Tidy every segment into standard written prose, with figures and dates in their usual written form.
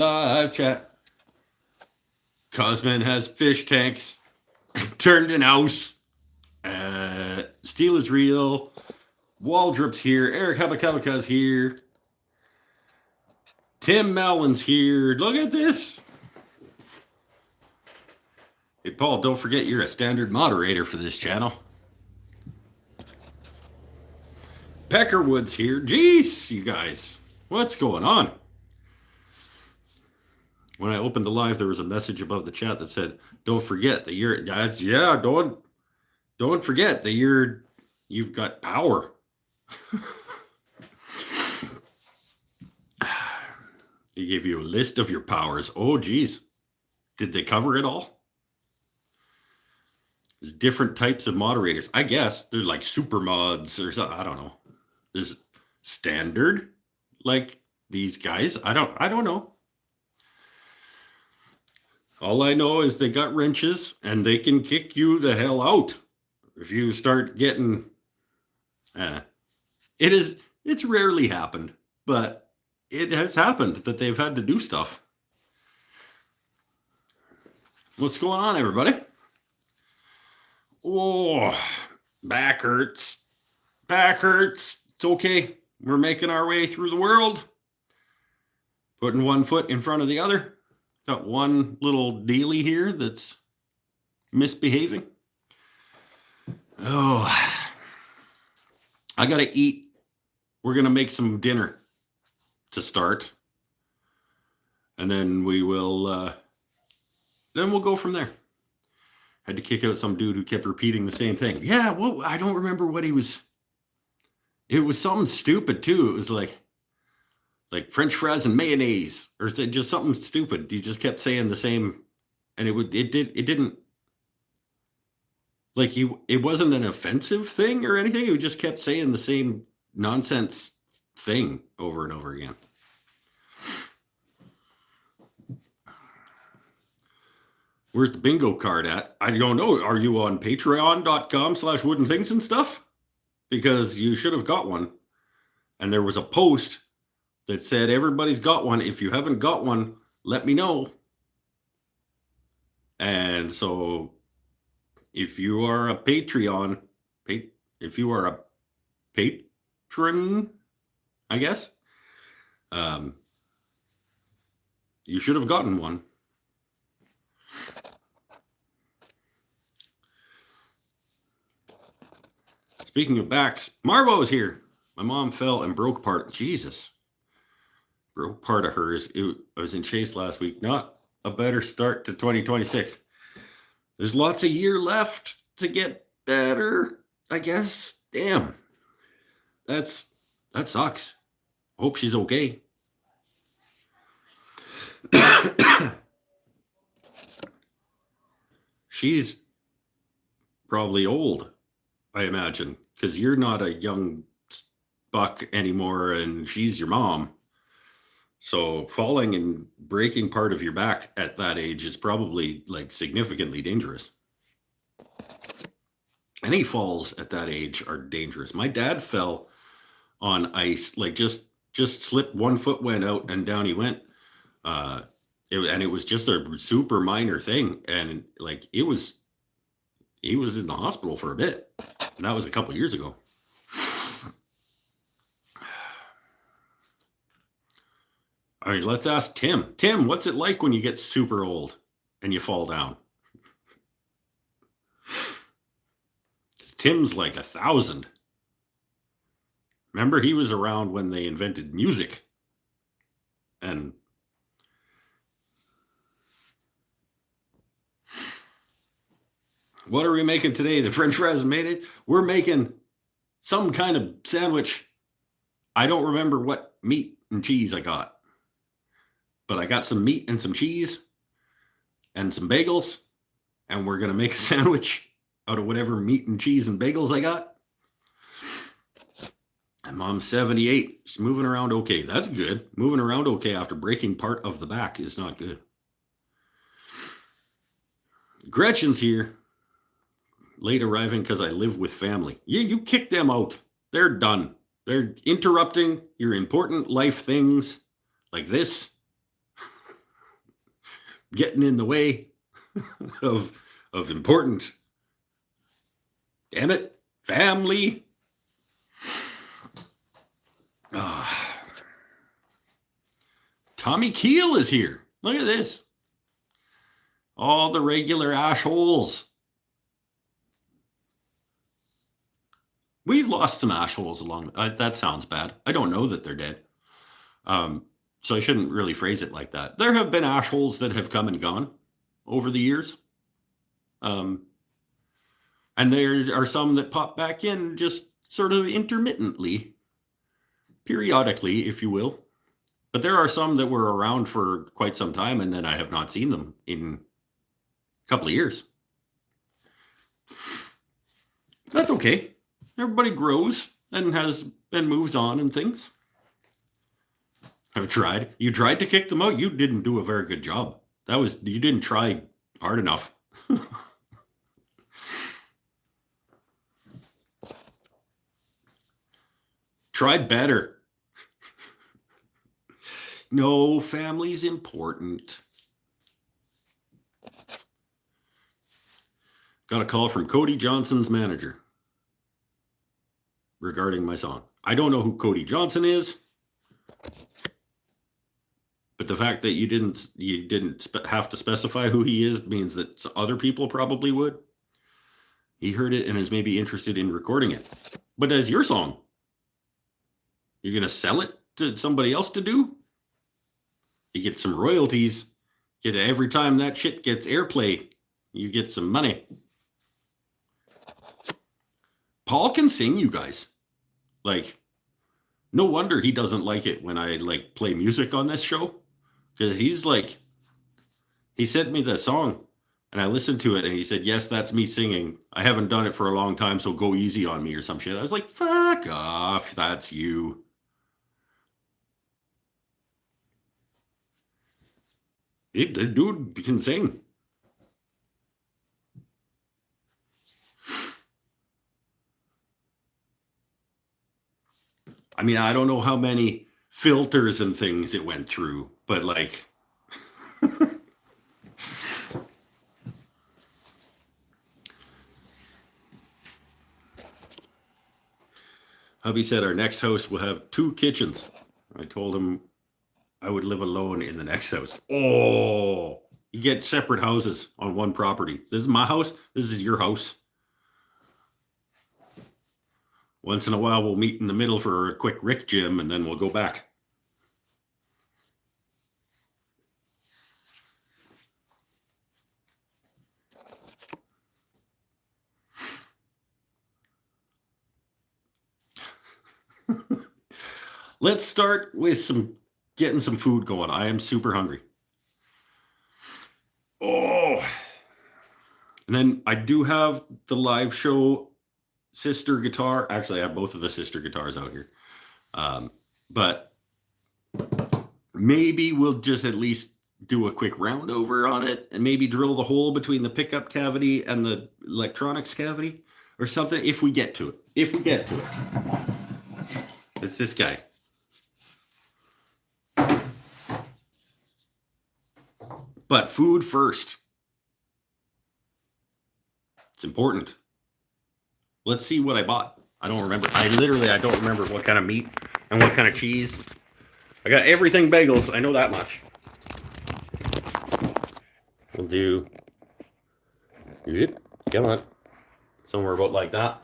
Live chat. Cosman has fish tanks. Turned an house. Steel is real. Waldrop's here. Eric Habakabaka's here. Tim Mallon's here. Look at this. Hey, Paul, don't forget you're a standard moderator for this channel. Peckerwood's here. Jeez, you guys. What's going on? When I opened the live, there was a message above the chat that said, don't forget that you're, yeah, don't forget that you've got power. He gave you a list of your powers. Oh, geez. Did they cover it all? There's different types of moderators. I guess there's like super mods or something. I don't know. There's standard, like these guys. I don't know. All I know is they got wrenches and they can kick you the hell out if you start getting. It's rarely happened, but it has happened that they've had to do stuff. What's going on, everybody? Oh, back hurts. Back hurts. It's okay. We're making our way through the world. Putting one foot in front of the other. Got one little dealie here that's misbehaving. Oh, I got to eat. We're going to make some dinner to start. And then we will, then we'll go from there. Had to kick out some dude who kept repeating the same thing. Yeah, well, I don't remember what he was. It was something stupid too. It was like French fries and mayonnaise, or is it just something stupid? He just kept saying the same, and it didn't. Like it wasn't an offensive thing or anything. He just kept saying the same nonsense thing over and over again. Where's the bingo card at? I don't know. Are you on patreon.com/wooden things and stuff? Because you should have got one. And there was a post that said everybody's got one. If you haven't got one, let me know. And so if you are a Patreon, if you are a patron, I guess, you should have gotten one. Speaking of backs, Marvo's here. My mom fell and broke part. Jesus. Broke part of hers. I was in Chase last week. Not a better start to 2026. There's lots of year left to get better, I guess. Damn. That sucks. Hope she's okay. She's probably old, I imagine, because you're not a young buck anymore and she's your mom. So falling and breaking part of your back at that age is probably like significantly dangerous. Any falls at that age are dangerous. My dad fell on ice, like just slipped, one foot went out and down he went. It was just a super minor thing. And like he was in the hospital for a bit. And that was a couple years ago. All right, let's ask Tim. Tim, what's it like when you get super old and you fall down? Tim's like 1,000. Remember, he was around when they invented music. And what are we making today? The French fries made it. We're making some kind of sandwich. I don't remember what meat and cheese I got. But I got some meat and some cheese and some bagels. And we're going to make a sandwich out of whatever meat and cheese and bagels I got. And Mom's 78. She's moving around okay. That's good. Moving around okay after breaking part of the back is not good. Gretchen's here. Late arriving because I live with family. You kick them out. They're done. They're interrupting your important life things like this. getting in the way of important. Damn it, family. Ah, Tommy Keel is here. Look at this. All the regular ashholes. We've lost some ashholes along. That sounds bad. I don't know that they're dead. So I shouldn't really phrase it like that. There have been ashholes that have come and gone over the years. And there are some that pop back in just sort of intermittently, periodically, if you will. But there are some that were around for quite some time, and then I have not seen them in a couple of years. That's okay. Everybody grows and moves on and things. I've tried. You tried to kick them out. You didn't do a very good job. You didn't try hard enough. Try better. No, family's important. Got a call from Cody Johnson's manager regarding my song. I don't know who Cody Johnson is, but the fact that you didn't have to specify who he is means that other people probably would. He heard it and is maybe interested in recording it. But as your song, you're going to sell it to somebody else to do? You get some royalties. Every time that shit gets airplay, you get some money. Paul can sing, you guys. Like, no wonder he doesn't like it when I play music on this show. Because he sent me the song and I listened to it and he said, yes, that's me singing. I haven't done it for a long time, so go easy on me or some shit. I was like, fuck off, that's you. The dude can sing. I mean, I don't know how many filters and things it went through, but hubby said our next house will have 2 kitchens. I told him I would live alone in the next house. Oh, you get separate houses on one property. This is my house. This is your house. Once in a while, we'll meet in the middle for a quick Rick Jim, and then we'll go back. Let's start with getting some food going. I am super hungry. Oh, and then I do have the live show sister guitar. Actually, I have both of the sister guitars out here. But maybe we'll just at least do a quick round over on it and maybe drill the hole between the pickup cavity and the electronics cavity or something if we get to it. It's this guy. But food first. It's important. Let's see what I bought. I don't remember. I don't remember what kind of meat and what kind of cheese. I got everything bagels. I know that much. We'll do it. Come on. Somewhere about like that.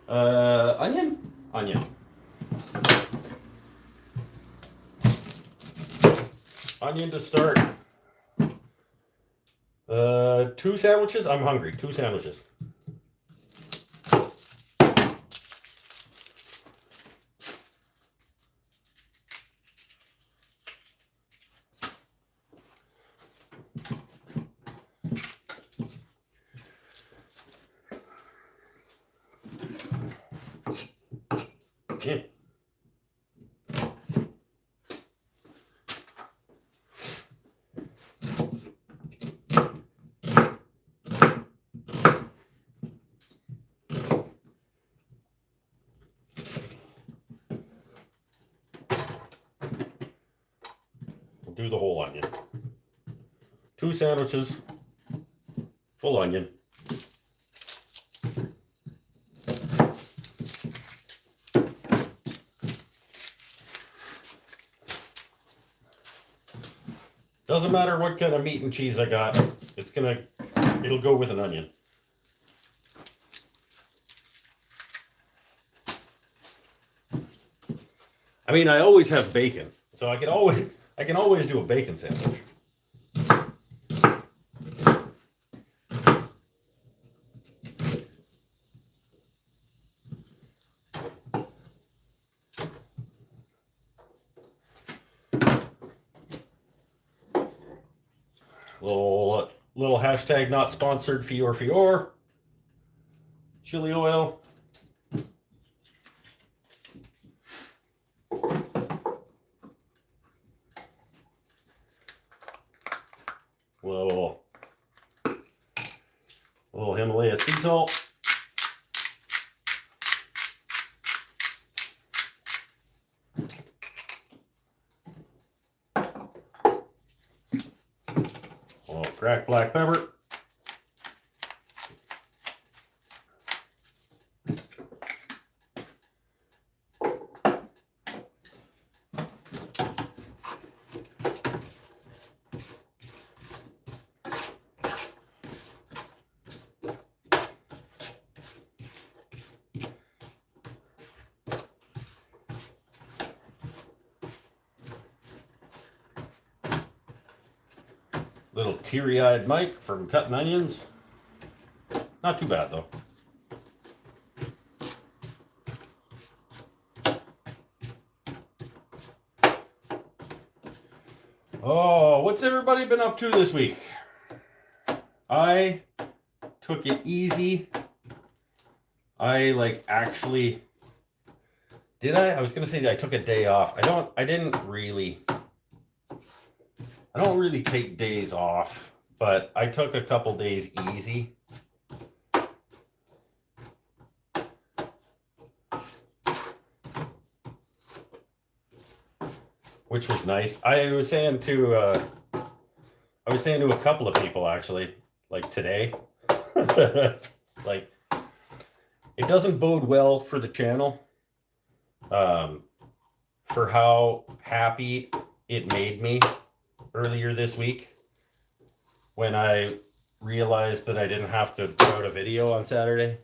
Onion. Onion to start. 2 sandwiches. I'm hungry. 2 sandwiches. Yeah. We'll do the whole onion. 2 sandwiches, full onion. Doesn't matter what kind of meat and cheese I got, it'll go with an onion. I mean, I always have bacon, so I can always do a bacon sandwich. Little hashtag not sponsored Fior. Chili oil. Little Himalaya sea salt. Cracked black pepper. Little teary-eyed Mike from cutting onions. Not too bad though. Oh, what's everybody been up to this week? I took it easy. I was gonna say I took a day off. I don't really take days off, but I took a couple days easy. Which was nice. I was saying to a couple of people actually, like today, like it doesn't bode well for the channel, for how happy it made me earlier this week when I realized that I didn't have to put out a video on Saturday.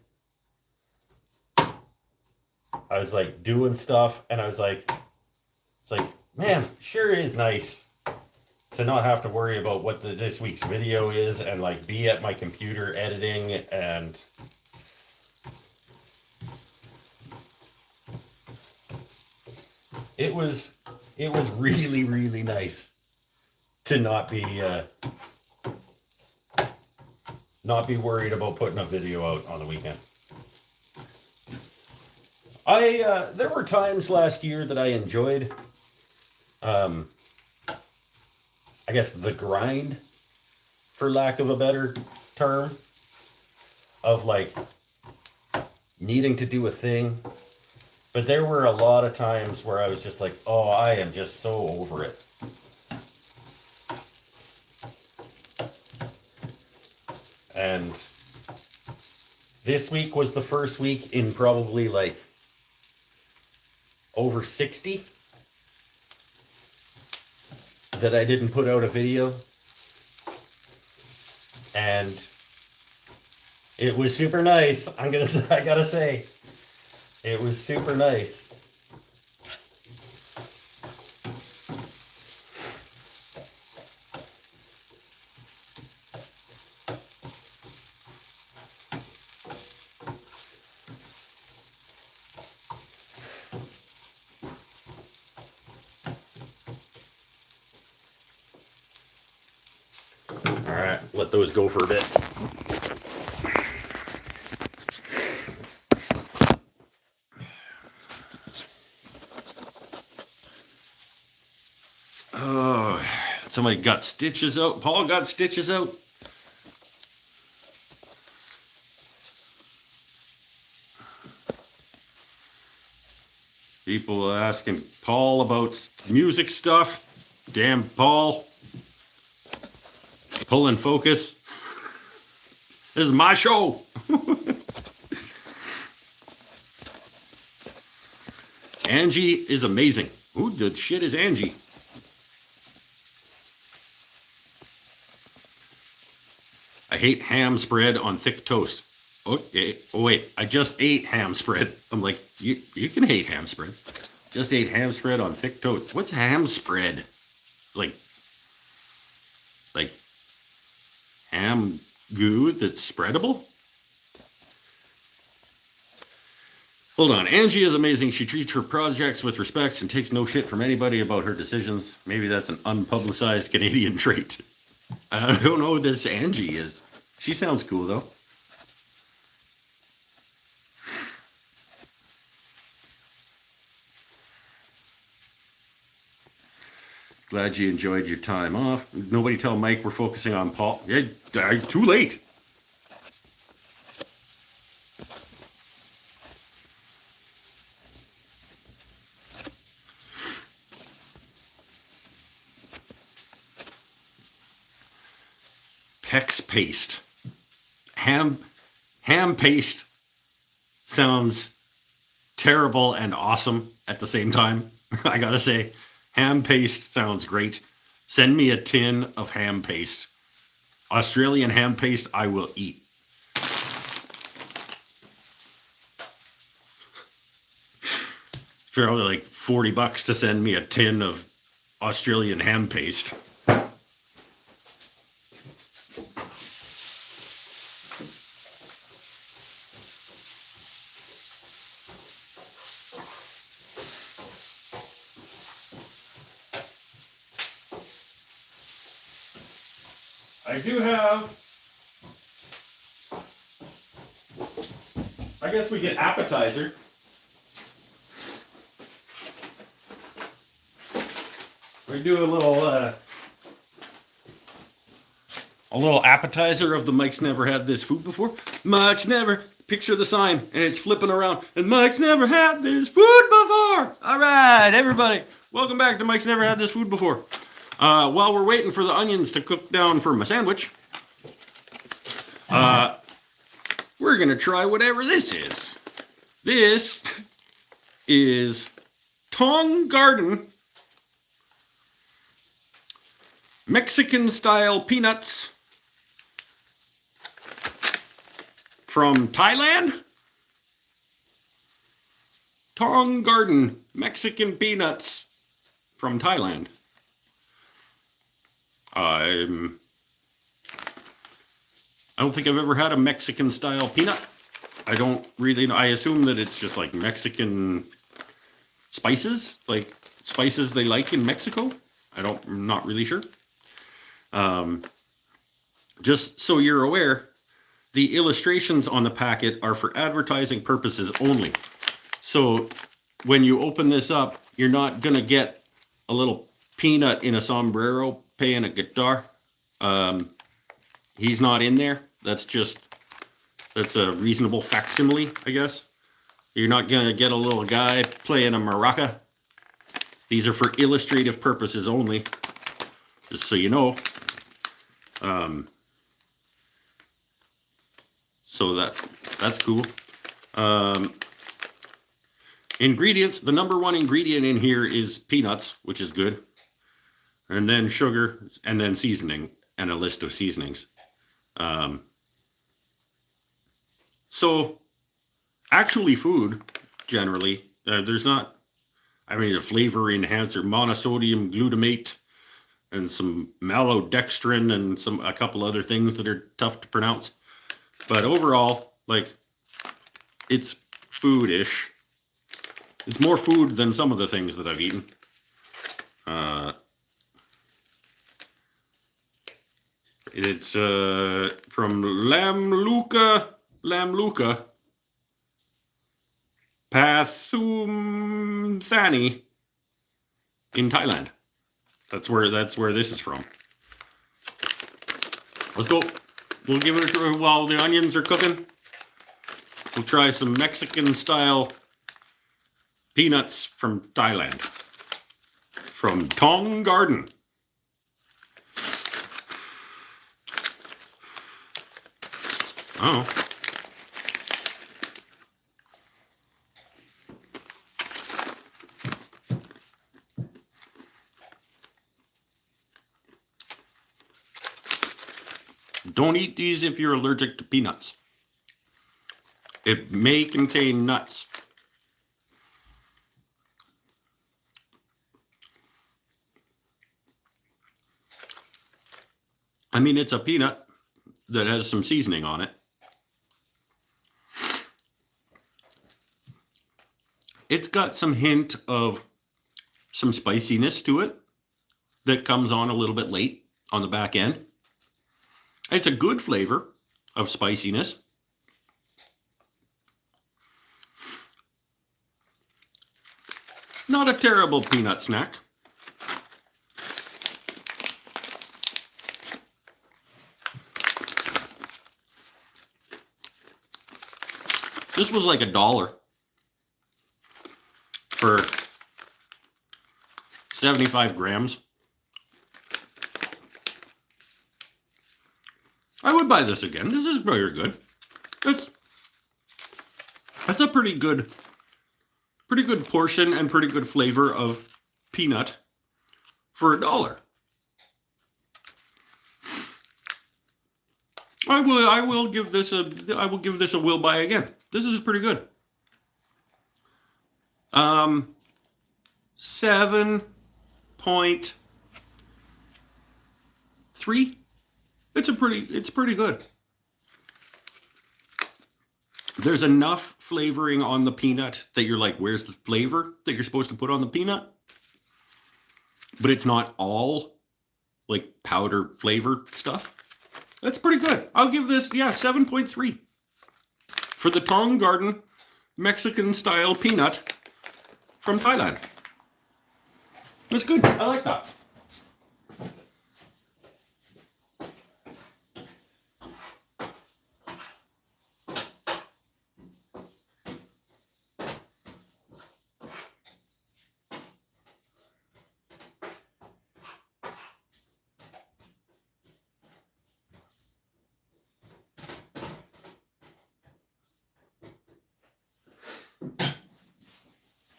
I was like doing stuff and I was like, it's like, man, sure is nice to not have to worry about what this week's video is and like be at my computer editing, and it was really, really nice to not be worried about putting a video out on the weekend. There were times last year that I enjoyed, I guess, the grind, for lack of a better term, of like needing to do a thing. But there were a lot of times where I was just like, oh, I am just so over it. And this week was the first week in probably like over 60 that I didn't put out a video. And it was super nice. I gotta say, it was super nice. All right, let those go for a bit. Oh, somebody got stitches out. Paul got stitches out. People asking Paul about music stuff. Damn Paul. pull in focus. This is my show. Angie is amazing. Who the shit is Angie? I hate ham spread on thick toast. Okay. Oh, wait. I just ate ham spread. I'm like, you can hate ham spread. Just ate ham spread on thick toast. What's ham spread? Like ham goo that's spreadable? Hold on. Angie is amazing. She treats her projects with respect and takes no shit from anybody about her decisions. Maybe that's an unpublicized Canadian trait. I don't know who this Angie is. She sounds cool, though. Glad you enjoyed your time off. Nobody tell Mike we're focusing on Paul. Yeah, too late. Hex paste. Ham paste sounds terrible and awesome at the same time. I gotta say, ham paste sounds great. Send me a tin of ham paste. Australian ham paste I will eat. It's probably like $40 to send me a tin of Australian ham paste. I do have, I guess we get appetizer. We do a little appetizer of the Mike's never had this food before. Mike's never, picture the sign, and it's flipping around, and Mike's never had this food before. All right, everybody, welcome back to Mike's never had this food before. While we're waiting for the onions to cook down for my sandwich, we're going to try whatever this is. This is Tong Garden Mexican-style peanuts from Thailand. Tong Garden Mexican peanuts from Thailand. I don't think I've ever had a Mexican style peanut. I don't really know. I assume that it's just like Mexican spices, like spices they like in Mexico. I'm not really sure. Just so you're aware, the illustrations on the packet are for advertising purposes only. So when you open this up, you're not going to get a little peanut in a sombrero playing a guitar. He's not in there. That's a reasonable facsimile, I guess. You're not gonna get a little guy playing a maraca. These are for illustrative purposes only, just so you know. So that's cool. Ingredients, the number one ingredient in here is peanuts, which is good. And then sugar, and then seasoning, and a list of seasonings. So, actually food, generally, there's not, a flavor enhancer, monosodium glutamate, and some maltodextrin, and a couple other things that are tough to pronounce. But overall, it's food-ish. It's more food than some of the things that I've eaten. It's from Lamluka Pathumthani in Thailand. That's where this is from. Let's go. We'll give it a try while the onions are cooking. We'll try some Mexican style peanuts from Thailand. From Tong Garden. Oh. Don't eat these if you're allergic to peanuts. It may contain nuts. I mean, it's a peanut that has some seasoning on it. It's got some hint of some spiciness to it that comes on a little bit late on the back end. It's a good flavor of spiciness. Not a terrible peanut snack. This was like $1 for 75 grams. I would buy this again. This is very good. That's a pretty good portion and pretty good flavor of peanut for $1. I will give this a will buy again. This is pretty good. 7.3. It's pretty good. There's enough flavoring on the peanut that you're like, where's the flavor that you're supposed to put on the peanut? But it's not all like powder flavored stuff. That's pretty good. I'll give this, 7.3 for the Tong Garden Mexican style peanut from Thailand. That's good. I like that.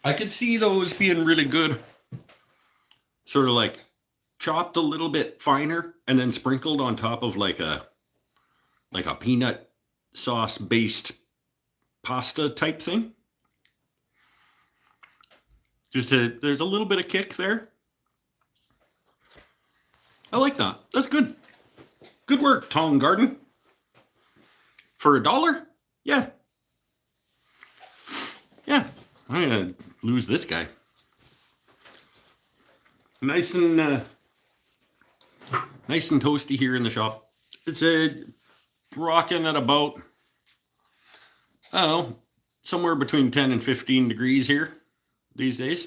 I could see those being really good, sort of like chopped a little bit finer and then sprinkled on top of like a peanut sauce based pasta type thing. There's a little bit of kick there. I like that. That's good. Good work, Tong Garden. For $1? Yeah. Yeah. I'm gonna lose this guy. Nice and toasty here in the shop. It's rocking at about, I don't know, somewhere between 10 and 15 degrees here these days.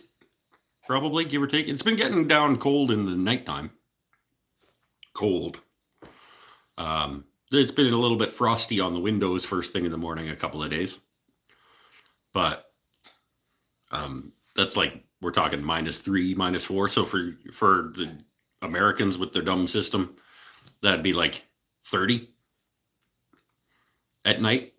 Probably, give or take. It's been getting down cold in the nighttime. Cold. It's been a little bit frosty on the windows first thing in the morning a couple of days. But that's like, we're talking -3, -4. So for the Americans with their dumb system, that'd be like 30 at night.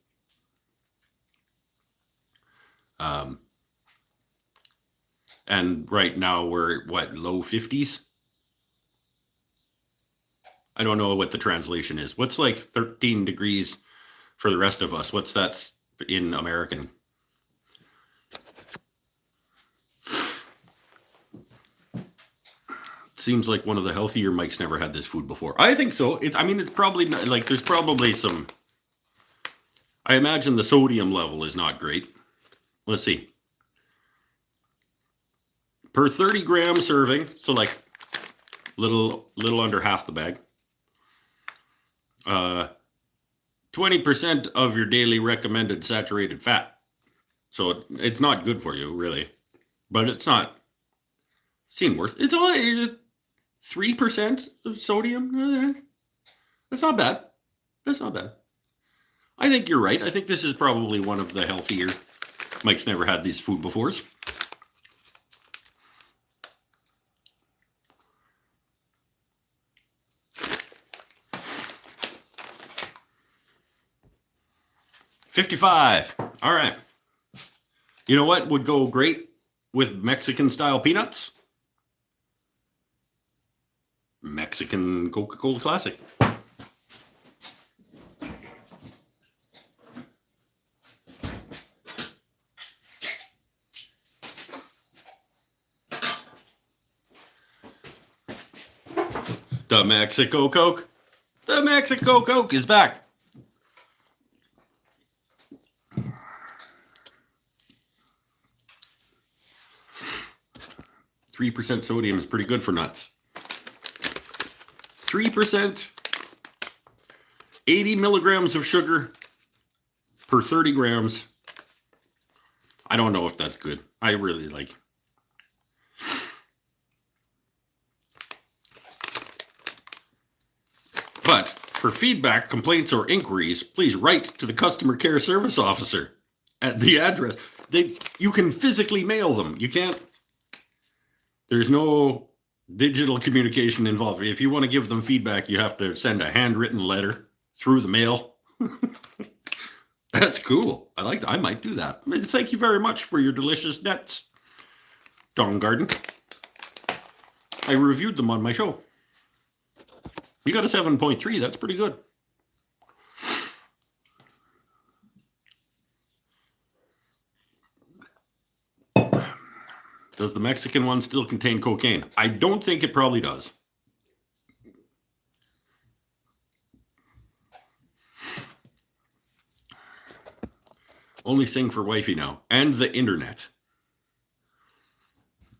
And right now we're low 50s? I don't know what the translation is. What's like 13 degrees for the rest of us? What's that in American? Seems like one of the healthier Mike's never had this food before. I think so. It's probably not, like, there's probably some, I imagine the sodium level is not great. Let's see. Per 30 gram serving, so like little under half the bag. 20% of your daily recommended saturated fat. So it's not good for you, really. But it's not seen worse. It's only 3% of sodium. That's not bad. That's not bad. I think you're right. I think this is probably one of the healthier. Mike's never had these food before. 55. All right. You know what would go great with Mexican style peanuts? Mexican Coca-Cola Classic. The Mexico Coke. The Mexico Coke is back. %3 sodium is pretty good for nuts. 3%, 80 milligrams of sugar per 30 grams. I don't know if that's good. I really like. But for feedback, complaints, or inquiries, please write to the customer care service officer at the address. You can physically mail them. You can't. There's no digital communication involved. If you want to give them feedback, you have to send a handwritten letter through the mail. That's cool. I like that. I might do that. Thank you very much for your delicious nuts, Dawn Garden. I reviewed them on my show. You got a 7.3. That's pretty good. Does the Mexican one still contain cocaine? I don't think it probably does. Only sing for wifey now. And the internet.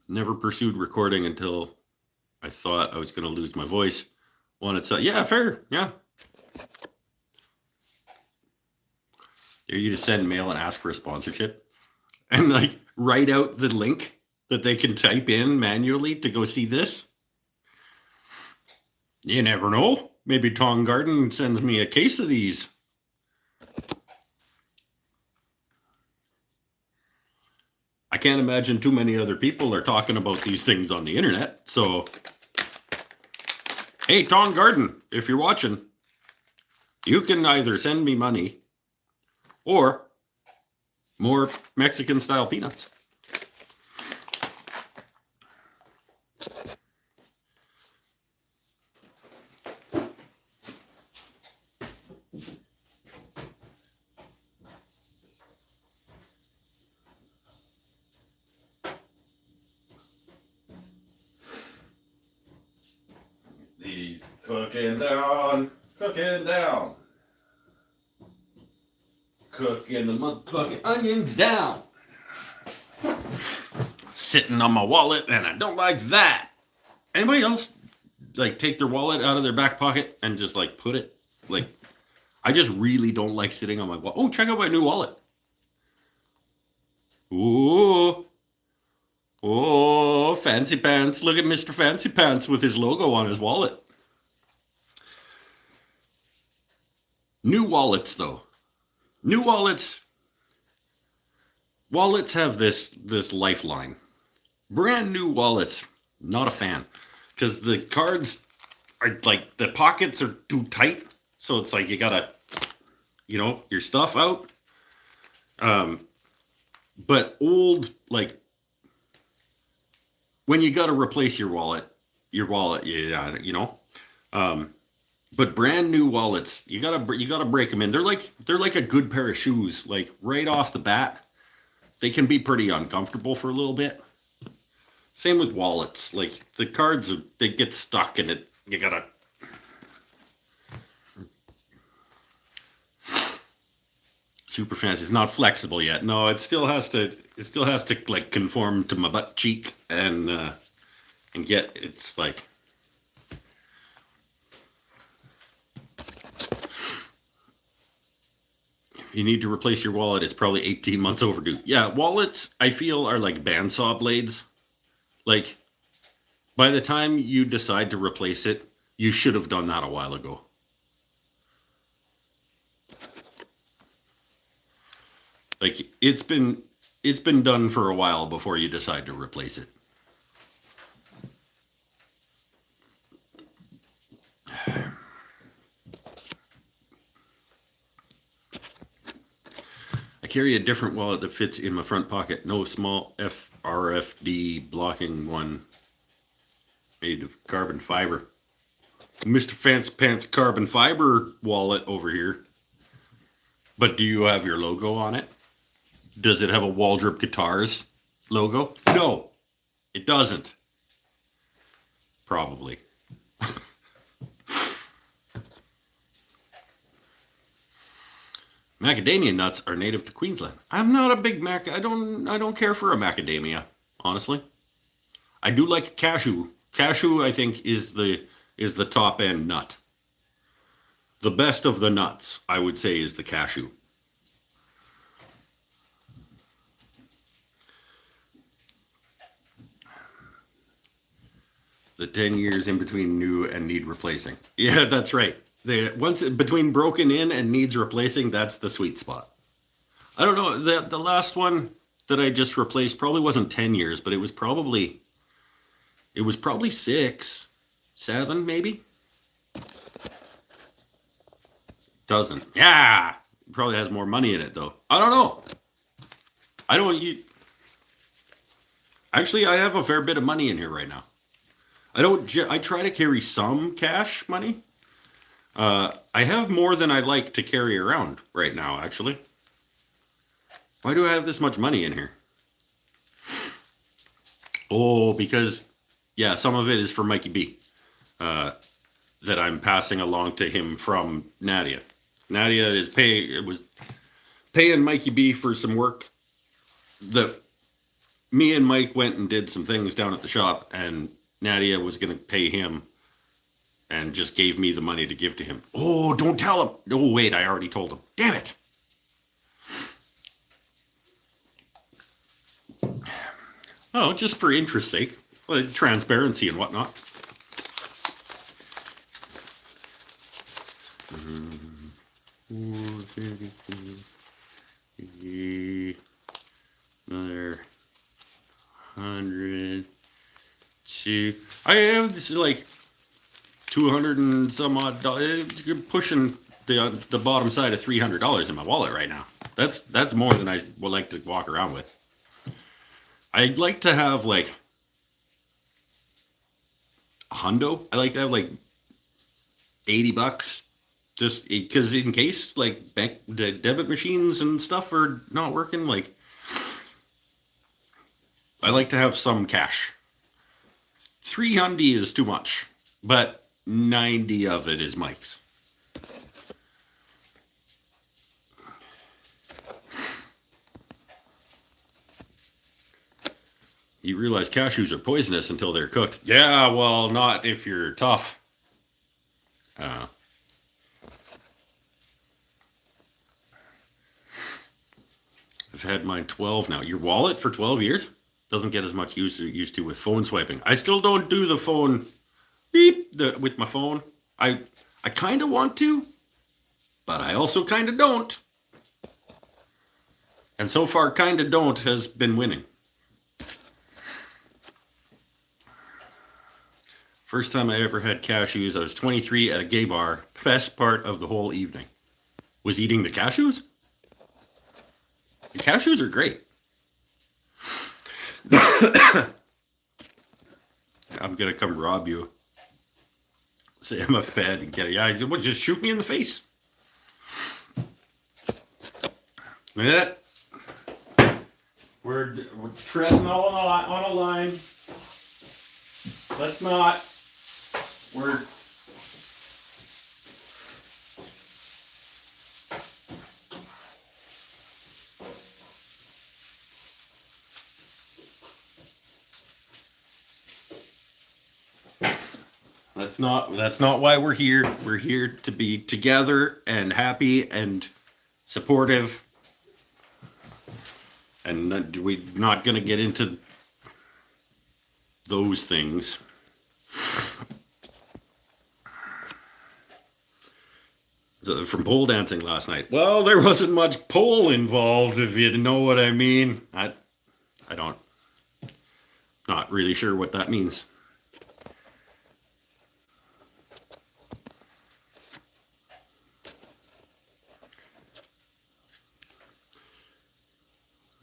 Never pursued recording until I thought I was going to lose my voice. Wanted to, yeah, fair, yeah. Dare you to send mail and ask for a sponsorship? And like write out the link that they can type in manually to go see this? You never know. Maybe Dawn Garden sends me a case of these. I can't imagine too many other people are talking about these things on the internet. So, hey, Dawn Garden, if you're watching, you can either send me money or more Mexican style peanuts. These cooking down, cooking down. Cooking the motherfucking onions down. Sitting on my wallet, and I don't like that. Anybody else like take their wallet out of their back pocket and just like put it? Like, I just really don't like sitting on my wallet. Oh, check out my new wallet. Ooh. Oh, Fancy Pants. Look at Mr. Fancy Pants with his logo on his wallet. New wallets, though. New wallets. Wallets have this lifeline. Brand new wallets, not a fan. Because the cards are like, the pockets are too tight. So it's like you gotta, your stuff out. But old, like, when you got to replace your wallet, yeah, but brand new wallets, you gotta break them in. They're like a good pair of shoes. Like right off the bat, they can be pretty uncomfortable for a little bit. Same with wallets. Like the cards, they get stuck in it. You gotta. Super fancy. It's not flexible yet. No, it still has to like conform to my butt cheek and get. It's like. You need to replace your wallet. It's probably 18 months overdue. Yeah, wallets, I feel, are like bandsaw blades. Like, by the time you decide to replace it, you should have done that a while ago. Like, it's been done for a while before you decide to replace it. carry a different wallet that fits in my front pocket. No small RFD blocking one made of carbon fiber. Mr. Fancy Pants carbon fiber wallet over here. But do you have your logo on it? Does it have a Waldrop Guitars logo? No, it doesn't. Probably. Macadamia nuts are native to Queensland. I'm not a big I don't care for a macadamia, honestly. I do like cashew. Cashew, I think, is the top end nut. The best of the nuts, I would say, is the cashew. The 10 years in between new and need replacing. Yeah, that's right. Once between broken in and needs replacing, that's the sweet spot. I don't know. The last one that I just replaced probably wasn't 10 years, but it was probably 6, 7 maybe. Doesn't. Yeah. It probably has more money in it though. I don't know. Actually, I have a fair bit of money in here right now. I try to carry some cash money. I have more than I like to carry around right now, actually. Why do I have this much money in here? Oh, because, yeah, some of it is for Mikey B. That I'm passing along to him from Nadia. Nadia was paying Mikey B for some work that me and Mike went and did some things down at the shop, and Nadia was going to pay him and just gave me the money to give to him. Oh, don't tell him. Oh, wait, I already told him. Damn it. Oh, just for interest's sake. Transparency and whatnot. Another 100. I have this like 200 and some odd dollars. You're pushing the bottom side of $300 in my wallet right now. That's more than I would like to walk around with. I'd like to have like a hundo. I like to have like $80, just because in case like debit machines and stuff are not working. Like, I like to have some cash. 300 is too much, but 90 of it is Mike's. You realize cashews are poisonous until they're cooked. Yeah, well, not if you're tough. I've had mine 12 now. Your wallet for 12 years? Doesn't get as much used to with phone swiping. I still don't do the phone beep with my phone. I kind of want to, but I also kind of don't. And so far, kind of don't has been winning. First time I ever had cashews, I was 23 at a gay bar. Best part of the whole evening was eating the cashews. The cashews are great. I'm gonna come rob you. Say I'm a fed and get it. Yeah, just shoot me in the face. Look at that. We're treading on a line. Let's not. That's not why we're here. We're here to be together and happy and supportive. And we're not going to get into those things. From pole dancing last night. Well, there wasn't much pole involved, if you know what I mean. I don't. Not really sure what that means.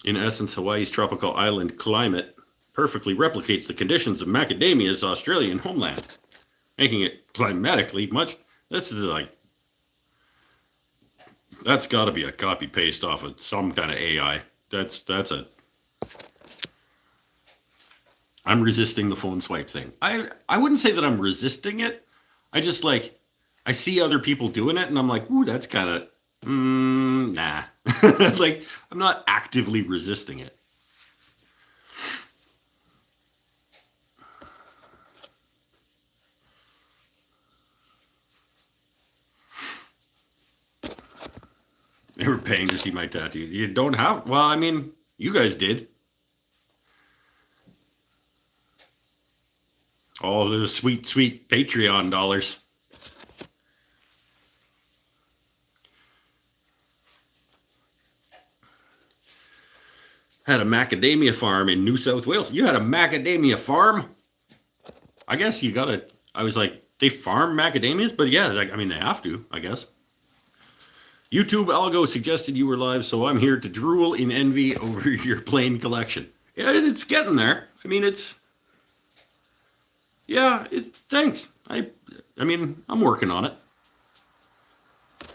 In essence, Hawaii's tropical island climate perfectly replicates the conditions of macadamia's Australian homeland, making it climatically much. This is like, that's got to be a copy paste off of some kind of AI. That's a. I'm resisting the phone swipe thing. I wouldn't say that I'm resisting it. I just like, I see other people doing it and I'm like, ooh, that's kind of, nah. Like, I'm not actively resisting it. They were paying to see my tattoo. You don't have, well, I mean, you guys did. All those sweet, sweet Patreon dollars. Had a macadamia farm in New South Wales. You had a macadamia farm? I guess you gotta, I was like, they farm macadamias? But yeah, like, I mean, they have to, I guess. YouTube algo suggested you were live, so I'm here to drool in envy over your plane collection. Yeah, it's getting there. I mean, it's, yeah, thanks. I mean, I'm working on it.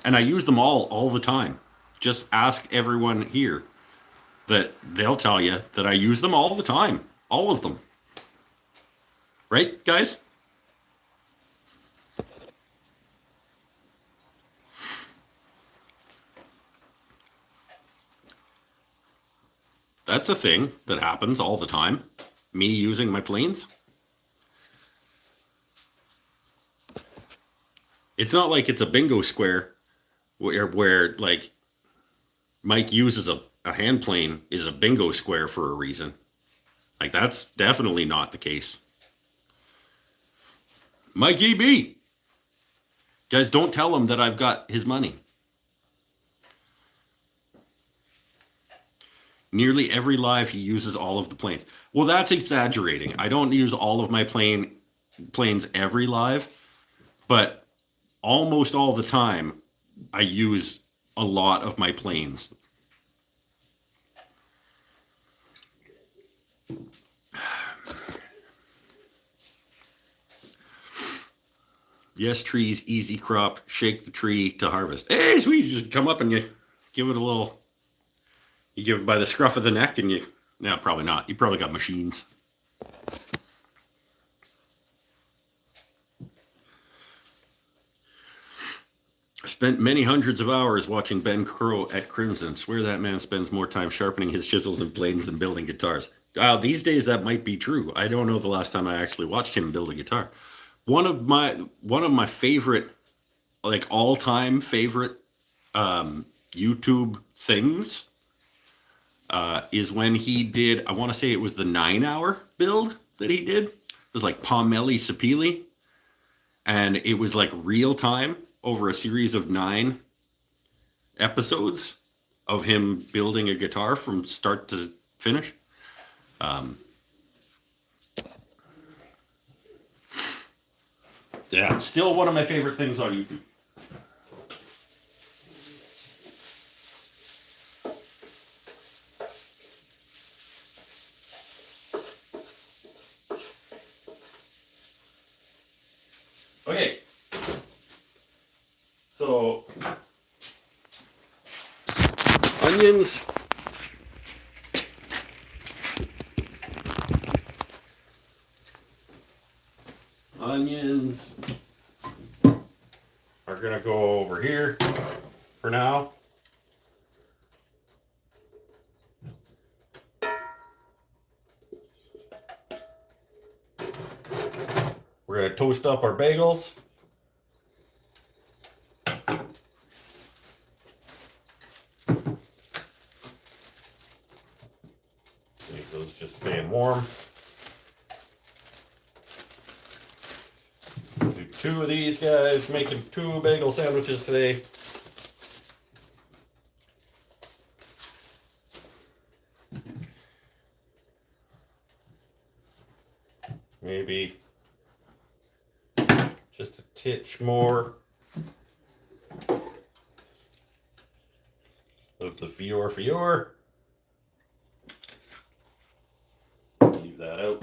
And I use them all the time. Just ask everyone here that they'll tell you that I use them all the time. All of them. Right, guys? That's a thing that happens all the time. Me using my planes. It's not like it's a bingo square where like Mike uses a hand plane is a bingo square for a reason. Like, that's definitely not the case. Mike EB. Guys, don't tell him that I've got his money. Nearly every live he uses all of the planes. Well, that's exaggerating. I don't use all of my planes every live, but almost all the time I use a lot of my planes. Yes, trees, easy crop, shake the tree to harvest. Hey, sweet, you just come up and you give it a little, you give it by the scruff of the neck and you, no, probably not. You probably got machines. I spent many hundreds of hours watching Ben Crow at Crimson. Swear that man spends more time sharpening his chisels and planes than building guitars. These days that might be true. I don't know the last time I actually watched him build a guitar. One of my favorite, like all-time favorite YouTube things is when he did, I want to say it was the 9-hour build that he did. It was like Pomeli Sapili. And it was like real time over a series of 9 episodes of him building a guitar from start to finish. Yeah, still one of my favorite things on YouTube. Okay. So, onions. Onions are going to go over here for now. We're going to toast up our bagels. Leave those just staying warm. Do 2 of these guys, making 2 bagel sandwiches today. Maybe just a titch more of the Fior. leave that out.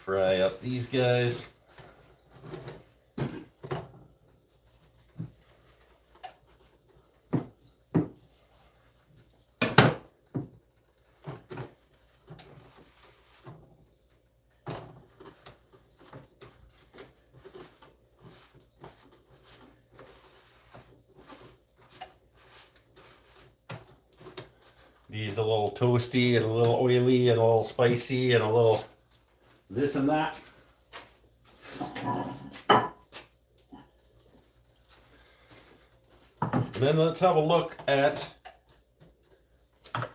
Fry up these guys. These a little toasty and a little oily and a little spicy and a little this and that. And then let's have a look at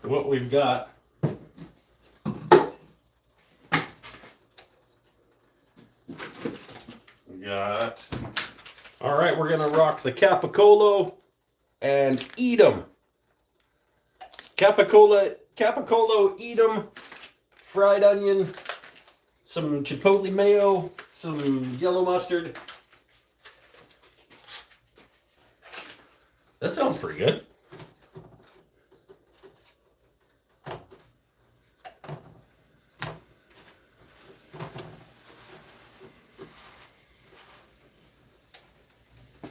what we've got. All right, we're gonna rock the Capicola and eat 'em. Capicola, eat 'em. Fried onion, some chipotle mayo, some yellow mustard. That sounds pretty good.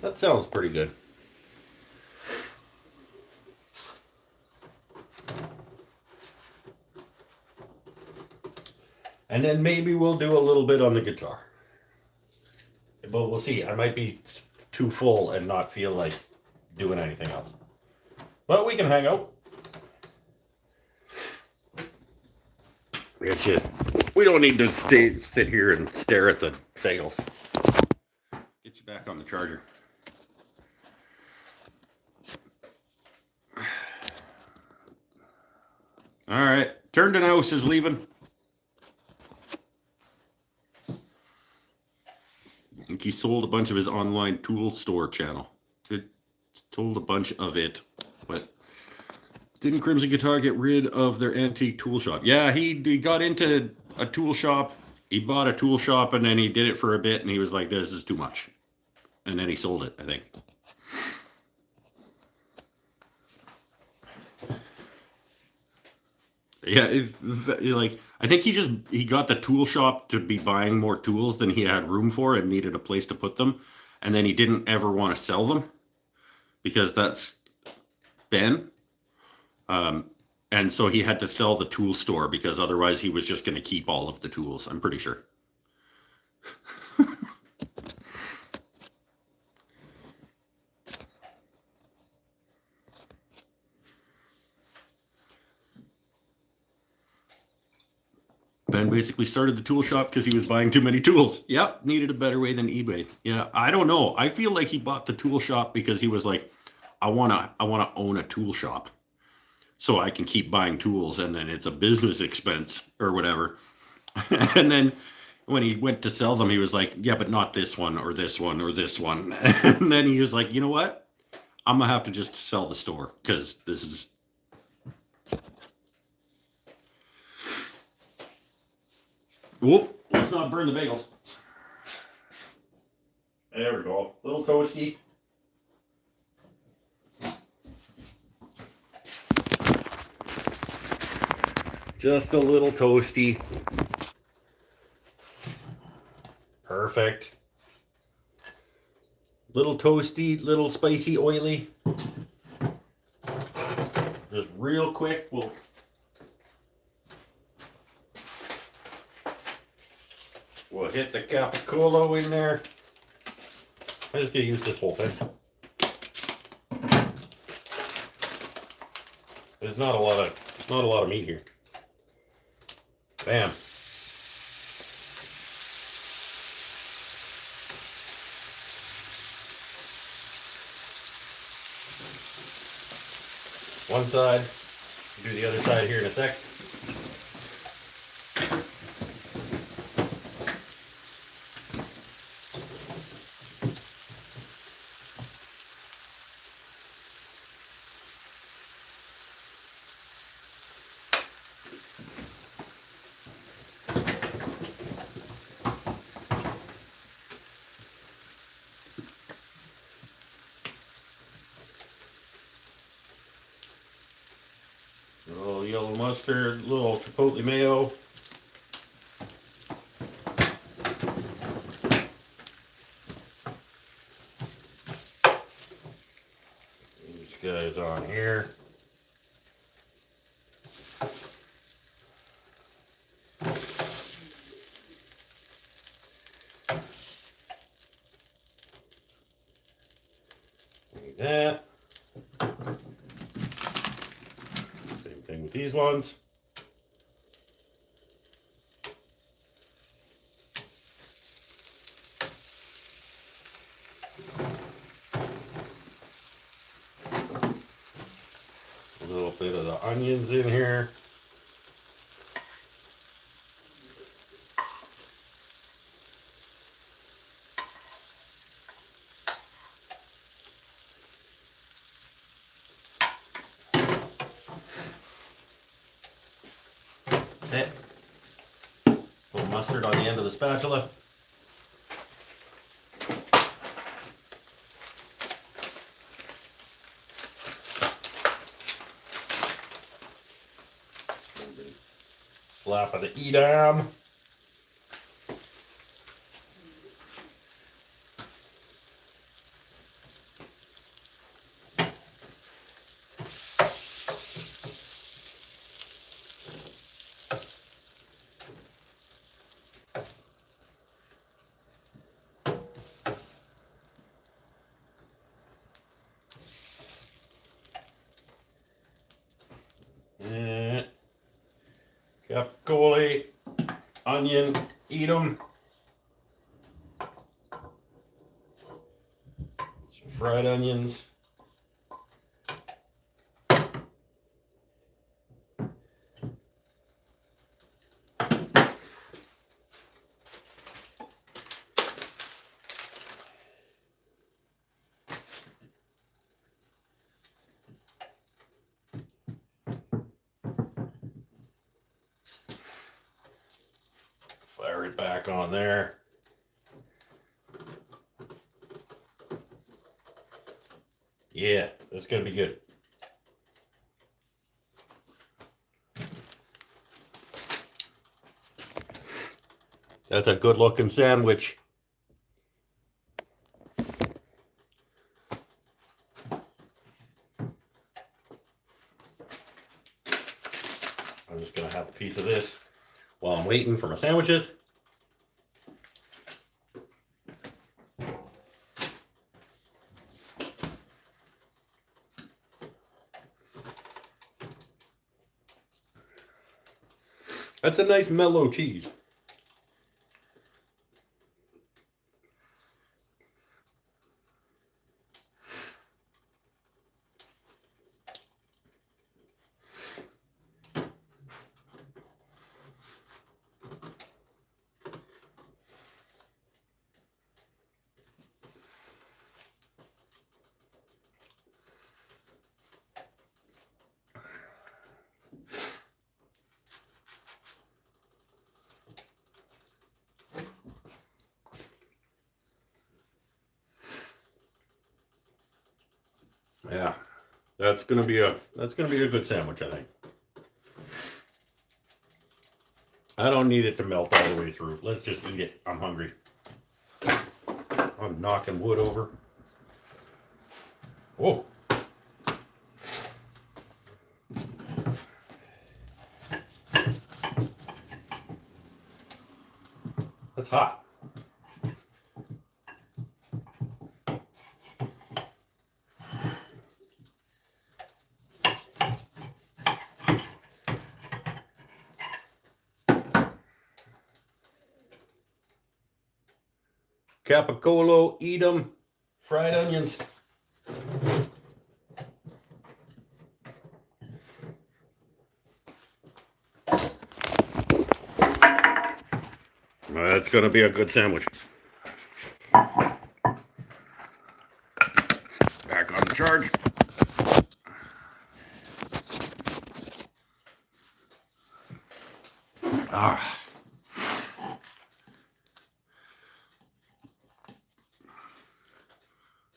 That sounds pretty good. And then maybe we'll do a little bit on the guitar. But we'll see. I might be too full and not feel like doing anything else. But we can hang out. We don't need to sit here and stare at the bagels. Get you back on the charger. All right. Turned House is leaving. I think he sold a bunch of his online tool store channel. Sold a bunch of it. But didn't Crimson Guitar get rid of their antique tool shop? Yeah, he got into a tool shop. He bought a tool shop and then he did it for a bit and he was like, this is too much. And then he sold it, I think. Yeah, like I think he got the tool shop to be buying more tools than he had room for and needed a place to put them, and then he didn't ever want to sell them because that's Ben, and so he had to sell the tool store because otherwise he was just going to keep all of the tools. I'm pretty sure. Ben basically started the tool shop because he was buying too many tools. Yep, needed a better way than eBay. Yeah, I don't know. I feel like he bought the tool shop because he was like, I wanna own a tool shop so I can keep buying tools and then it's a business expense or whatever. And then when he went to sell them, he was like, yeah, but not this one or this one or this one. And then he was like, you know what? I'm gonna have to just sell the store because this is. Whoop, let's not burn the bagels. There we go. A little toasty. Just a little toasty. Perfect. Little toasty, little spicy, oily. Just real quick, we'll hit the Capicola in there. I'm just gonna use this whole thing. There's not a lot of meat here. Bam. One side, do the other side here in a sec. A little yellow mustard, a little chipotle mayo. These guys on here. Like that. Same thing with these ones. A little bit of the onions in here. Okay. A little mustard on the end of the spatula. Slap of the Edam. And capicola, onion, Edam. Some fried onions. Fire it back on there. Yeah, that's gonna be good. That's a good looking sandwich. I'm just gonna have a piece of this while I'm waiting for my sandwiches. That's a nice mellow cheese. Yeah, that's gonna be a good sandwich, I think. I don't need it to melt all the way through. Let's just eat it. I'm hungry. I'm knocking wood over. Whoa. That's hot. Capicola, Edam, fried onions. That's going to be a good sandwich. Back on the charge. Ah.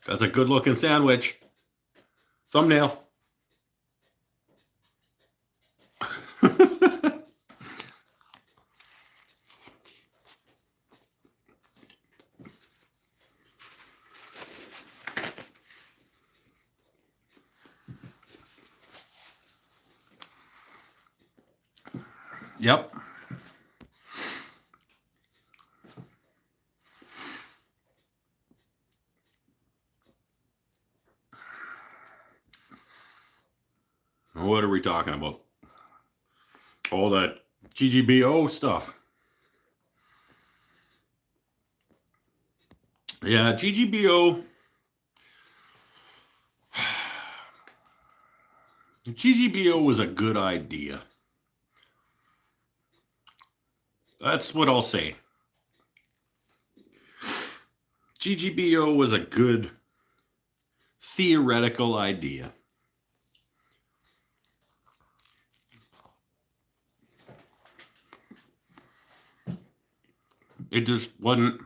That's a good looking sandwich. Thumbnail. Yep. What are we talking about? All that GGBO stuff. Yeah, GGBO. GGBO was a good idea. That's what I'll say. GGBO was a good theoretical idea. It just wasn't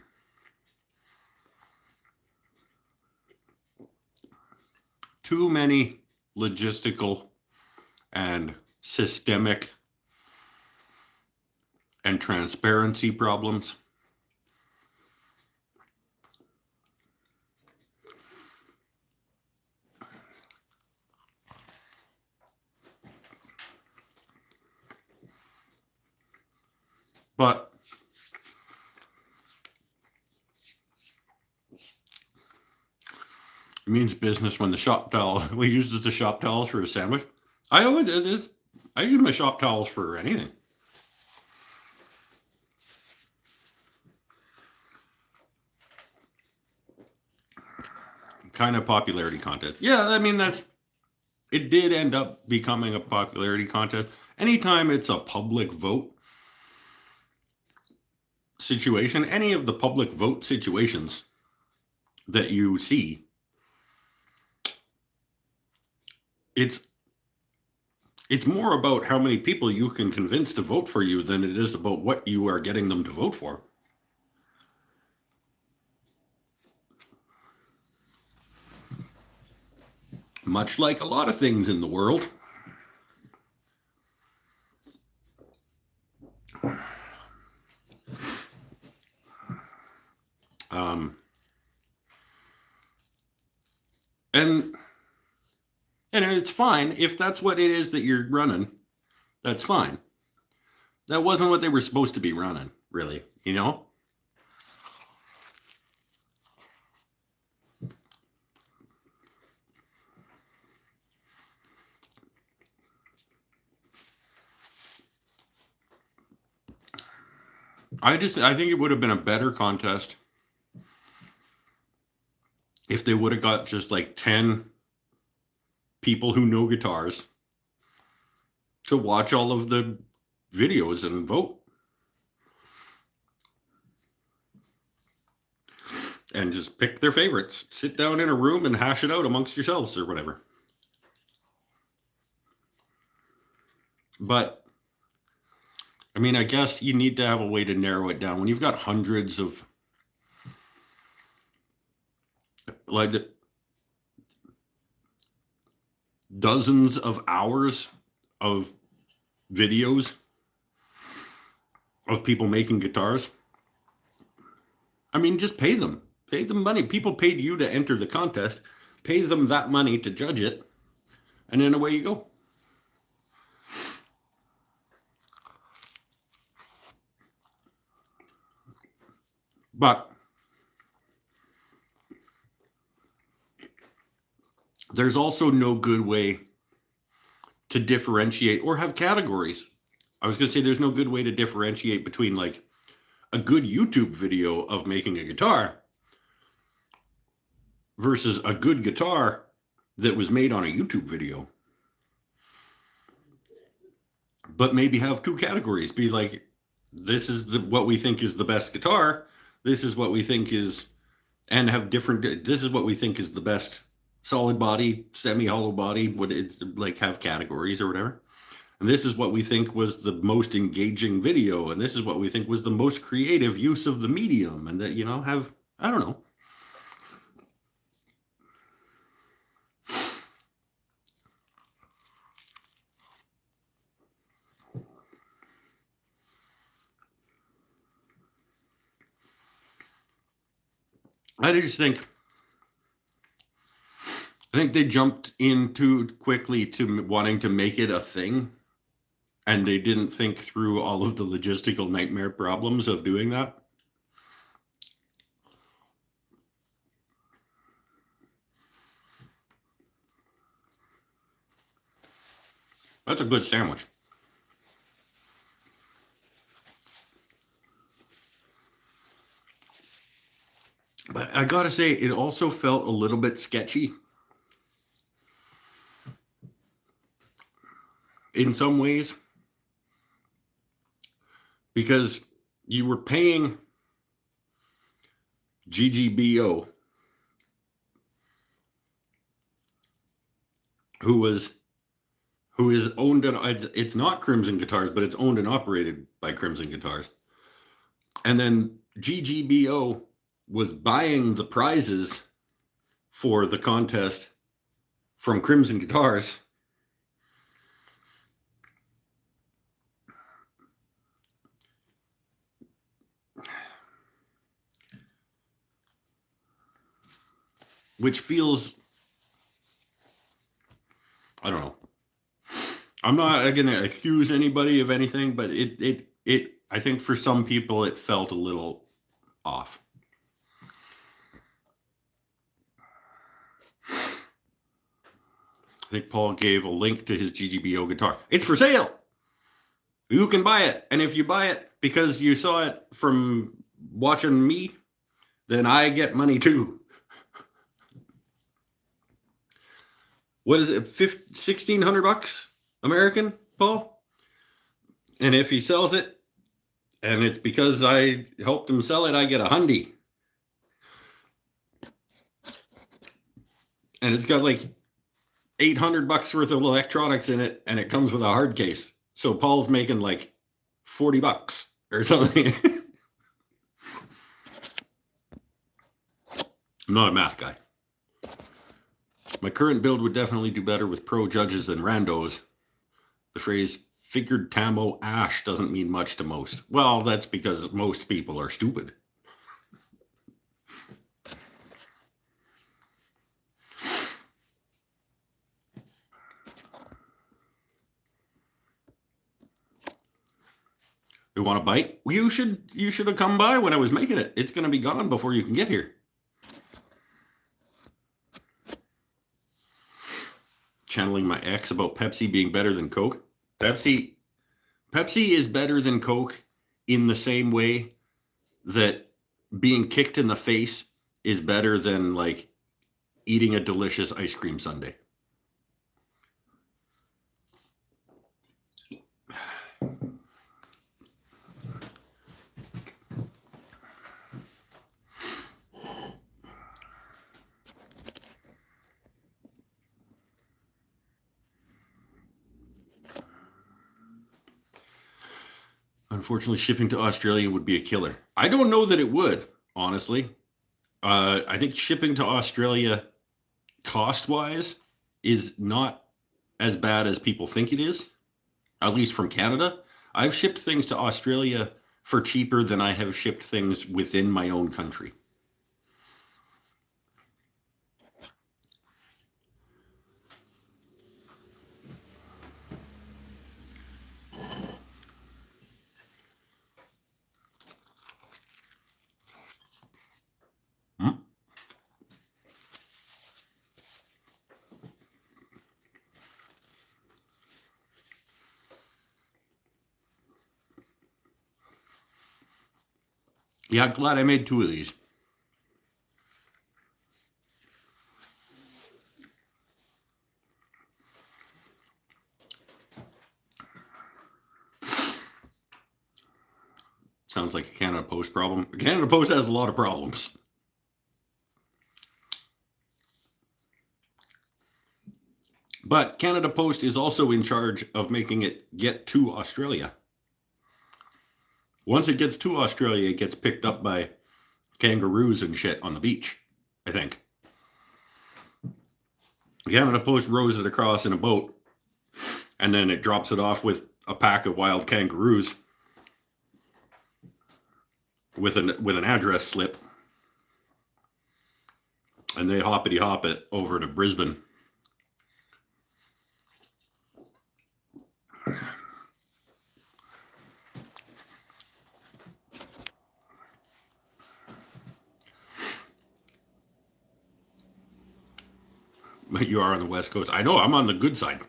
too many logistical and systemic and transparency problems. But it means business when the shop towel, we use the shop towels for a sandwich. I use my shop towels for anything. Kind of popularity contest. Yeah, I mean, it did end up becoming a popularity contest. Anytime it's a public vote situation, any of the public vote situations that you see, it's more about how many people you can convince to vote for you than it is about what you are getting them to vote for. Much like a lot of things in the world. And it's fine if that's what it is that you're running. That's fine. That wasn't what they were supposed to be running, really, you know? I think it would have been a better contest if they would have got just like 10 people who know guitars to watch all of the videos and vote. And just pick their favorites. Sit down in a room and hash it out amongst yourselves or whatever. But, I mean, I guess you need to have a way to narrow it down. When you've got hundreds of, like, dozens of hours of videos of people making guitars, I mean, just pay them. Pay them money. People paid you to enter the contest. Pay them that money to judge it. And then away you go. But there's also no good way to differentiate or have categories. I was going to say there's no good way to differentiate between like a good YouTube video of making a guitar versus a good guitar that was made on a YouTube video. But maybe have two categories. Be like, this is what we think is the best guitar. This is what we think is, and have different, this is what we think is the best solid body, semi-hollow body, what it's like, have categories or whatever. And this is what we think was the most engaging video. And this is what we think was the most creative use of the medium. And that, you know, have, I don't know. I just think they jumped in too quickly to wanting to make it a thing, and they didn't think through all of the logistical nightmare problems of doing that. That's a good sandwich. But I gotta say, it also felt a little bit sketchy in some ways, because you were paying GGBO, who is owned and it's not Crimson Guitars, but it's owned and operated by Crimson Guitars. And then GGBO was buying the prizes for the contest from Crimson Guitars. Which feels, I don't know. I'm not going to accuse anybody of anything, but it I think for some people it felt a little off. I think Paul gave a link to his GGBO guitar. It's for sale. You can buy it. And if you buy it because you saw it from watching me, then I get money too. What is it? $1,600 American, Paul? And if he sells it, and it's because I helped him sell it, I get $100. And it's got like $800 worth of electronics in it, and it comes with a hard case. So Paul's making like $40 or something. I'm not a math guy. My current build would definitely do better with pro judges than randos. The phrase figured Tamo ash doesn't mean much to most. Well, that's because most people are stupid. You want a bite? You should have come by when I was making it. It's going to be gone before you can get here. Channeling my ex about Pepsi being better than Coke. Pepsi is better than Coke in the same way that being kicked in the face is better than like eating a delicious ice cream sundae. Unfortunately, shipping to Australia would be a killer. I don't know that it would, honestly. I think shipping to Australia, cost-wise, is not as bad as people think it is, at least from Canada. I've shipped things to Australia for cheaper than I have shipped things within my own country. Yeah, glad I made 2 of these. Sounds like a Canada Post problem. Canada Post has a lot of problems. But Canada Post is also in charge of making it get to Australia. Once it gets to Australia, it gets picked up by kangaroos and shit on the beach, I think. Canada Post rows it across in a boat, and then it drops it off with a pack of wild kangaroos with an address slip. and they hoppity hop it over to Brisbane. But you are on the West Coast. I know, I'm on the good side.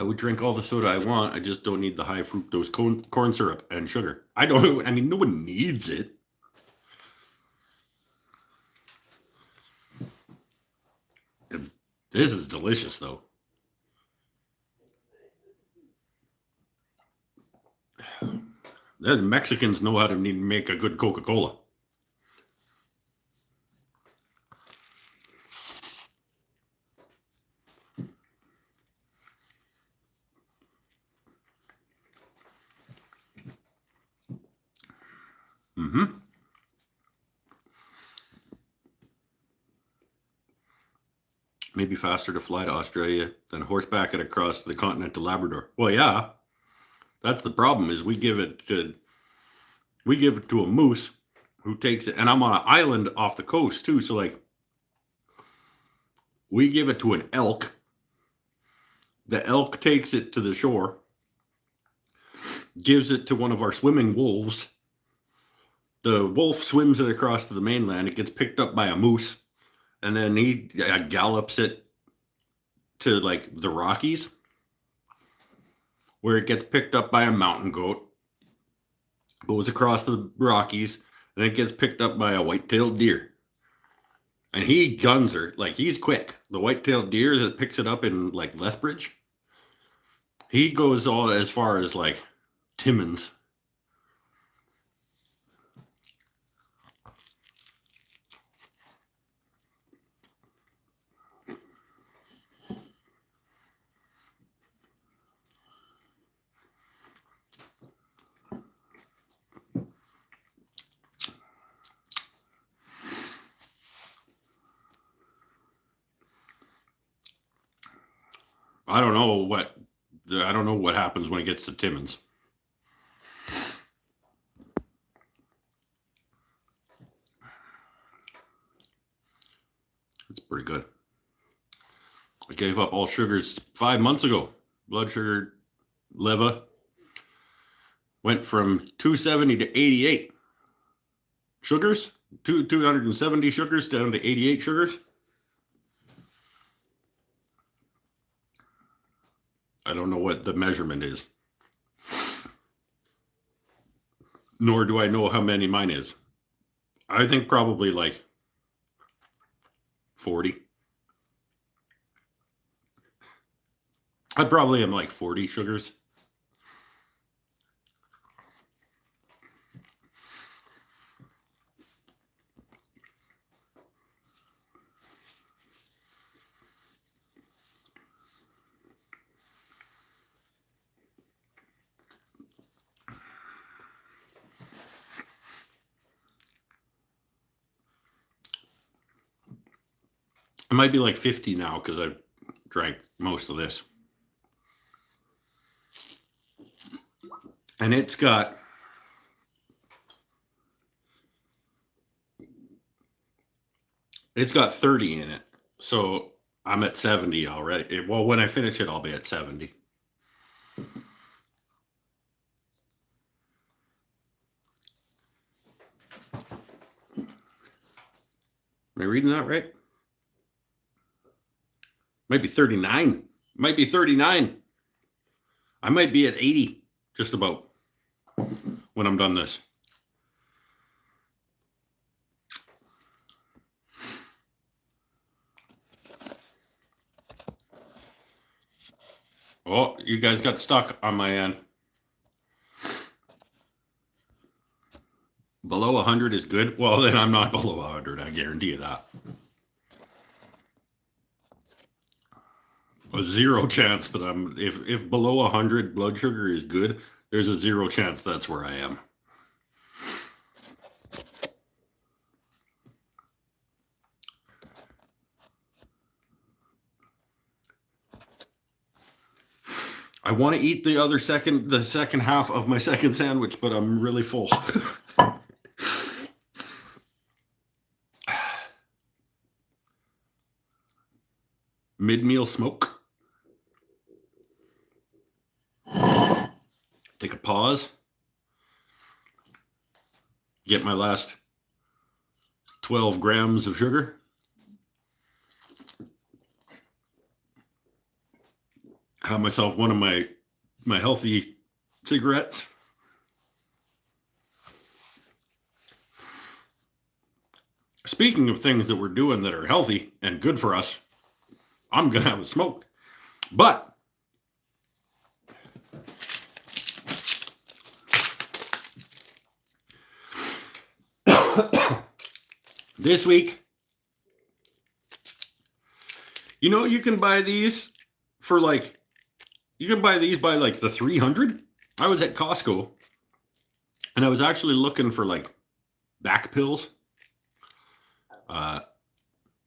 I would drink all the soda I want. I just don't need the high fructose corn syrup and sugar. I don't. I mean, no one needs it. This is delicious, though. The Mexicans know how to make a good Coca-Cola. Mm-hmm. Maybe faster to fly to Australia than horseback it across the continent to Labrador. Well, yeah, that's the problem. Is we give it to a moose who takes it, and I'm on an island off the coast too. So like, we give it to an elk. The elk takes it to the shore, gives it to one of our swimming wolves. The wolf swims it across to the mainland. It gets picked up by a moose, and then he gallops it to like the Rockies, where it gets picked up by a mountain goat, goes across the Rockies, and it gets picked up by a white-tailed deer. And he guns her, like he's quick. The white-tailed deer that picks it up in like Lethbridge, he goes all as far as like Timmins. I don't know what happens when it gets to Timmins. It's pretty good. I gave up all sugars 5 months ago. Blood sugar level went from 270 to 88 sugars, 270 sugars down to 88 sugars. I don't know what the measurement is. Nor do I know how many mine is. I think probably like 40. I probably am like 40 sugars. It might be like 50 now because I've drank most of this. And it's got It's got 30 in it. So I'm at 70 already. Well, when I finish it, I'll be at 70. Am I reading that right? Might be 39. Might be 39. I might be at 80, just about, when I'm done this. Oh, you guys got stuck on my end. Below 100 is good? Well, then I'm not below 100. I guarantee you that. A zero chance that I'm, if below 100 blood sugar is good, there's a zero chance that's where I am. I want to eat the second half of my second sandwich, but I'm really full. mid-meal smoke. Take a pause. Get my last 12 grams of sugar. Have myself one of my healthy cigarettes. Speaking of things that we're doing that are healthy and good for us, I'm going to have a smoke. But this week, you know, you can buy these for like, you can buy these by like the 300. I was at Costco and I was actually looking for like back pills.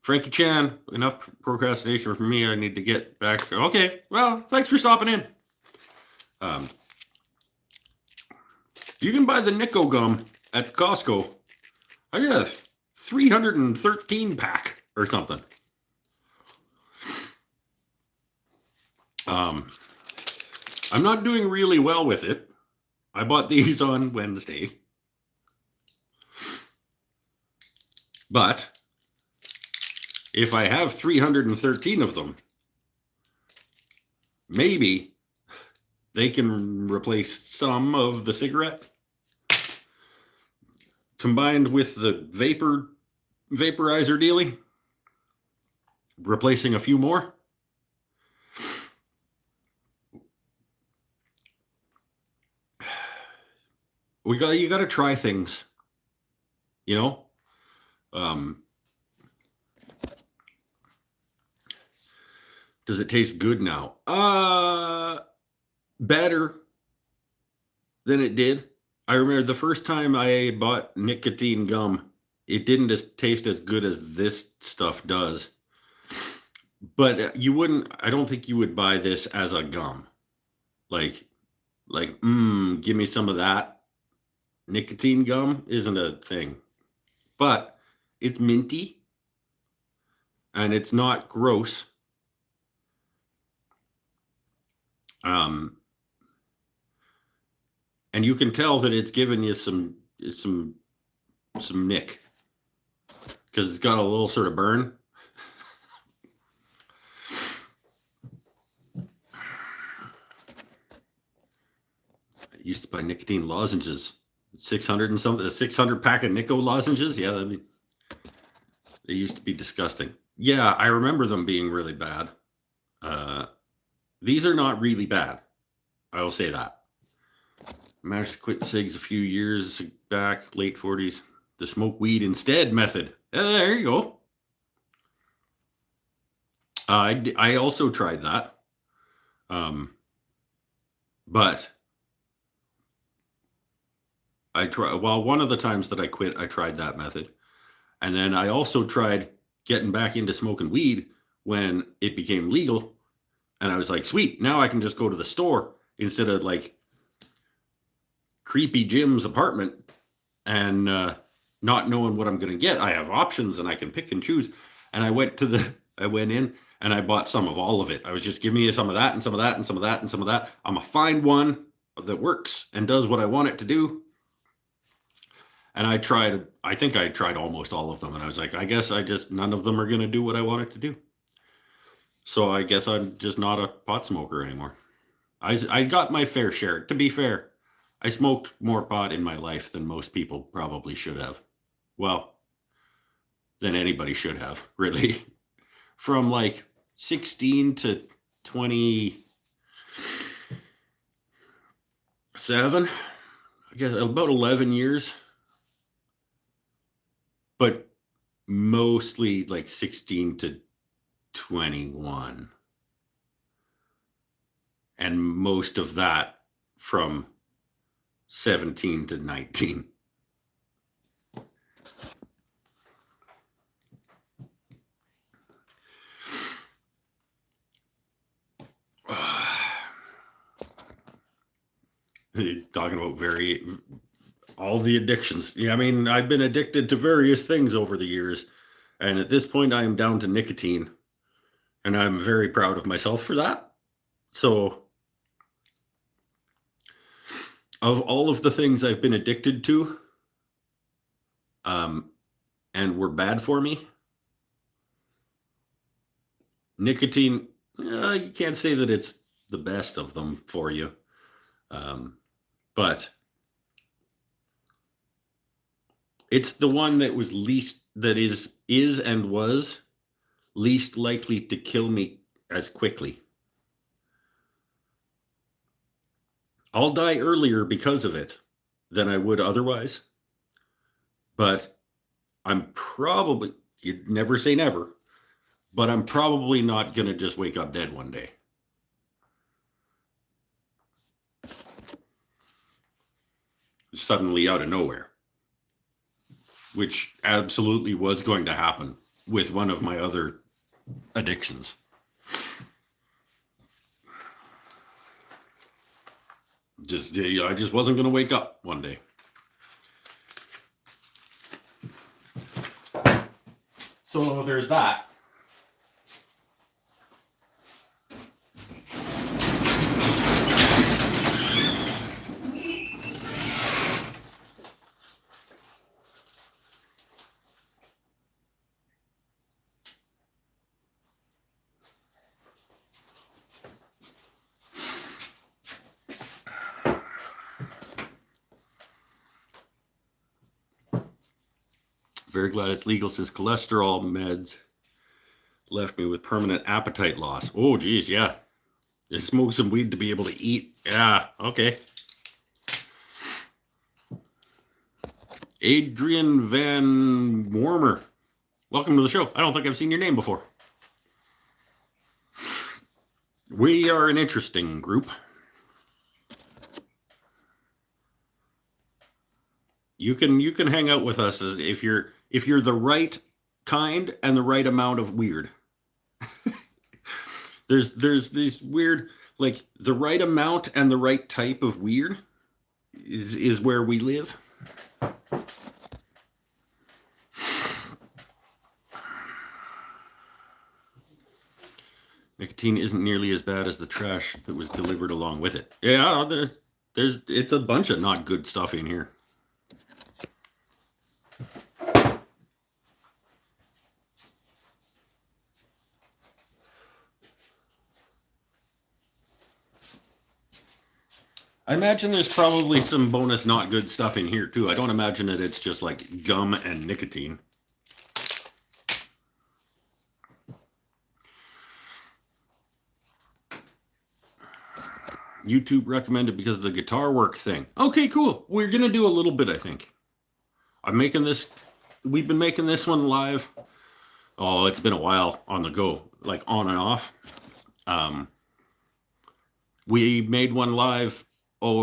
Frankie Chan, enough procrastination for me. I need to get back. Okay, well, thanks for stopping in. You can buy the Nico gum at Costco. I got a 313 pack or something. I'm not doing really well with it. I bought these on Wednesday. But if I have 313 of them, maybe they can replace some of the cigarette combined with the vaporizer dealie, replacing a few more. You got to try things, you know. Does it taste good now? Better than it did. I remember the first time I bought nicotine gum, it didn't taste as good as this stuff does. But you wouldn't, I don't think you would buy this as a gum. Like, give me some of that. Nicotine gum isn't a thing. But it's minty. And it's not gross. And you can tell that it's giving you some nick because it's got a little sort of burn. I used to buy nicotine lozenges, 600 and something, a 600 pack of Nico lozenges. Yeah, they used to be disgusting. Yeah, I remember them being really bad. These are not really bad. I will say that. I managed to quit cigs a few years back, late 40s. The smoke weed instead method. There you go. I also tried that. But one of the times that I quit, I tried that method. And then I also tried getting back into smoking weed when it became legal. And I was like, sweet, now I can just go to the store instead of like creepy Jim's apartment and not knowing what I'm going to get. I have options and I can pick and choose. And I went in and I bought some of all of it. I was just giving me some of that and some of that and some of that and some of that. I'm going to find one that works and does what I want it to do. And I think I tried almost all of them. And I was like, I guess none of them are going to do what I want it to do. So I guess I'm just not a pot smoker anymore. I got my fair share. To be fair, I smoked more pot in my life than most people probably should have. Well, than anybody should have, really. From like 16 to 27, I guess about 11 years. But mostly like 16 to 21. And most of that from 17 to 19. Talking about all the addictions. Yeah, I mean, I've been addicted to various things over the years. And at this point, I am down to nicotine. And I'm very proud of myself for that. So, of all of the things I've been addicted to, and were bad for me, nicotine, you can't say that it's the best of them for you. But it's the one that was is and was least likely to kill me as quickly. I'll die earlier because of it than I would otherwise. But I'm probably, you'd never say never, but I'm probably not going to just wake up dead one day. Suddenly out of nowhere. Which absolutely was going to happen with one of my other addictions. I just wasn't going to wake up one day. So there's that. Very glad it's legal since cholesterol meds left me with permanent appetite loss. Oh, geez, yeah. You smoke some weed to be able to eat. Yeah, okay. Adrian Van Warmer. Welcome to the show. I don't think I've seen your name before. We are an interesting group. You can hang out with us as if you're the right kind and the right amount of weird. there's these weird, like the right amount and the right type of weird is where we live. Nicotine isn't nearly as bad as the trash that was delivered along with it. Yeah, it's a bunch of not good stuff in here. I imagine there's probably some bonus not good stuff in here too. I don't imagine that it's just like gum and nicotine. YouTube recommended because of the guitar work thing. Okay, cool. We're going to do a little bit, I think. We've been making this one live. Oh, it's been a while on the go, like on and off. We made one live,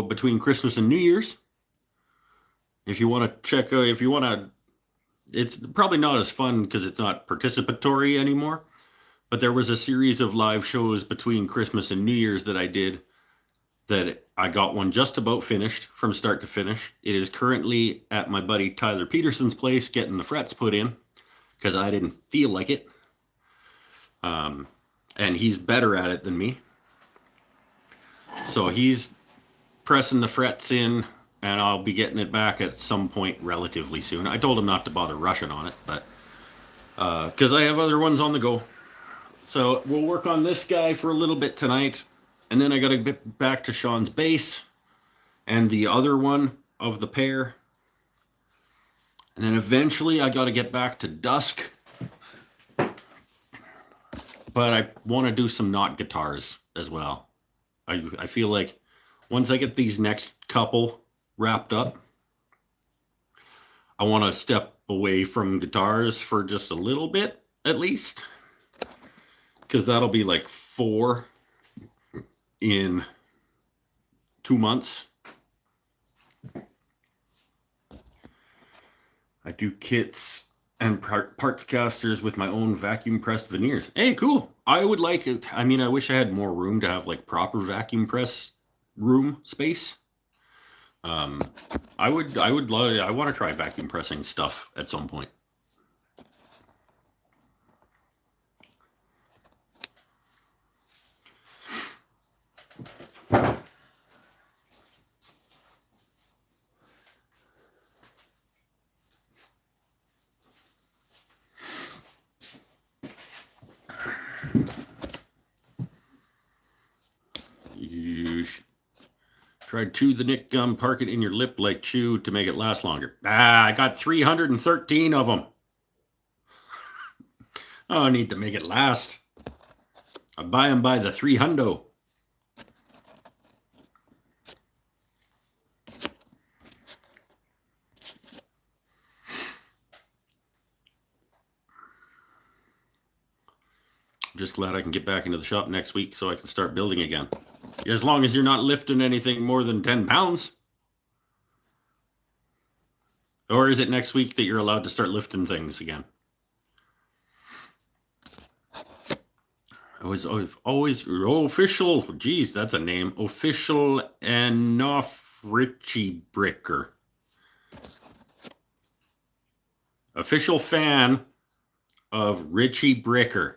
between Christmas and New Year's. If you want to check, it's probably not as fun because it's not participatory anymore. But there was a series of live shows between Christmas and New Year's that I did. That I got one just about finished from start to finish. It is currently at my buddy Tyler Peterson's place getting the frets put in because I didn't feel like it. And he's better at it than me. So he's pressing the frets in and I'll be getting it back at some point relatively soon. I told him not to bother rushing on it, but because I have other ones on the go. So we'll work on this guy for a little bit tonight. And then I got to get back to Sean's bass and the other one of the pair. And then eventually I got to get back to Dusk. But I want to do some not guitars as well. I feel like once I get these next couple wrapped up, I want to step away from guitars for just a little bit at least. Because that'll be like 4 in 2 months. I do kits and parts casters with my own vacuum pressed veneers. Hey, cool. I would like it. I mean, I wish I had more room to have like proper vacuum press room space. I want to try vacuum pressing stuff at some point. Tried chew the Nick gum, park it in your lip like chew to make it last longer. I got 313 of them. Oh, I need to make it last. I buy them by the 300. Just glad I can get back into the shop next week so I can start building again. As long as you're not lifting anything more than 10 pounds. Or is it next week that you're allowed to start lifting things again? I was always official. Geez, that's a name. Official Enough Richie Bricker. Official fan of Richie Bricker.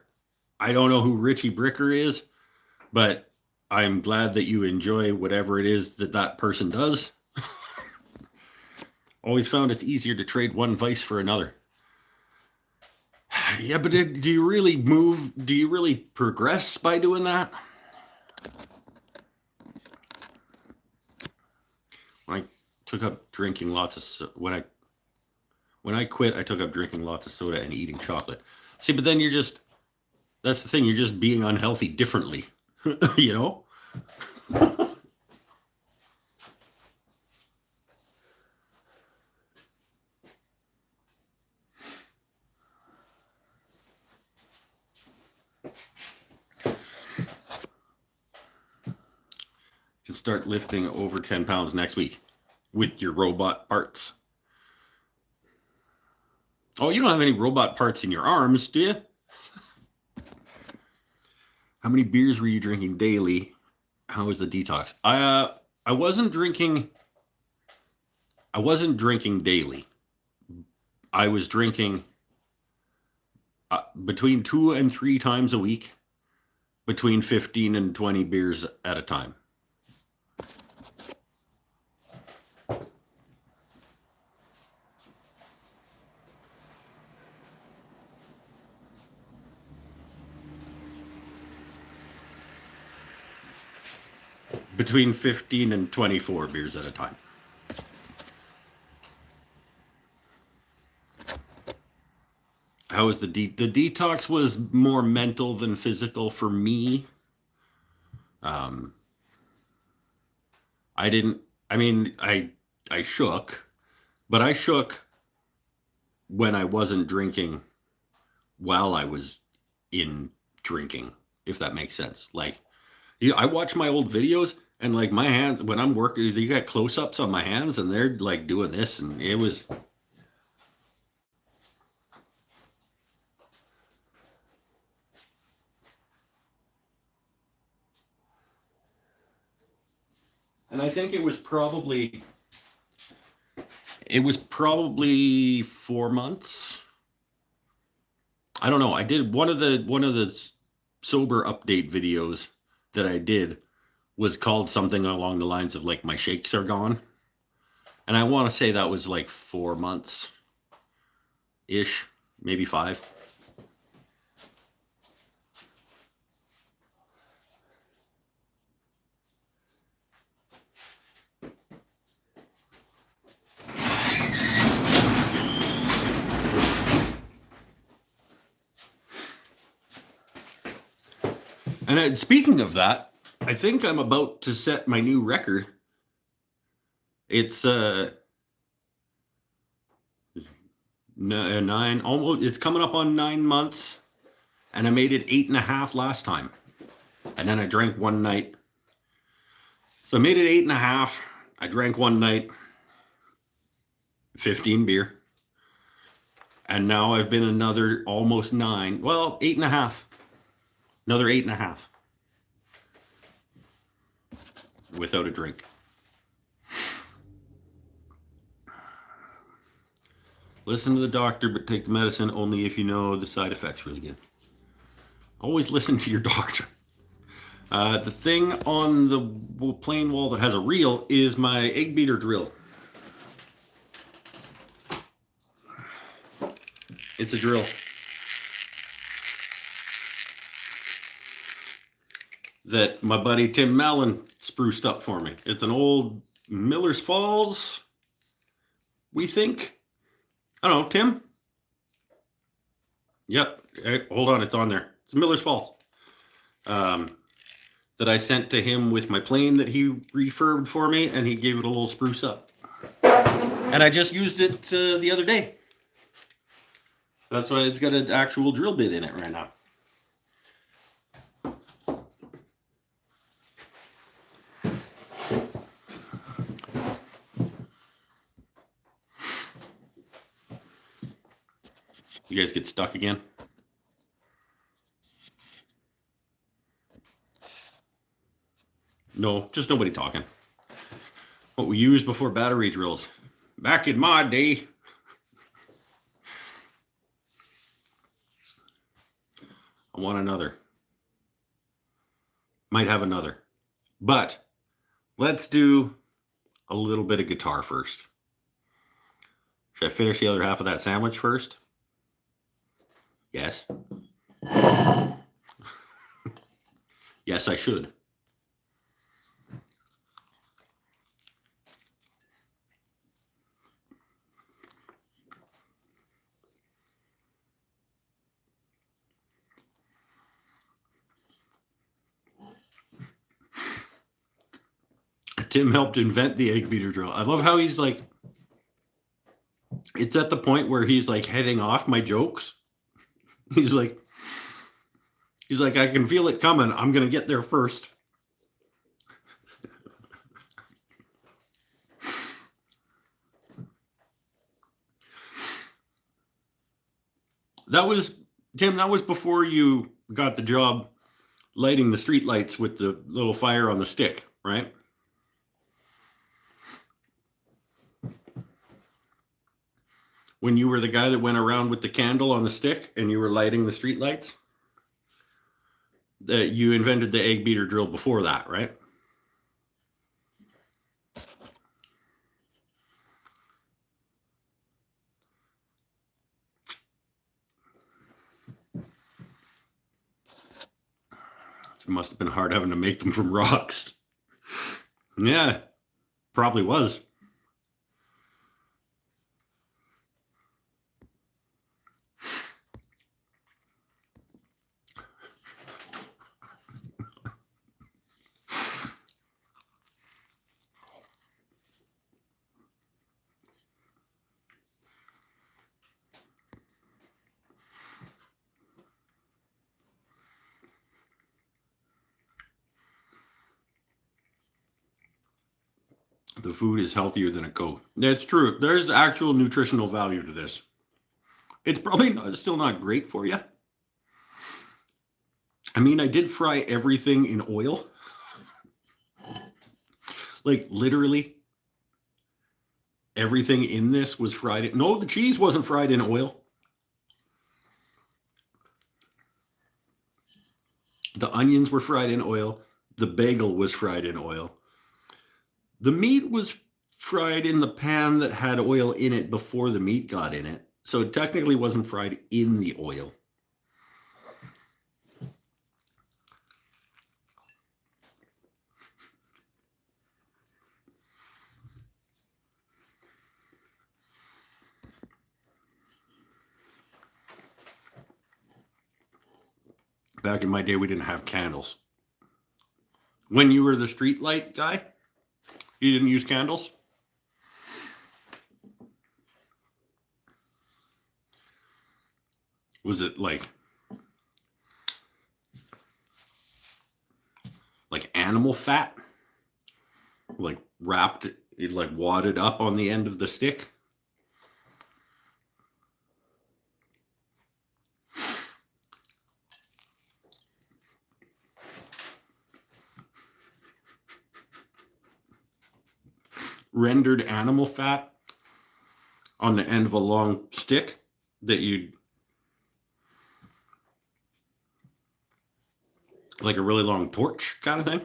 I don't know who Richie Bricker is, but I'm glad that you enjoy whatever it is that that person does. Always found it's easier to trade one vice for another. Yeah, but do you really move? Do you really progress by doing that? When I took up drinking lots of when I quit, I took up drinking lots of soda and eating chocolate. See, but then you're just, that's the thing, you're just being unhealthy differently, you know? Can start lifting over 10 pounds next week with your robot parts. Oh, you don't have any robot parts in your arms, do you? How many beers were you drinking daily? How was the detox? I wasn't drinking daily. I was drinking between 2 and 3 times a week, between 15 and 20 beers at a time. Between 15 and 24 beers at a time. How was the detox was more mental than physical for me. I shook, but I shook when I wasn't drinking while I was in drinking, if that makes sense. Like, I watch my old videos and like my hands, when I'm working, you got close-ups on my hands and they're like doing this, and it was, and I think it was probably 4 months. I don't know. I did one of the sober update videos that I did was called something along the lines of like, my shakes are gone. And I want to say that was like 4 months ish, maybe 5. And speaking of that, I think I'm about to set my new record. It's 9, almost, it's coming up on 9 months, and I made it 8.5 last time, and then I drank one night. So I made it 8.5. I drank one night, 15 beer, and now I've been another almost 9. Well, 8.5. Another 8.5 without a drink. Listen to the doctor, but take the medicine only if you know the side effects really good. Always listen to your doctor. The thing on the plain wall that has a reel is my egg beater drill. It's a drill. that my buddy Tim Mallon spruced up for me. It's an old Miller's Falls, we think. I don't know, Tim? Yep. Hey, hold on, it's on there. It's Miller's Falls. That I sent to him with my plane that he refurbed for me, and he gave it a little spruce up. And I just used it the other day. That's why it's got an actual drill bit in it right now. You guys get stuck again? No, just nobody talking. What we used before battery drills. Back in my day. I want another. Might have another. But let's do a little bit of guitar first. Should I finish the other half of that sandwich first? Yes. Yes, I should. Tim helped invent the egg beater drill. I love how he's like, it's at the point where he's like heading off my jokes. He's like, I can feel it coming. I'm going to get there first. That was, Tim, that was before you got the job lighting the street lights with the little fire on the stick, right? When you were the guy that went around with the candle on the stick and you were lighting the street lights, that you invented the egg beater drill before that, right? It must have been hard having to make them from rocks. Yeah, probably was. The food is healthier than a Coke. That's true. There's actual nutritional value to this. It's probably still not great for you. I mean, I did fry everything in oil. Like literally everything in this was fried. No, the cheese wasn't fried in oil. The onions were fried in oil. The bagel was fried in oil. The meat was fried in the pan that had oil in it before the meat got in it. So it technically wasn't fried in the oil. Back in my day, we didn't have candles. When you were the street light guy, you didn't use candles? Was it like animal fat? Like wrapped, it like wadded up on the end of the stick? Rendered animal fat on the end of a long stick that you'd like a really long torch kind of thing.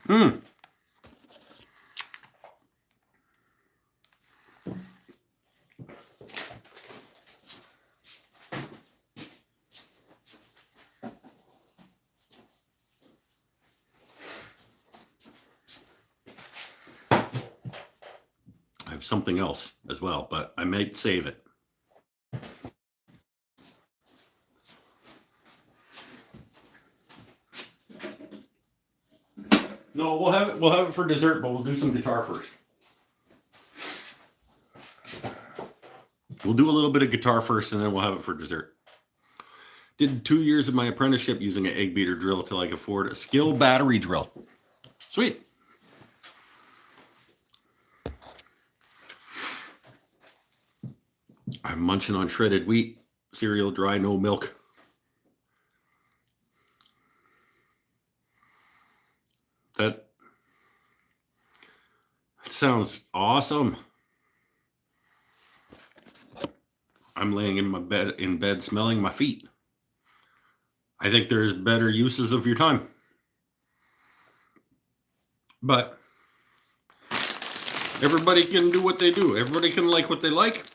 I have something else as well, but I might save it. No, we'll have it. We'll have it for dessert, but we'll do some guitar first. We'll do a little bit of guitar first, and then we'll have it for dessert. Did 2 years of my apprenticeship using an egg beater drill till I could afford a skill battery drill. Sweet. I'm munching on shredded wheat cereal, dry, no milk. That sounds awesome. I'm laying in bed smelling my feet. I think there's better uses of your time. But everybody can do what they do. Everybody can like what they like.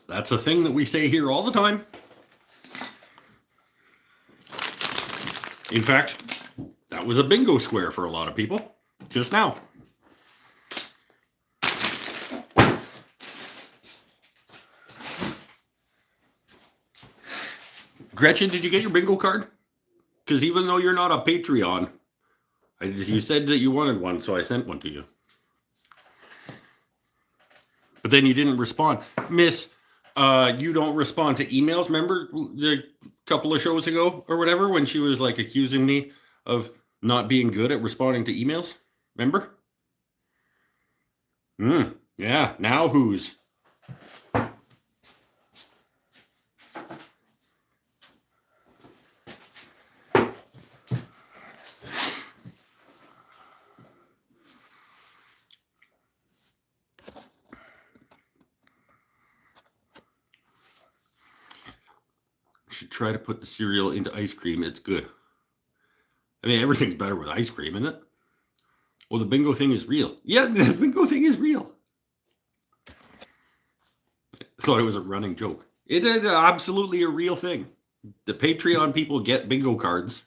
That's a thing that we say here all the time. In fact, that was a bingo square for a lot of people just now. Gretchen, did you get your bingo card? Because even though you're not a Patreon, you said that you wanted one, so I sent one to you. But then you didn't respond. Miss, you don't respond to emails. Remember a couple of shows ago or whatever when she was like accusing me of not being good at responding to emails? Remember? Yeah, now who's? Should try to put the cereal into ice cream. It's good. I mean, everything's better with ice cream, isn't it? Well, the bingo thing is real. Yeah, the bingo thing is real. I thought it was a running joke. It is absolutely a real thing. The Patreon people get bingo cards,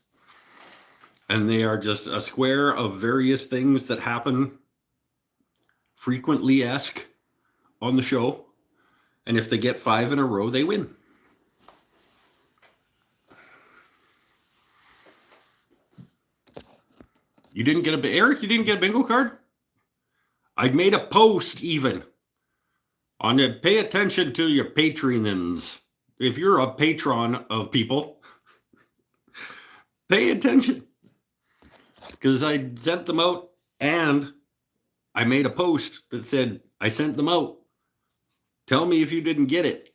and they are just a square of various things that happen frequently-esque on the show. And if they get 5 in a row, they win. You didn't get Eric, you didn't get a bingo card? I made a post even on it. Pay attention to your patronins. If you're a patron of people, pay attention. Because I sent them out and I made a post that said, I sent them out. Tell me if you didn't get it.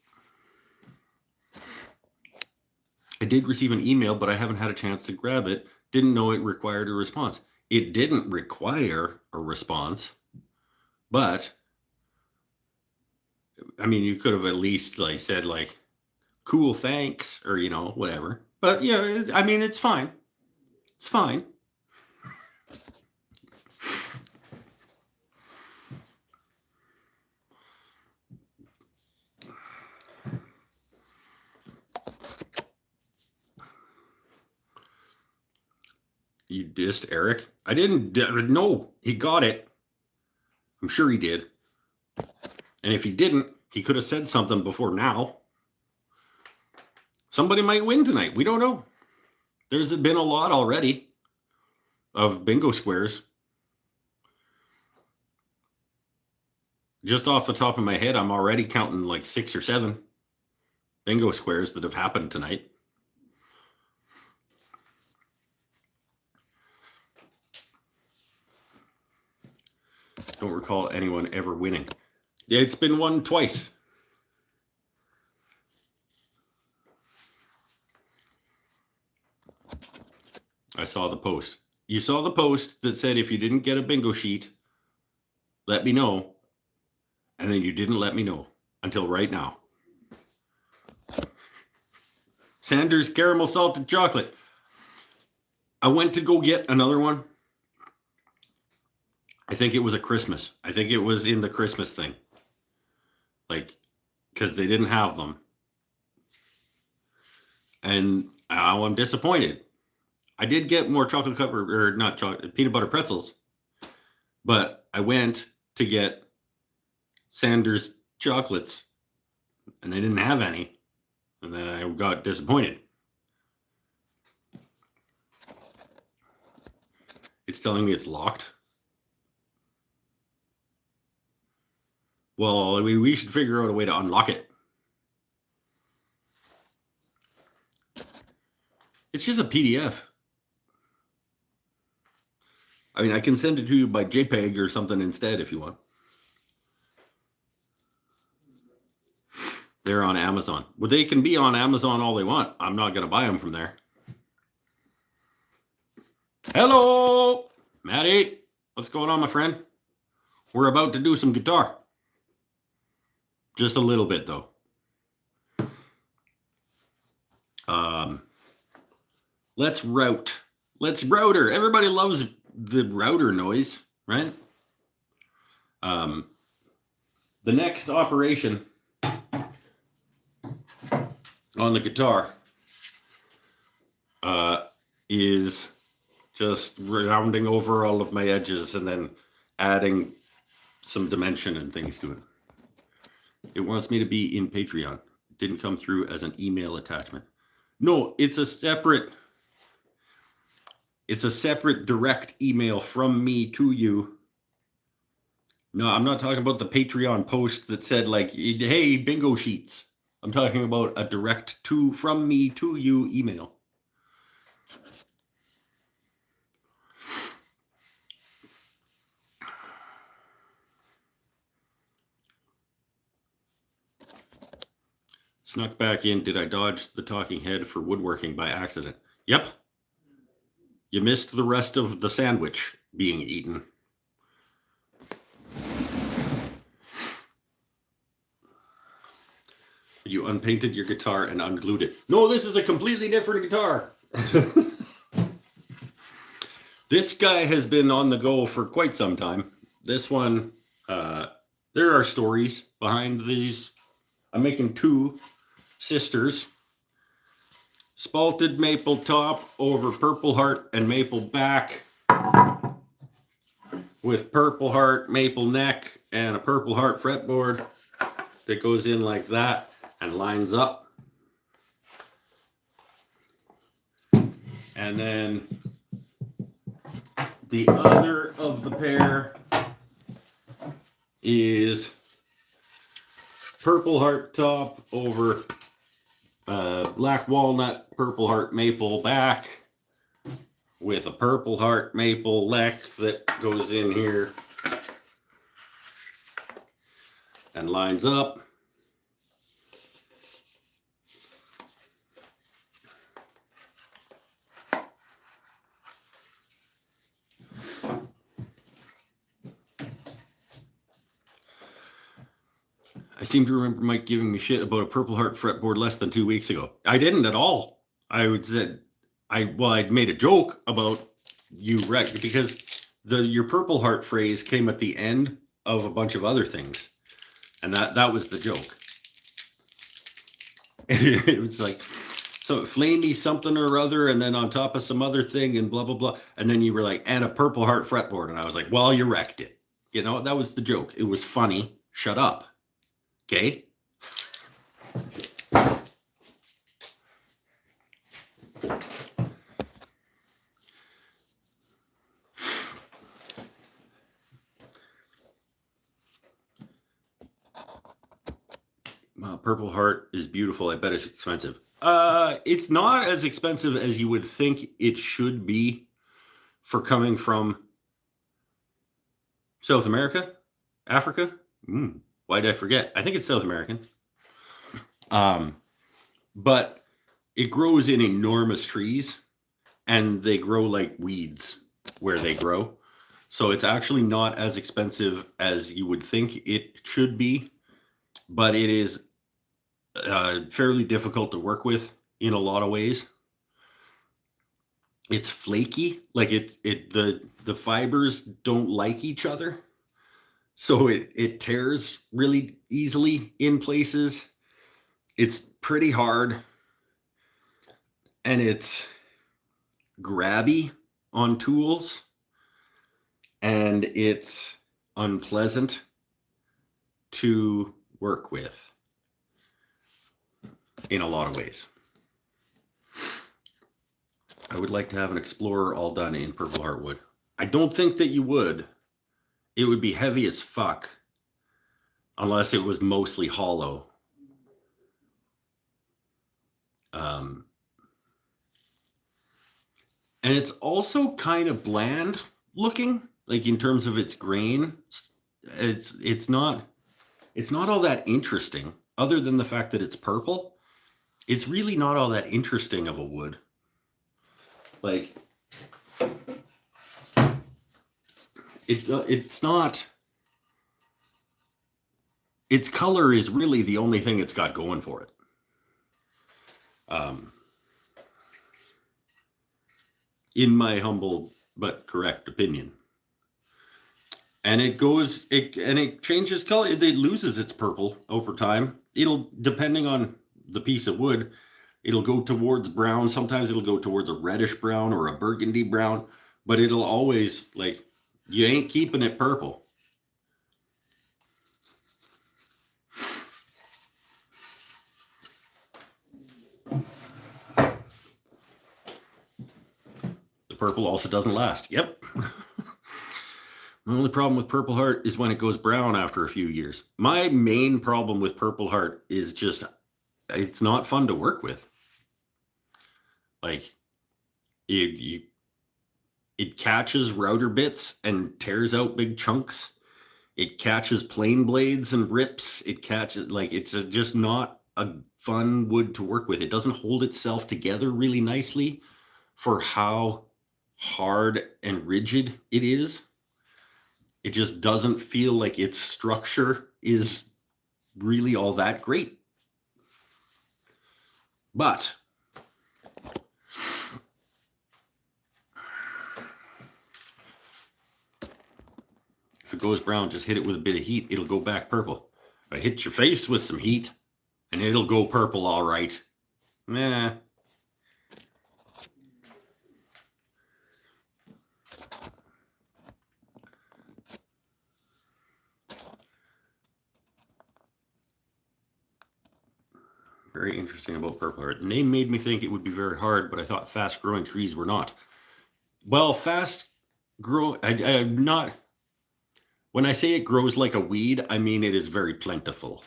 I did receive an email, but I haven't had a chance to grab it. Didn't know it required a response. It didn't require a response, but I mean, you could have at least like said like, cool, thanks, or, you know, whatever. But yeah, I mean, it's fine. It's fine. You dissed Eric? I didn't. No, he got it. I'm sure he did. And if he didn't, he could have said something before now. Somebody might win tonight. We don't know. There's been a lot already of bingo squares. Just off the top of my head, I'm already counting like 6 or 7 bingo squares that have happened tonight. Don't recall anyone ever winning. Yeah, it's been won twice. I saw the post. You saw the post that said if you didn't get a bingo sheet, let me know. And then you didn't let me know until right now. Sanders caramel salted chocolate. I went to go get another one. I think it was a Christmas. I think it was in the Christmas thing. Like, because they didn't have them. And now I'm disappointed. I did get more chocolate covered, or not chocolate, peanut butter pretzels. But I went to get Sanders chocolates and they didn't have any. And then I got disappointed. It's telling me it's locked. Well, we should figure out a way to unlock it. It's just a PDF. I mean, I can send it to you by JPEG or something instead if you want. They're on Amazon. Well, they can be on Amazon all they want. I'm not going to buy them from there. Hello, Matty. What's going on, my friend? We're about to do some guitar. Just a little bit, though. Let's route. Let's router. Everybody loves the router noise, right? The next operation on the guitar is just rounding over all of my edges and then adding some dimension and things to it. It wants me to be in Patreon. It didn't come through as an email attachment. No, it's a separate direct email from me to you. No, I'm not talking about the Patreon post that said like, hey, bingo sheets. I'm talking about a direct from me to you email. Snuck back in. Did I dodge the talking head for woodworking by accident? Yep. You missed the rest of the sandwich being eaten. You unpainted your guitar and unglued it. No, this is a completely different guitar. This guy has been on the go for quite some time. This one, there are stories behind these. I'm making two sisters. Spalted maple top over purple heart and maple back with purple heart maple neck and a purple heart fretboard that goes in like that and lines up. And then the other of the pair is purple heart top over black walnut purple heart maple back with a purple heart maple neck that goes in here and lines up. I seem to remember Mike giving me shit about a purple heart fretboard less than 2 weeks ago. I didn't at all. I'd made a joke about you wrecked because your purple heart phrase came at the end of a bunch of other things. And that was the joke. It was like, so flamey something or other, and then on top of some other thing and blah, blah, blah. And then you were like, and a purple heart fretboard. And I was like, well, you wrecked it. You know, that was the joke. It was funny. Shut up. Okay. Purple heart is beautiful. I bet it's expensive. It's not as expensive as you would think it should be for coming from South America, Africa. Why did I forget? I think it's South American. But it grows in enormous trees and they grow like weeds where they grow. So it's actually not as expensive as you would think it should be, but it is fairly difficult to work with in a lot of ways. it's flaky. Like the fibers don't like each other. So it tears really easily in places. It's pretty hard and it's grabby on tools and it's unpleasant to work with in a lot of ways. I would like to have an Explorer all done in purple heartwood. I don't think that you would. It would be heavy as fuck unless it was mostly hollow. And it's also kind of bland looking, like in terms of its grain. It's not all that interesting, other than the fact that it's purple. It's really not all that interesting of a wood. Like it's not. Its color is really the only thing it's got going for it. In my humble but correct opinion. And it changes color. It loses its purple over time. It'll, depending on the piece of wood, it'll go towards brown. Sometimes it'll go towards a reddish brown or a burgundy brown, but it'll always, like, you ain't keeping it purple. The purple also doesn't last. Yep. The only problem with Purple Heart is when it goes brown after a few years. My main problem with Purple Heart is just, it's not fun to work with. Like, it catches router bits and tears out big chunks. It catches plane blades and rips. It catches, like, it's just not a fun wood to work with. It doesn't hold itself together really nicely for how hard and rigid it is. It just doesn't feel like its structure is really all that great. But if it goes brown, just hit it with a bit of heat. It'll go back purple. If I hit your face with some heat, and it'll go purple all right. Nah. Very interesting about Purple Heart. The name made me think it would be very hard, but I thought fast-growing trees were not. Well, I'm not. When I say it grows like a weed, I mean it is very plentiful.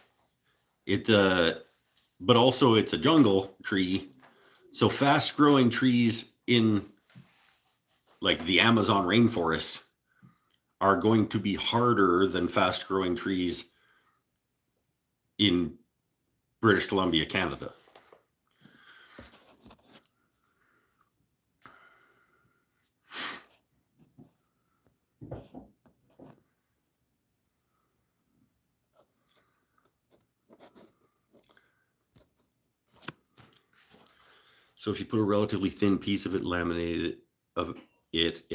But also it's a jungle tree, so fast-growing trees in, like, the Amazon rainforest are going to be harder than fast-growing trees in British Columbia, Canada. So if you put a relatively thin piece of it in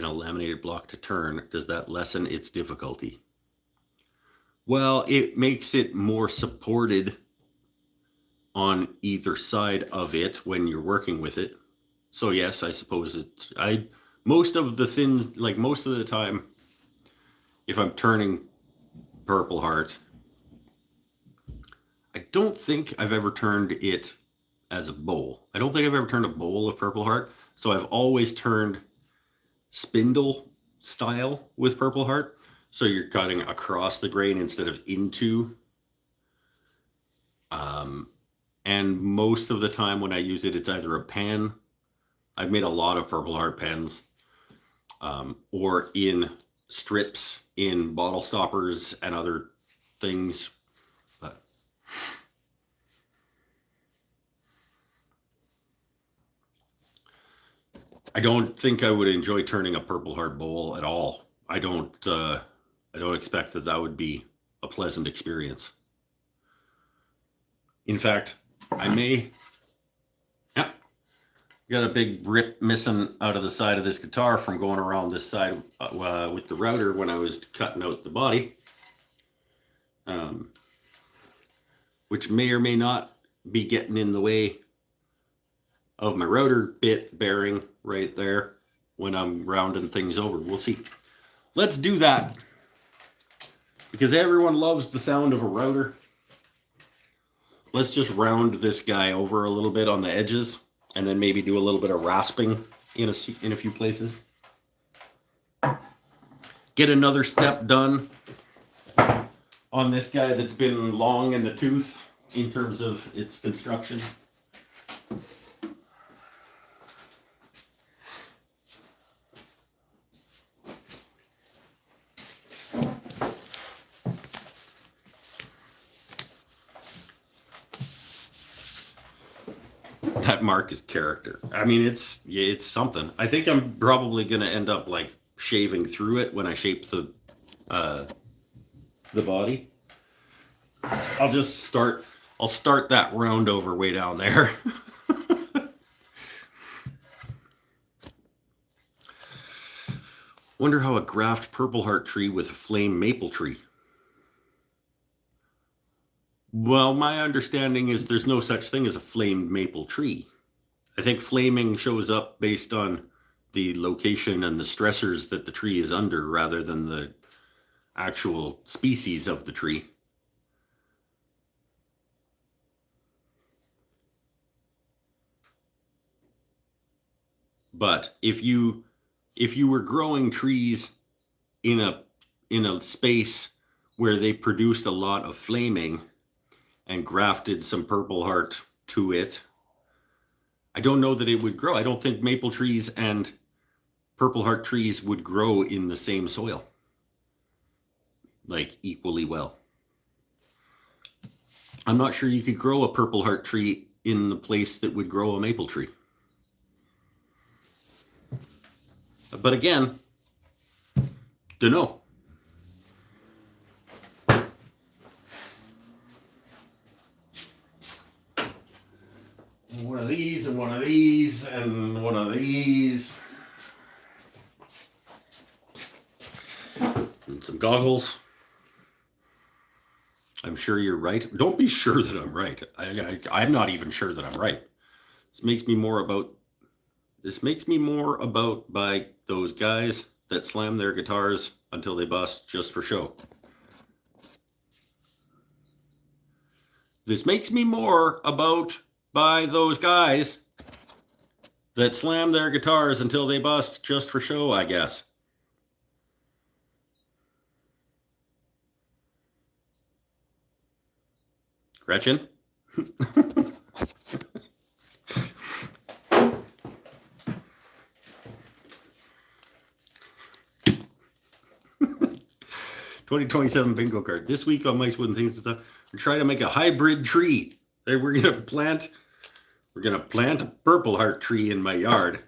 a laminated block to turn, does that lessen its difficulty? Well, it makes it more supported on either side of it when you're working with it. So yes, I suppose most of the time, if I'm turning Purple Heart, I don't think I've ever turned it as a bowl. I don't think I've ever turned a bowl of Purple Heart. So I've always turned spindle style with Purple Heart. So you're cutting across the grain instead of into. And most of the time when I use it, it's either a pen. I've made a lot of Purple Heart pens, or in strips in bottle stoppers and other things. But I don't think I would enjoy turning a Purple Heart bowl at all. I don't expect that would be a pleasant experience. In fact, I may. Yeah. Got a big rip missing out of the side of this guitar from going around this side with the router when I was cutting out the body, which may or may not be getting in the way of my router bit bearing right there when I'm rounding things over. We'll see. Let's do that because everyone loves the sound of a router. Let's just round this guy over a little bit on the edges and then maybe do a little bit of rasping in a few places. Get another step done on this guy that's been long in the tooth in terms of its construction. That mark is character. I mean, it's something. I think I'm probably gonna end up like shaving through it when I shape the body. I'll start that round over way down there. Wonder how a graft purple heart tree with a flame maple tree. Well, my understanding is there's no such thing as a flamed maple tree. I think flaming shows up based on the location and the stressors that the tree is under rather than the actual species of the tree. But if you were growing trees in a space where they produced a lot of flaming and grafted some purple heart to it, I don't know that it would grow. I don't think maple trees and purple heart trees would grow in the same soil, like equally well. I'm not sure you could grow a purple heart tree in the place that would grow a maple tree. But again, don't know. One of these and one of these and one of these. And some goggles. I'm sure you're right. Don't be sure that I'm right. I'm not even sure that I'm right. This makes me more about by those guys that slam their guitars until they bust just for show. This makes me more about by those guys that slam their guitars until they bust just for show, I guess. Gretchen? 2027 bingo card. This week on Mike's Wooden Things and Stuff, we're trying to make a hybrid tree. We're gonna plant a purple heart tree in my yard.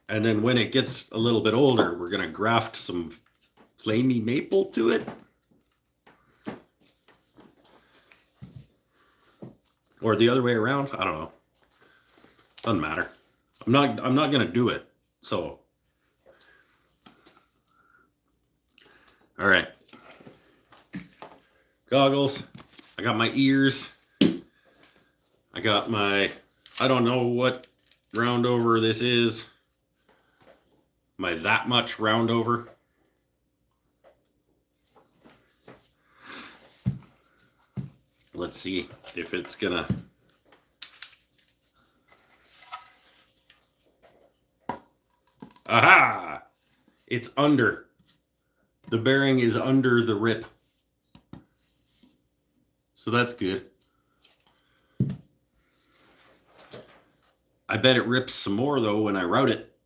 And then when it gets a little bit older, we're gonna graft some flamey maple to it. Or the other way around. I don't know. Doesn't matter. I'm not gonna do it. So all right. Goggles. I got my ears. I got my, I don't know what round over this is. My that much round over. Let's see if it's gonna. Aha! It's under. The bearing is under the rip. So that's good. I bet it rips some more though when I route it.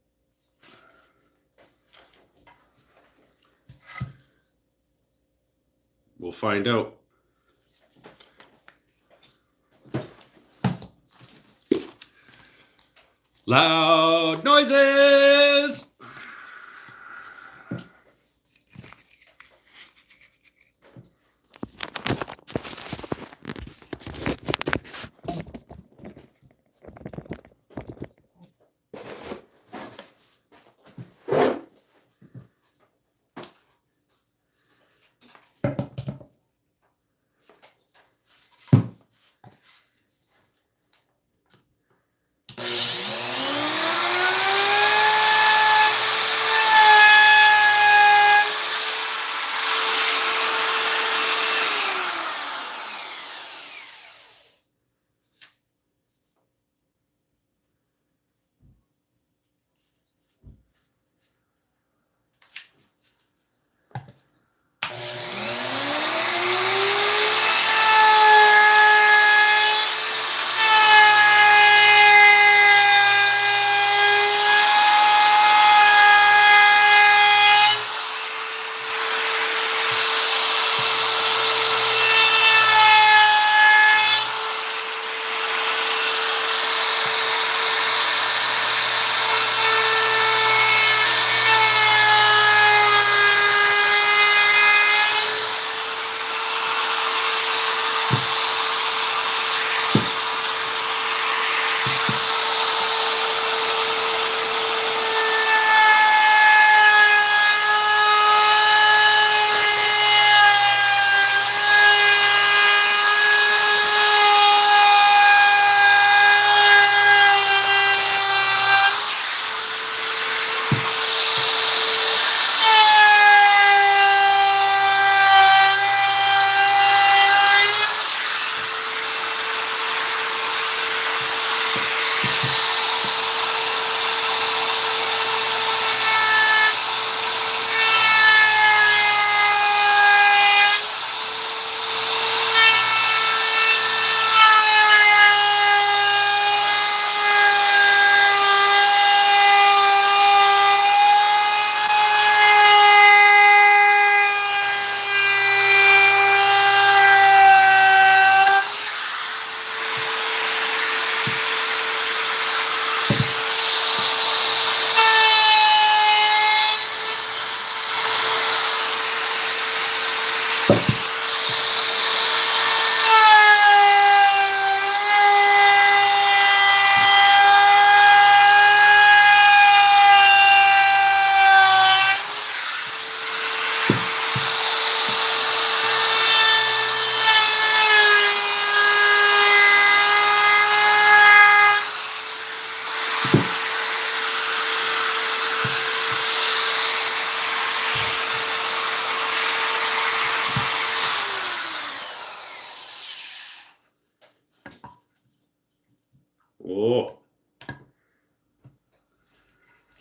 We'll find out. Loud noises!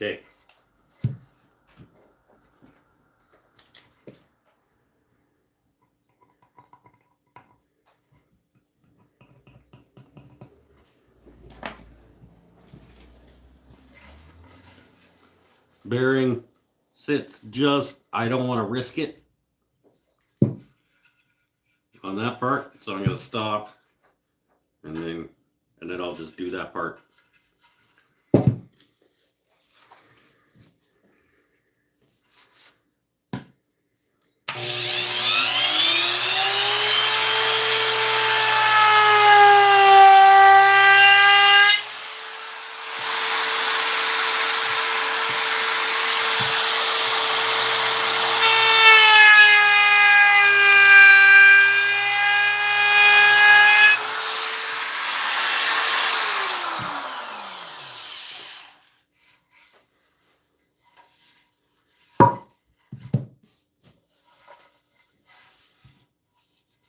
Okay. Bearing sits just, I don't want to risk it on that part, so I'm going to stop and then I'll just do that part.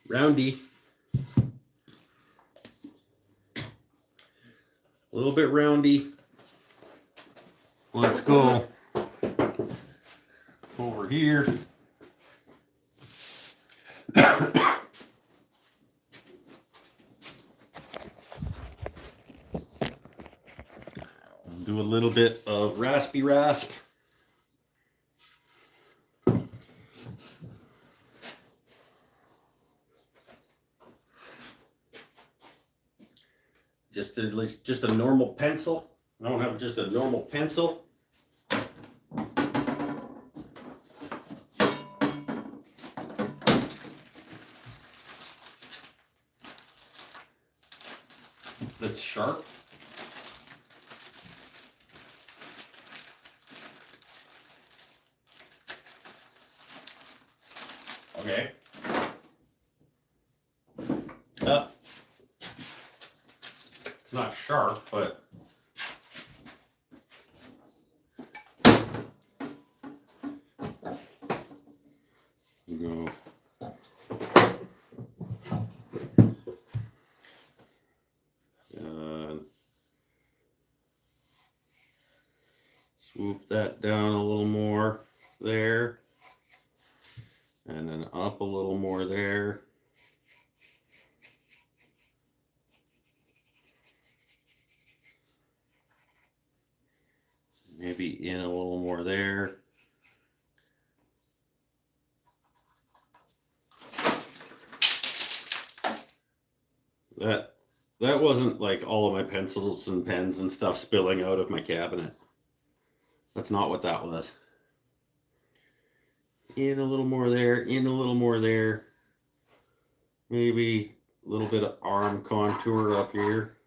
Roundy. A little bit roundy. Let's go over here. Do a little bit of raspy rasp. Just a normal pencil. I don't have just a normal pencil. That's sharp. Okay. It's not sharp, but go. Swoop that down a little more there, and then up a little more there. Maybe in a little more there. That wasn't like all of my pencils and pens and stuff spilling out of my cabinet. That's not what that was. In a little more there, in a little more there. Maybe a little bit of arm contour up here.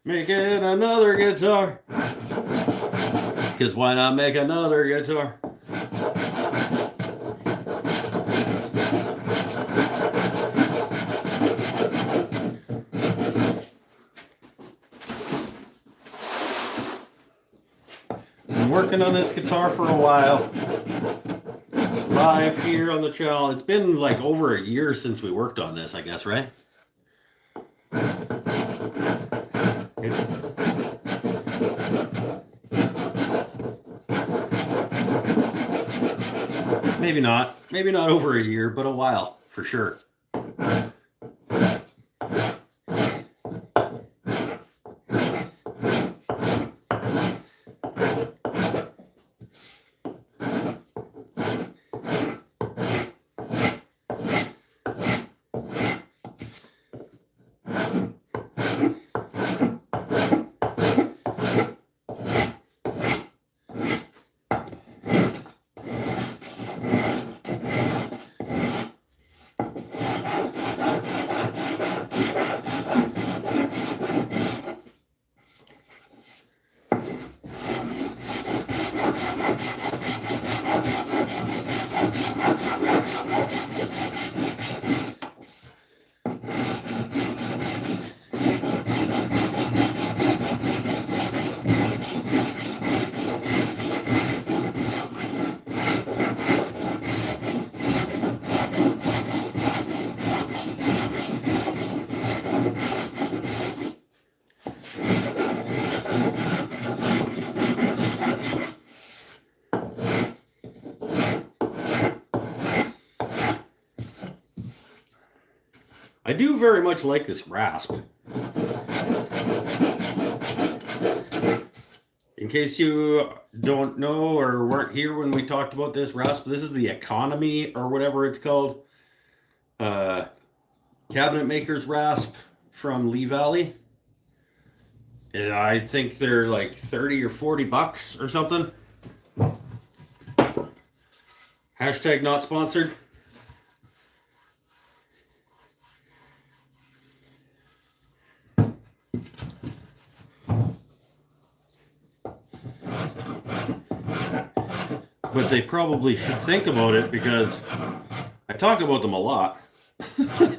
Make it another guitar. Because why not make another guitar? Been working on this guitar for a while. Live here on the channel. It's been like over a year since we worked on this, I guess, right? Maybe not. Maybe not over a year, but a while, for sure. I do very much like this rasp. In case you don't know or weren't here when we talked about this rasp, this is the Economy or whatever it's called. Cabinet maker's rasp from Lee Valley. And I think they're like 30 or 40 bucks or something. Hashtag not sponsored. But they probably should think about it because I talk about them a lot. I'll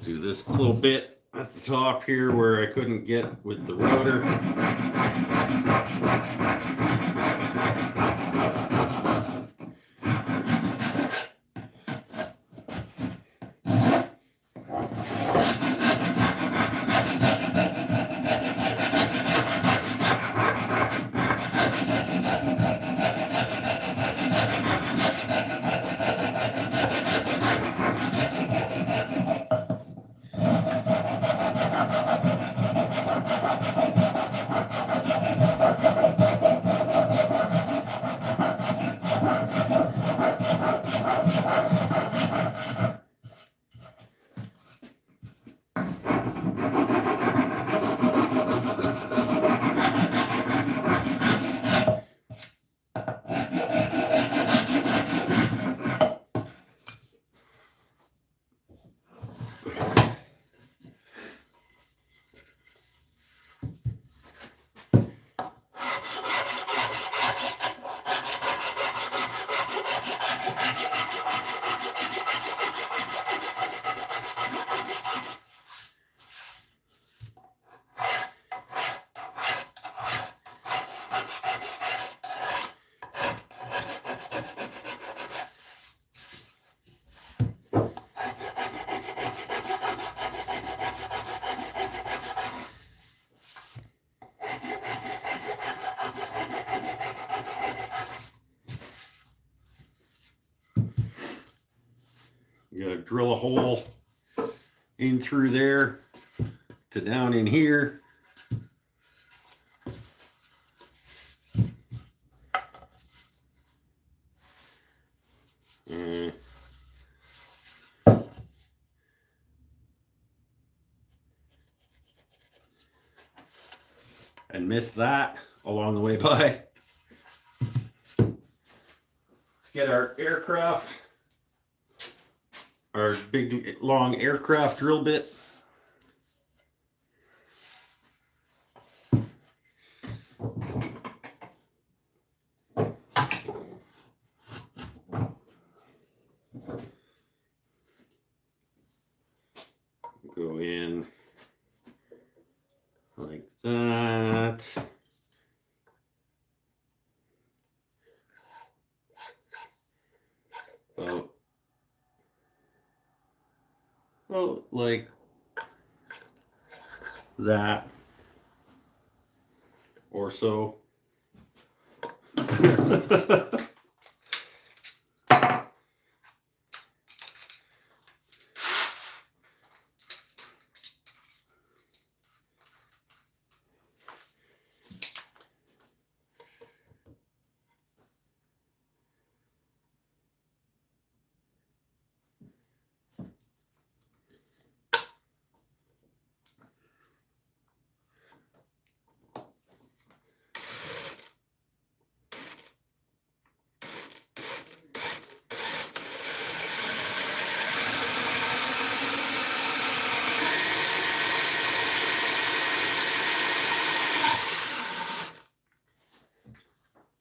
do this a little bit at the top here where I couldn't get with the router. You gotta drill a hole in through there to down in here. and missed that along the way by. Let's get our aircraft, our big long aircraft drill bit. Go in like that. Well, like that or so.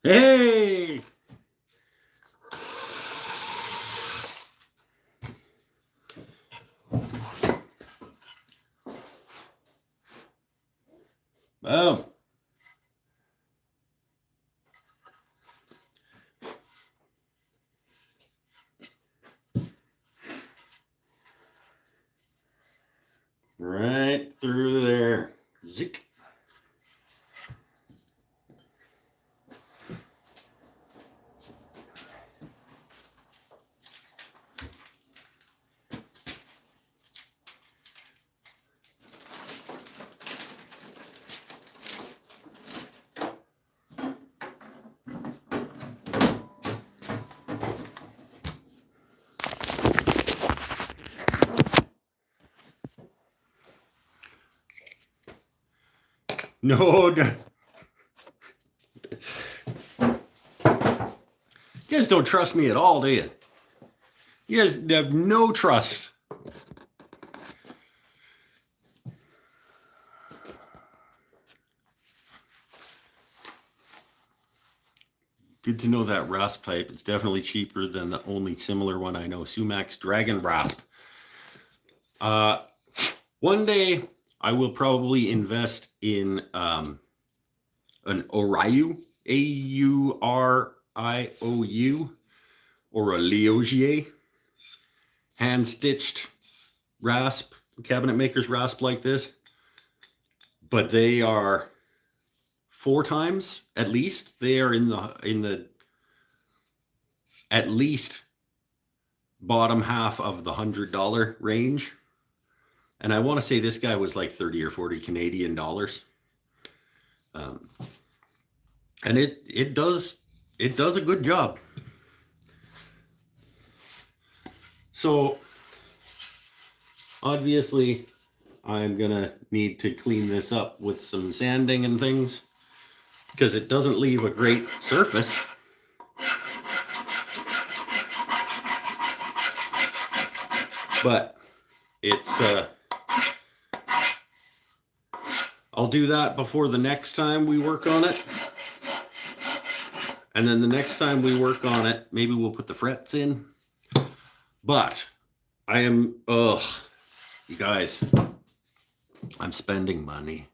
Hey! Boom. Right through there. Zick. No. You guys don't trust me at all, do you? You guys have no trust. Good to know that rasp type. It's definitely cheaper than the only similar one I know, Sumax Dragon Rasp. One day I will probably invest in an Auriou, A-U-R-I-O-U, or a Liognier, hand-stitched rasp, cabinet maker's rasp like this. But they are 4 times at least. They are in the at least bottom half of the $100 range. And I want to say this guy was like 30 or 40 Canadian dollars. And it does a good job. So obviously I'm gonna need to clean this up with some sanding and things, because it doesn't leave a great surface. But it's I'll do that before the next time we work on it. And then the next time we work on it, maybe we'll put the frets in. But I am, you guys, I'm spending money.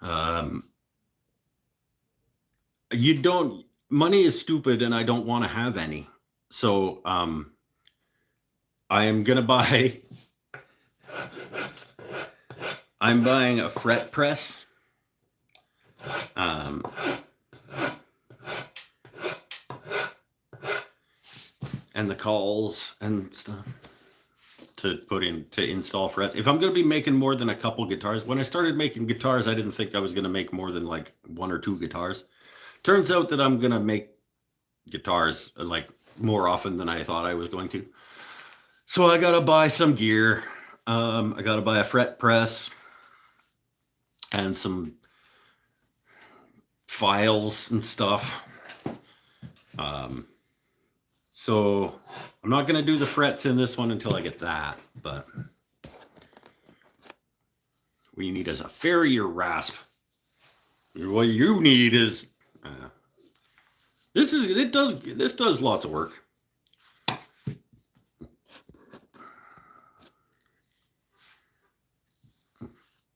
Money is stupid and I don't want to have any. So I am going to buy, I'm buying a fret press. And the calls and stuff to put in to install frets. If I'm going to be making more than a couple guitars, when I started making guitars, I didn't think I was going to make more than like 1 or 2 guitars. Turns out that I'm going to make guitars like more often than I thought I was going to. So I got to buy some gear. I got to buy a fret press and some files and stuff. So I'm not going to do the frets in this one until I get that, but what you need is a Farrier rasp. What you need is this does lots of work.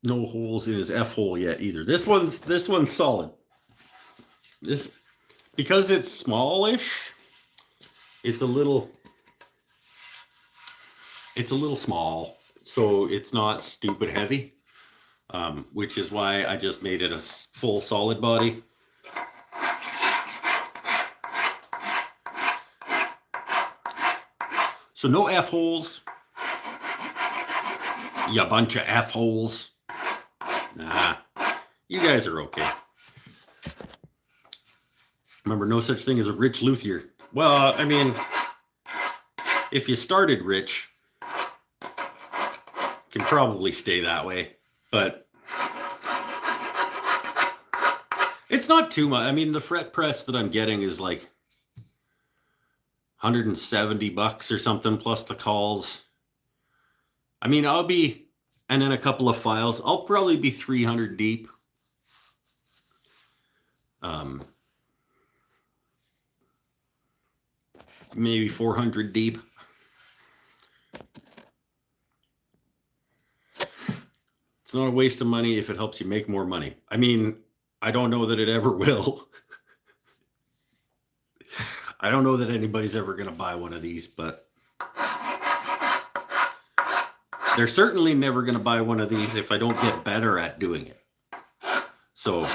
No holes in his F hole yet either. This one's solid. This, because it's smallish, it's a little small, so it's not stupid heavy, which is why I just made it a full solid body. So no F holes. You bunch of F holes. Nah, you guys are okay. Remember, no such thing as a rich luthier. Well, I mean, if you started rich, can probably stay that way, but it's not too much. I mean, the fret press that I'm getting is like $170 or something plus the calls. I mean, and then a couple of files. I'll probably be 300 deep. Maybe 400 deep. It's not a waste of money if it helps you make more money. I mean, I don't know that it ever will. I don't know that anybody's ever going to buy one of these, but they're certainly never going to buy one of these if I don't get better at doing it. So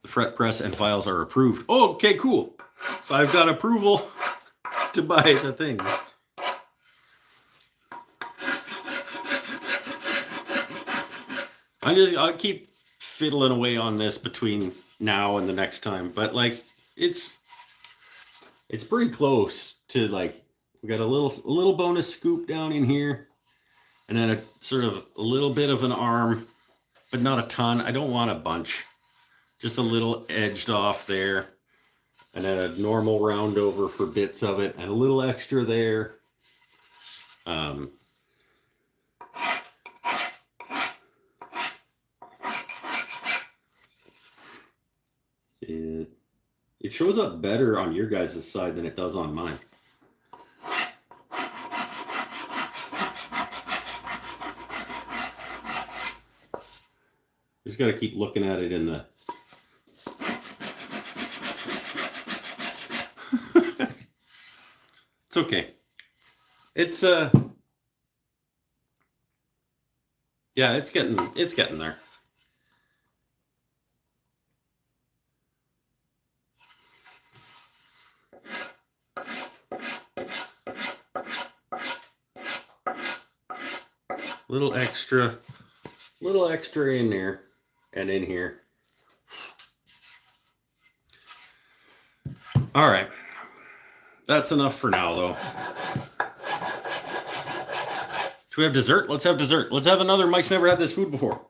the fret press and files are approved. Oh, okay, cool. So I've got approval to buy the things. I'll keep fiddling away on this between now and the next time, but like it's pretty close to, like, we got a little bonus scoop down in here, and then a sort of a little bit of an arm, but not a ton. I don't want a bunch, just a little edged off there, and then a normal round over for bits of it, and a little extra there. It shows up better on your guys' side than it does on mine. Just got to keep looking at it in the... It's okay. It's yeah, it's getting there. Little extra in there and in here. All right. That's enough for now, though. Should we have dessert? Let's have dessert. Let's have another Mike's Never Had This Food Before.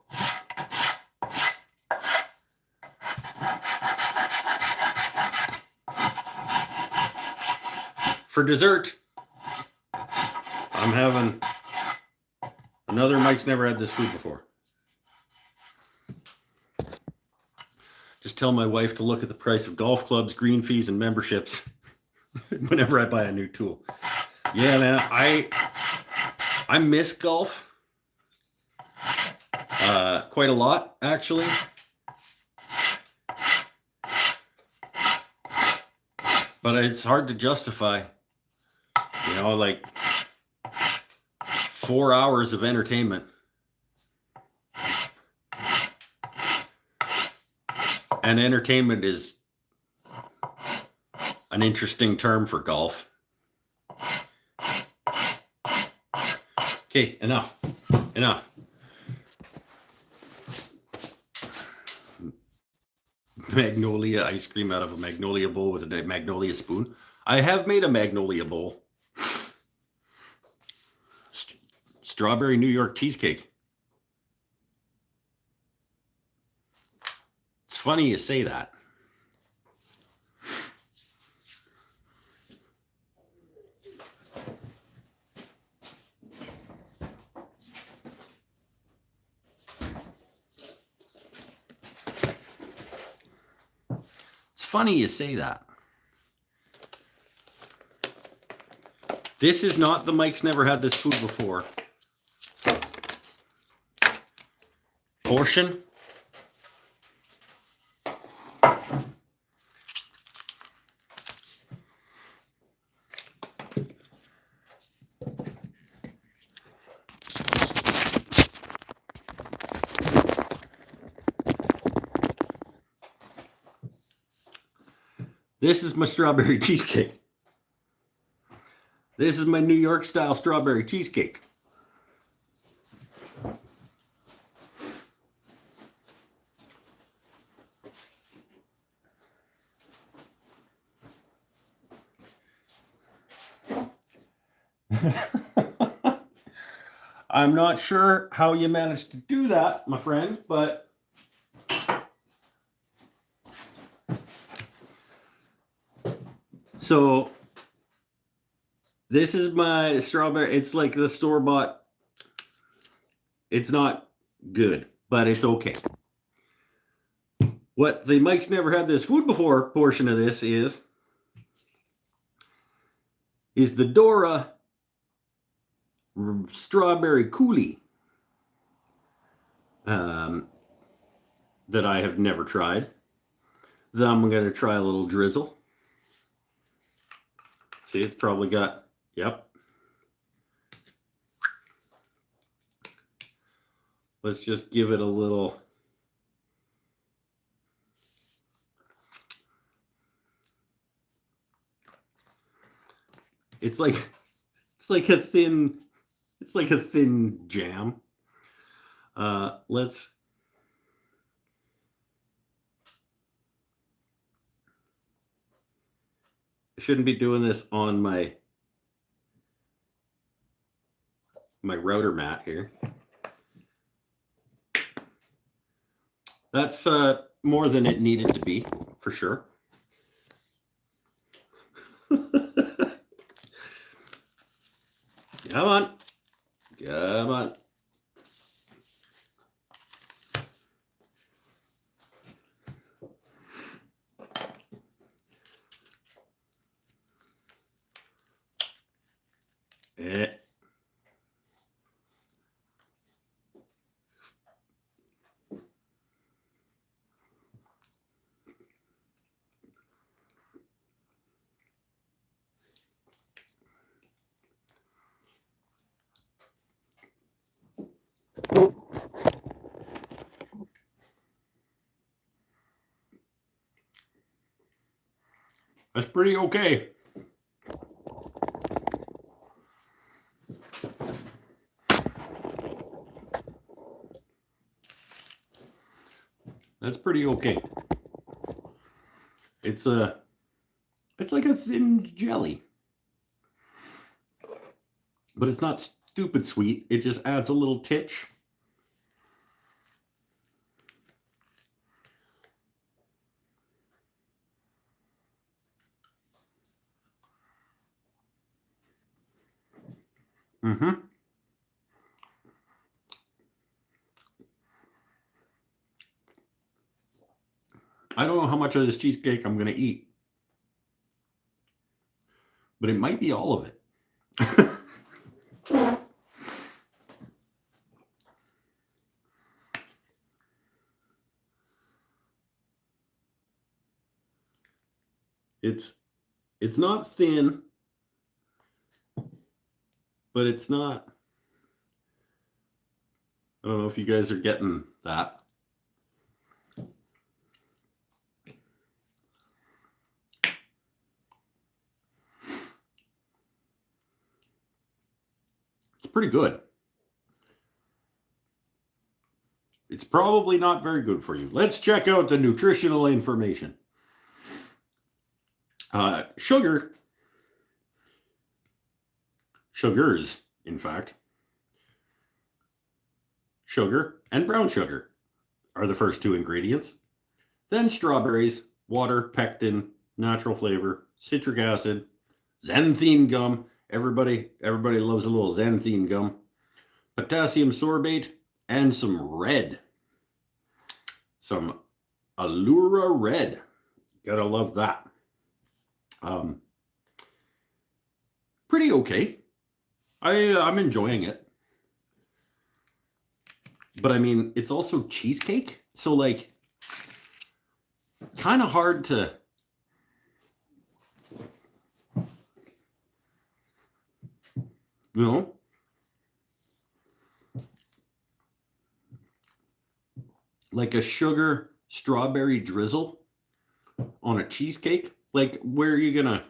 For dessert, I'm having another Mike's Never Had This Food Before. Just tell my wife to look at the price of golf clubs, green fees, and memberships whenever I buy a new tool. Yeah, man, I miss golf quite a lot, actually. But it's hard to justify, you know, like 4 hours of entertainment. And entertainment is an interesting term for golf. Okay, enough. Magnolia ice cream out of a magnolia bowl with a magnolia spoon. I have made a magnolia bowl. Strawberry New York cheesecake. It's funny you say that. It's funny you say that. This is not the Mike's never had this food before portion. This is my strawberry cheesecake. This is my New York style strawberry cheesecake. I'm not sure how you managed to do that, my friend, but so this is my strawberry. It's like the store-bought. It's not good, but it's okay. What the Mike's never had this food before portion of this is the Dora strawberry coulis that I have never tried. Then I'm going to try a little drizzle. See, it's probably got, yep. Let's just give it a little. It's like a thin jam. Let's. I shouldn't be doing this on my router mat here. That's more than it needed to be, for sure. Come on. Come on. That's pretty okay. That's pretty okay. It's like a thin jelly. But it's not stupid sweet. It just adds a little titch. Mm-hmm. I don't know how much of this cheesecake I'm going to eat, but it might be all of it. It's not thin, but it's not. I don't know if you guys are getting that. It's pretty good. It's probably not very good for you. Let's check out the nutritional information. Sugars, in fact, sugar and brown sugar are the first two ingredients. then strawberries, water, pectin, natural flavor, citric acid, xanthine gum. Everybody loves a little xanthine gum. Potassium sorbate, and some red. Some Allura Red. Gotta love that. Pretty okay. I'm enjoying it. But I mean, it's also cheesecake. So like, kind of hard to, you know, like a sugar strawberry drizzle on a cheesecake. Like, where are you gonna?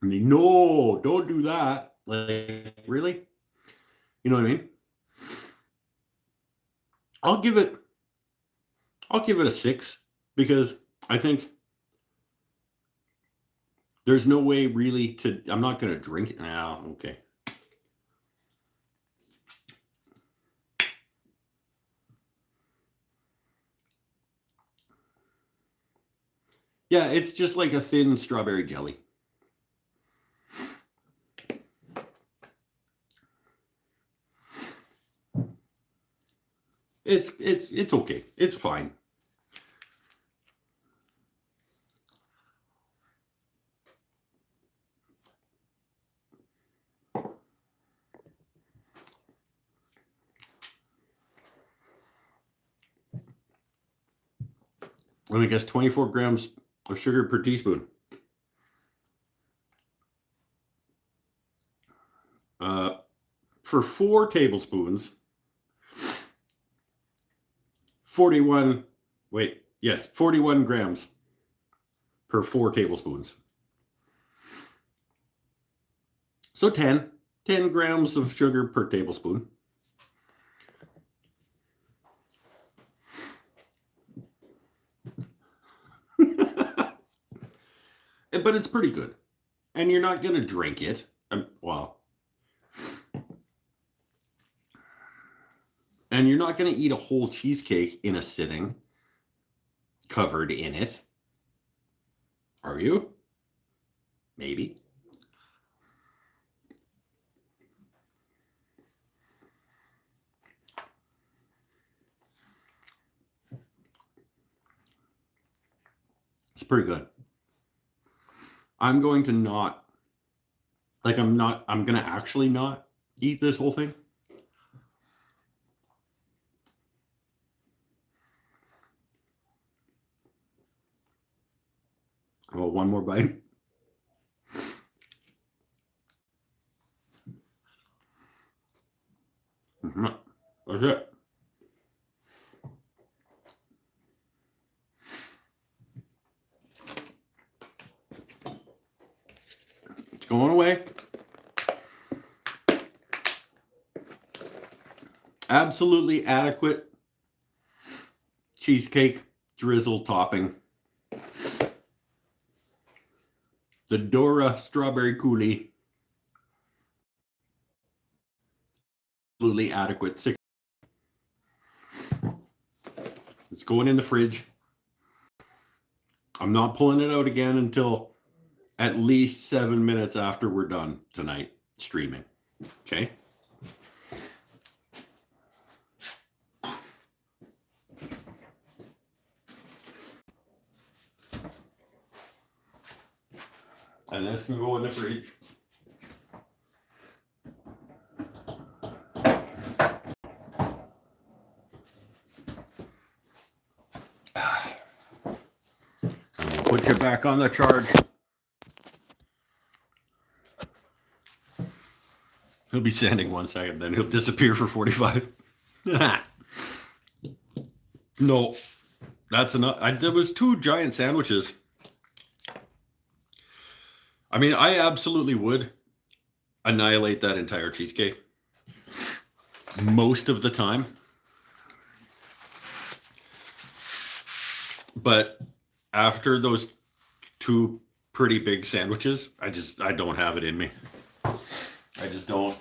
I mean, no, don't do that. Like, really? You know what I mean? I'll give it a 6 because I think there's no way really to. I'm not gonna drink it now. Okay. Yeah, it's just like a thin strawberry jelly. It's okay. It's fine. I guess 24 grams of sugar per teaspoon. For 4 tablespoons, 41 grams per 4 tablespoons. So 10 grams of sugar per tablespoon. But it's pretty good. And you're not going to drink it. Well, and you're not going to eat a whole cheesecake in a sitting covered in it. Are you? Maybe. It's pretty good. I'm going to actually not eat this whole thing. Oh, one more bite. That's it. It's going away. Absolutely adequate cheesecake drizzle topping. The Dora strawberry coulis. Absolutely adequate. It's going in the fridge. I'm not pulling it out again until at least 7 minutes after we're done tonight streaming. Okay? And this can go in the fridge. Put you back on the charge. He'll be standing 1 second, then he'll disappear for 45. No, that's enough. There was 2 giant sandwiches. I mean, I absolutely would annihilate that entire cheesecake most of the time. But after those 2 pretty big sandwiches, I don't have it in me. I just don't.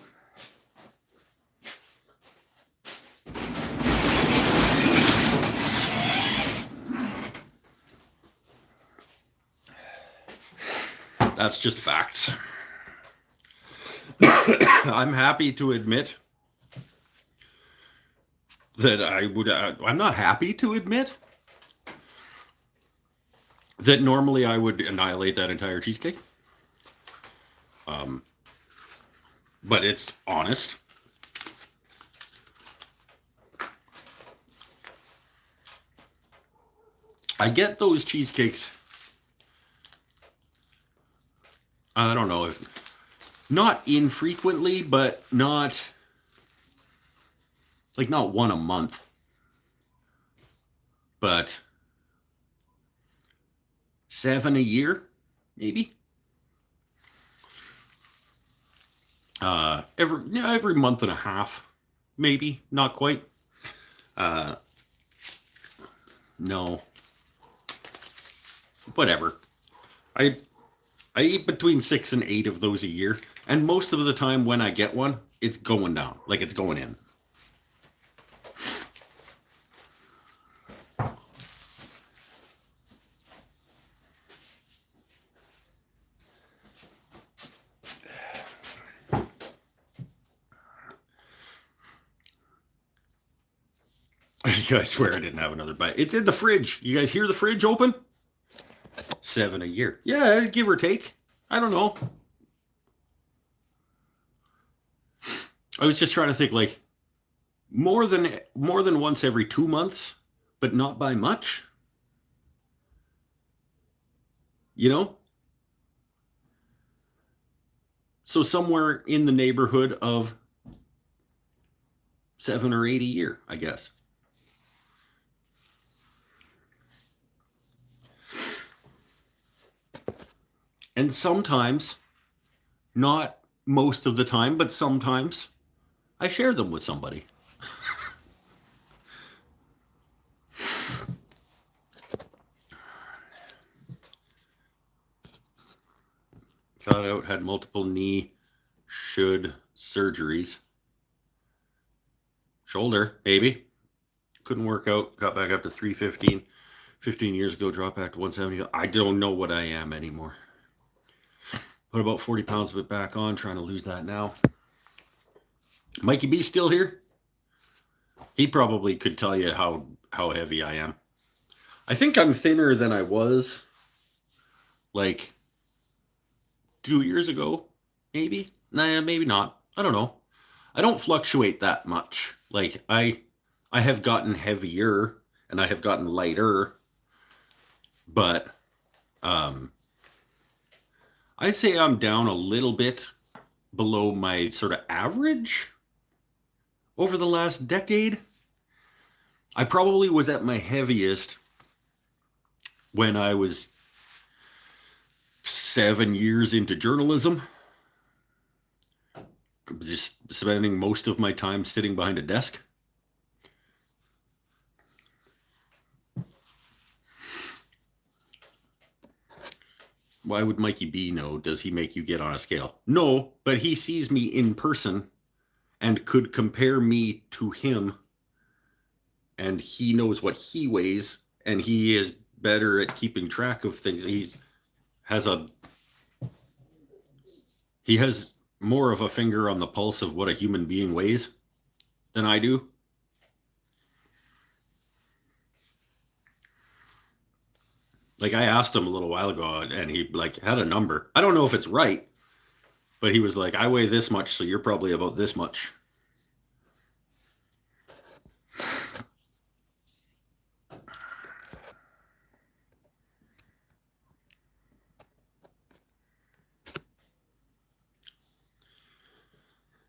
That's just facts. I'm happy to admit that I'm not happy to admit that normally I would annihilate that entire cheesecake. But it's honest. I get those cheesecakes. I don't know if not infrequently, but not one a month, but 7 a year, maybe. Every month and a half, maybe, not quite. No, whatever. I eat between 6 and 8 of those a year, and most of the time when I get one, it's going down, like it's going in. I swear I didn't have another bite. It's in the fridge. You guys hear the fridge open? 7 a year. Yeah, give or take. I don't know. I was just trying to think, like, more than once every 2 months, but not by much. You know? So somewhere in the neighborhood of 7 or 8 a year, I guess. And sometimes, not most of the time, but sometimes, I share them with somebody. Got out, had multiple knee, surgeries. Shoulder, maybe. Couldn't work out, got back up to 315. 15 years ago, dropped back to 170. I don't know what I am anymore. Put about 40 pounds of it back on, trying to lose that now. Mikey B still here? He probably could tell you how heavy I am. I think I'm thinner than I was like 2 years ago, maybe. Nah, maybe not. I don't know. I don't fluctuate that much. Like I have gotten heavier and I have gotten lighter, but I'd say I'm down a little bit below my sort of average over the last decade. I probably was at my heaviest when I was 7 years into journalism, just spending most of my time sitting behind a desk. Why would Mikey B know? Does he make you get on a scale? No, but he sees me in person and could compare me to him, and he knows what he weighs, and he is better at keeping track of things. He has more of a finger on the pulse of what a human being weighs than I do. Like I asked him a little while ago and he like had a number. I don't know if it's right, but he was like, I weigh this much, so you're probably about this much.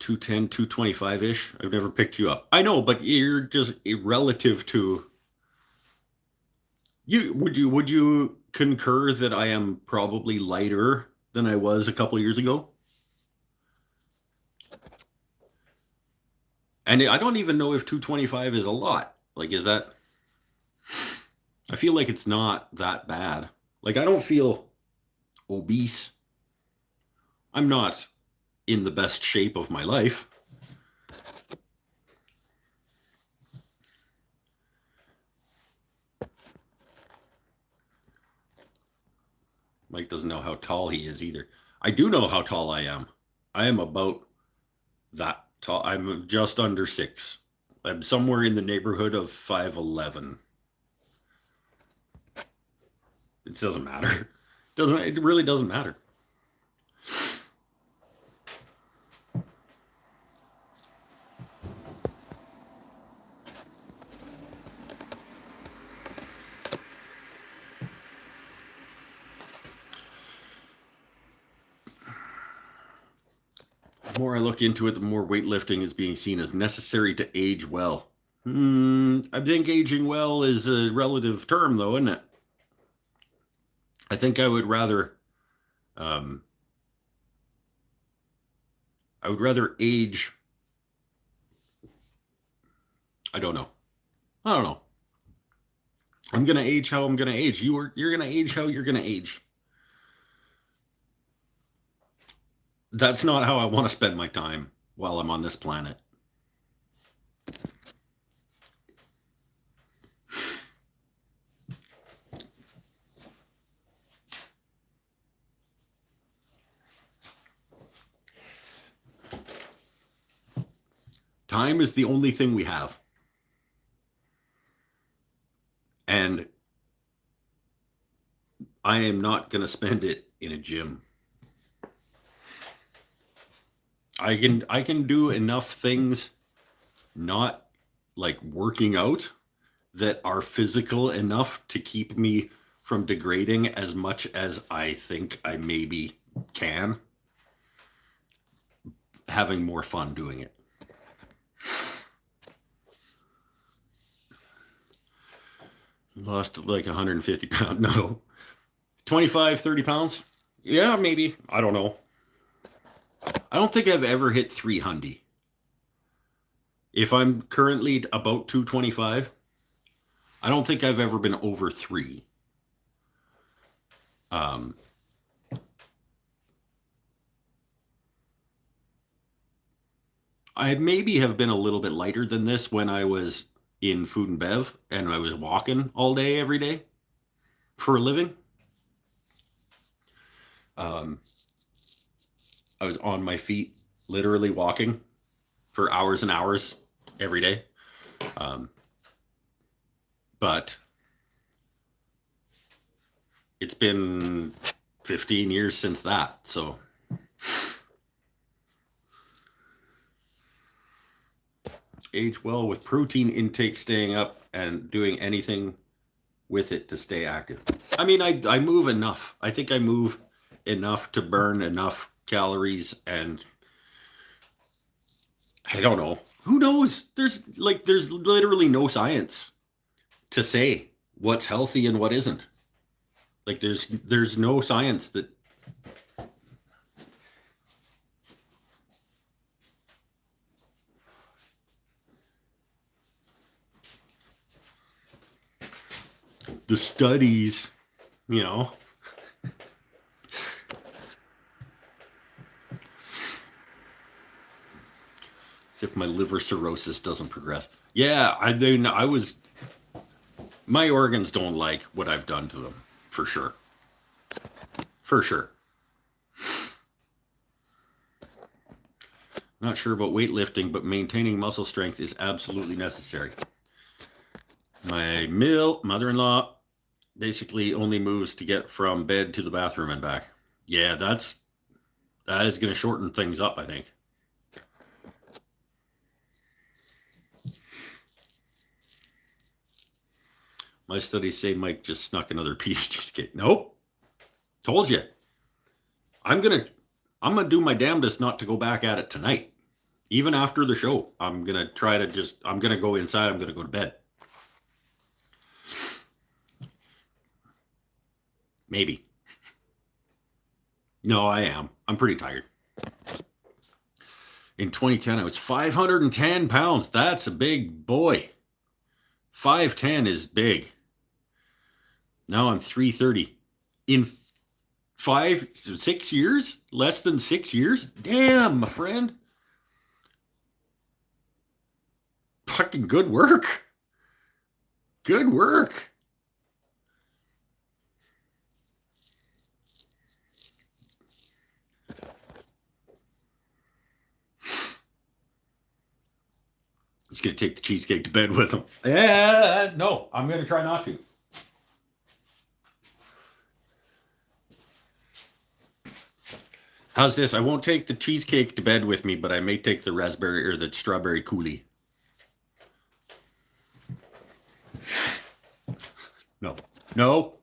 $210, $225-ish. I've never picked you up. I know, but you're just relative to you. Would you concur that I am probably lighter than I was a couple years ago? And I don't even know if 225 is a lot. Like, is that? I feel like it's not that bad. Like, I don't feel obese. I'm not in the best shape of my life. Mike doesn't know how tall he is either. I do know how tall I am. I am about that tall. I'm just under 6. I'm somewhere in the neighborhood of 5'11". It doesn't matter. It really doesn't matter. The more I look into it, the more weightlifting is being seen as necessary to age well. I think aging well is a relative term, though, isn't it? I think I would rather age. I don't know. I'm gonna age how I'm gonna age. You're gonna age how you're gonna age. That's not how I want to spend my time while I'm on this planet. Time is the only thing we have. And I am not going to spend it in a gym. I can do enough things not like working out that are physical enough to keep me from degrading as much as I think I maybe can, having more fun doing it. Lost like 150 pounds. No. 25, 30 pounds? Yeah, maybe. I don't know. I don't think I've ever hit 300. If I'm currently about 225, I don't think I've ever been over 3. I maybe have been a little bit lighter than this when I was in food and bev and I was walking all day, every day for a living. I was on my feet, literally walking for hours and hours every day. But it's been 15 years since that, so age well with protein intake staying up and doing anything with it to stay active. I mean, I move enough. I think I move enough to burn enough calories, and I don't know. Who knows? There's literally no science to say what's healthy and what isn't. Like there's no science that the studies, you know. As if my liver cirrhosis doesn't progress. Yeah, my organs don't like what I've done to them, for sure. For sure. Not sure about weightlifting, but maintaining muscle strength is absolutely necessary. My mother-in-law basically only moves to get from bed to the bathroom and back. Yeah, that is going to shorten things up, I think. My studies say Mike just snuck another piece. Just kidding. Nope. Told you. I'm gonna do my damnedest not to go back at it tonight. Even after the show, I'm gonna go inside. I'm gonna go to bed. Maybe. No, I am. I'm pretty tired. In 2010, I was 510 pounds. That's a big boy. 5'10" is big. Now I'm 330. In 6 years? Less than 6 years? Damn, my friend. Fucking good work. Good work. He's going to take the cheesecake to bed with him. Yeah, no, I'm going to try not to. How's this? I won't take the cheesecake to bed with me, but I may take the raspberry or the strawberry coulis. No. No.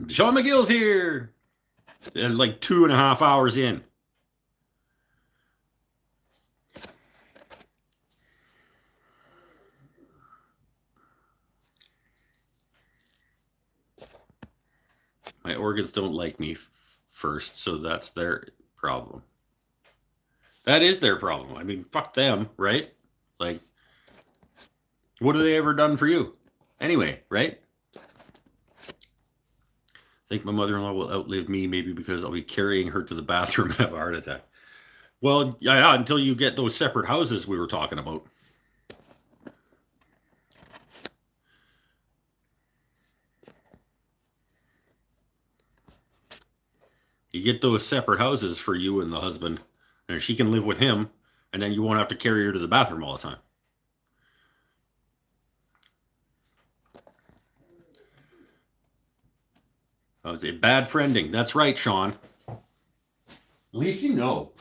Sean McGill's here. They're like 2.5 hours in. My organs don't like me first, so that's their problem. That is their problem. I mean, fuck them, right? Like, what have they ever done for you? Anyway, right? I think my mother-in-law will outlive me, maybe because I'll be carrying her to the bathroom and have a heart attack. Well, yeah, until you get those separate houses we were talking about. You get those separate houses for you and the husband, and she can live with him, and then you won't have to carry her to the bathroom all the time. I was a bad friending. That's right, Sean. At least you know.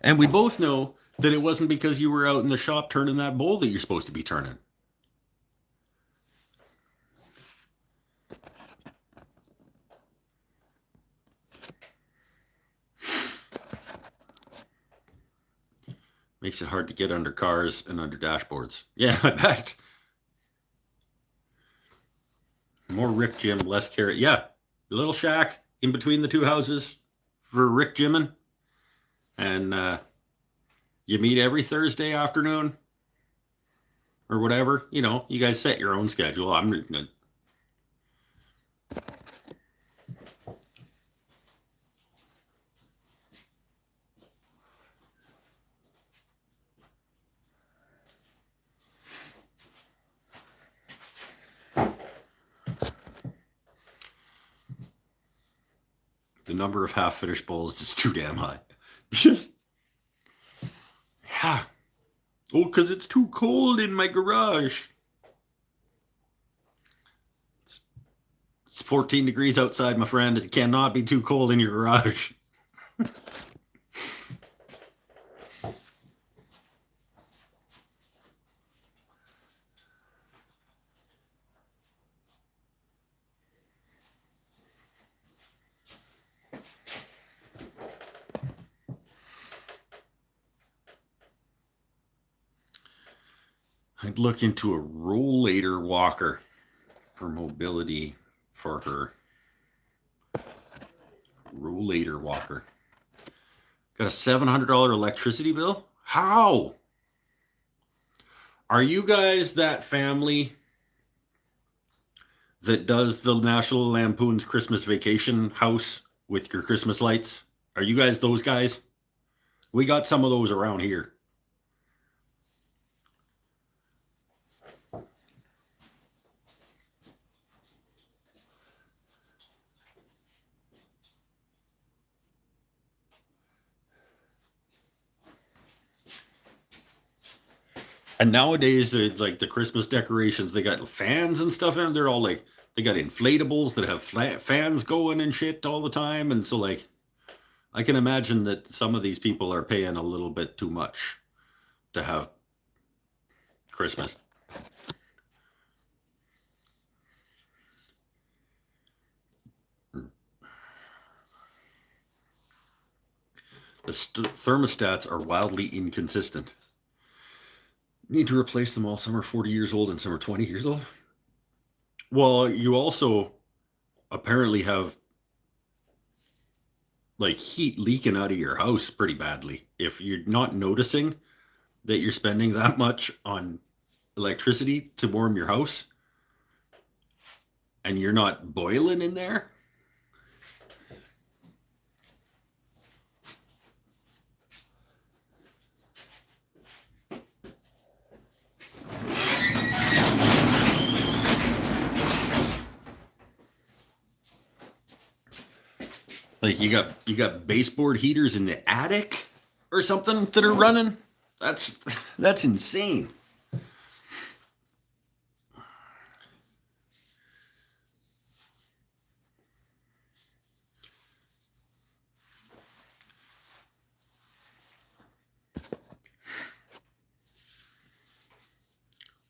And we both know that it wasn't because you were out in the shop turning that bowl that you're supposed to be turning. Makes it hard to get under cars and under dashboards. Yeah, I bet. More Rick Jim, less carrot. Yeah, the little shack in between the two houses for Rick Jimin. And you meet every Thursday afternoon or whatever. You know, you guys set your own schedule. I'm the number of half-finished bowls is too damn high. Just, yeah. Oh, because it's too cold in my garage. It's 14 degrees outside, my friend. It cannot be too cold in your garage. I'd look into a rollator walker for mobility for her. Rollator walker. Got a $700 electricity bill? How? Are you guys that family that does the National Lampoon's Christmas Vacation house with your Christmas lights? Are you guys those guys? We got some of those around here. And nowadays, like the Christmas decorations, they got fans and stuff in. They're all like, they got inflatables that have fans going and shit all the time. And so, like, I can imagine that some of these people are paying a little bit too much to have Christmas. The thermostats are wildly inconsistent. Need to replace them all. Some are 40 years old and some are 20 years old. Well, you also apparently have like heat leaking out of your house pretty badly. If you're not noticing that you're spending that much on electricity to warm your house and you're not boiling in there. Like you got baseboard heaters in the attic or something that are running. That's insane.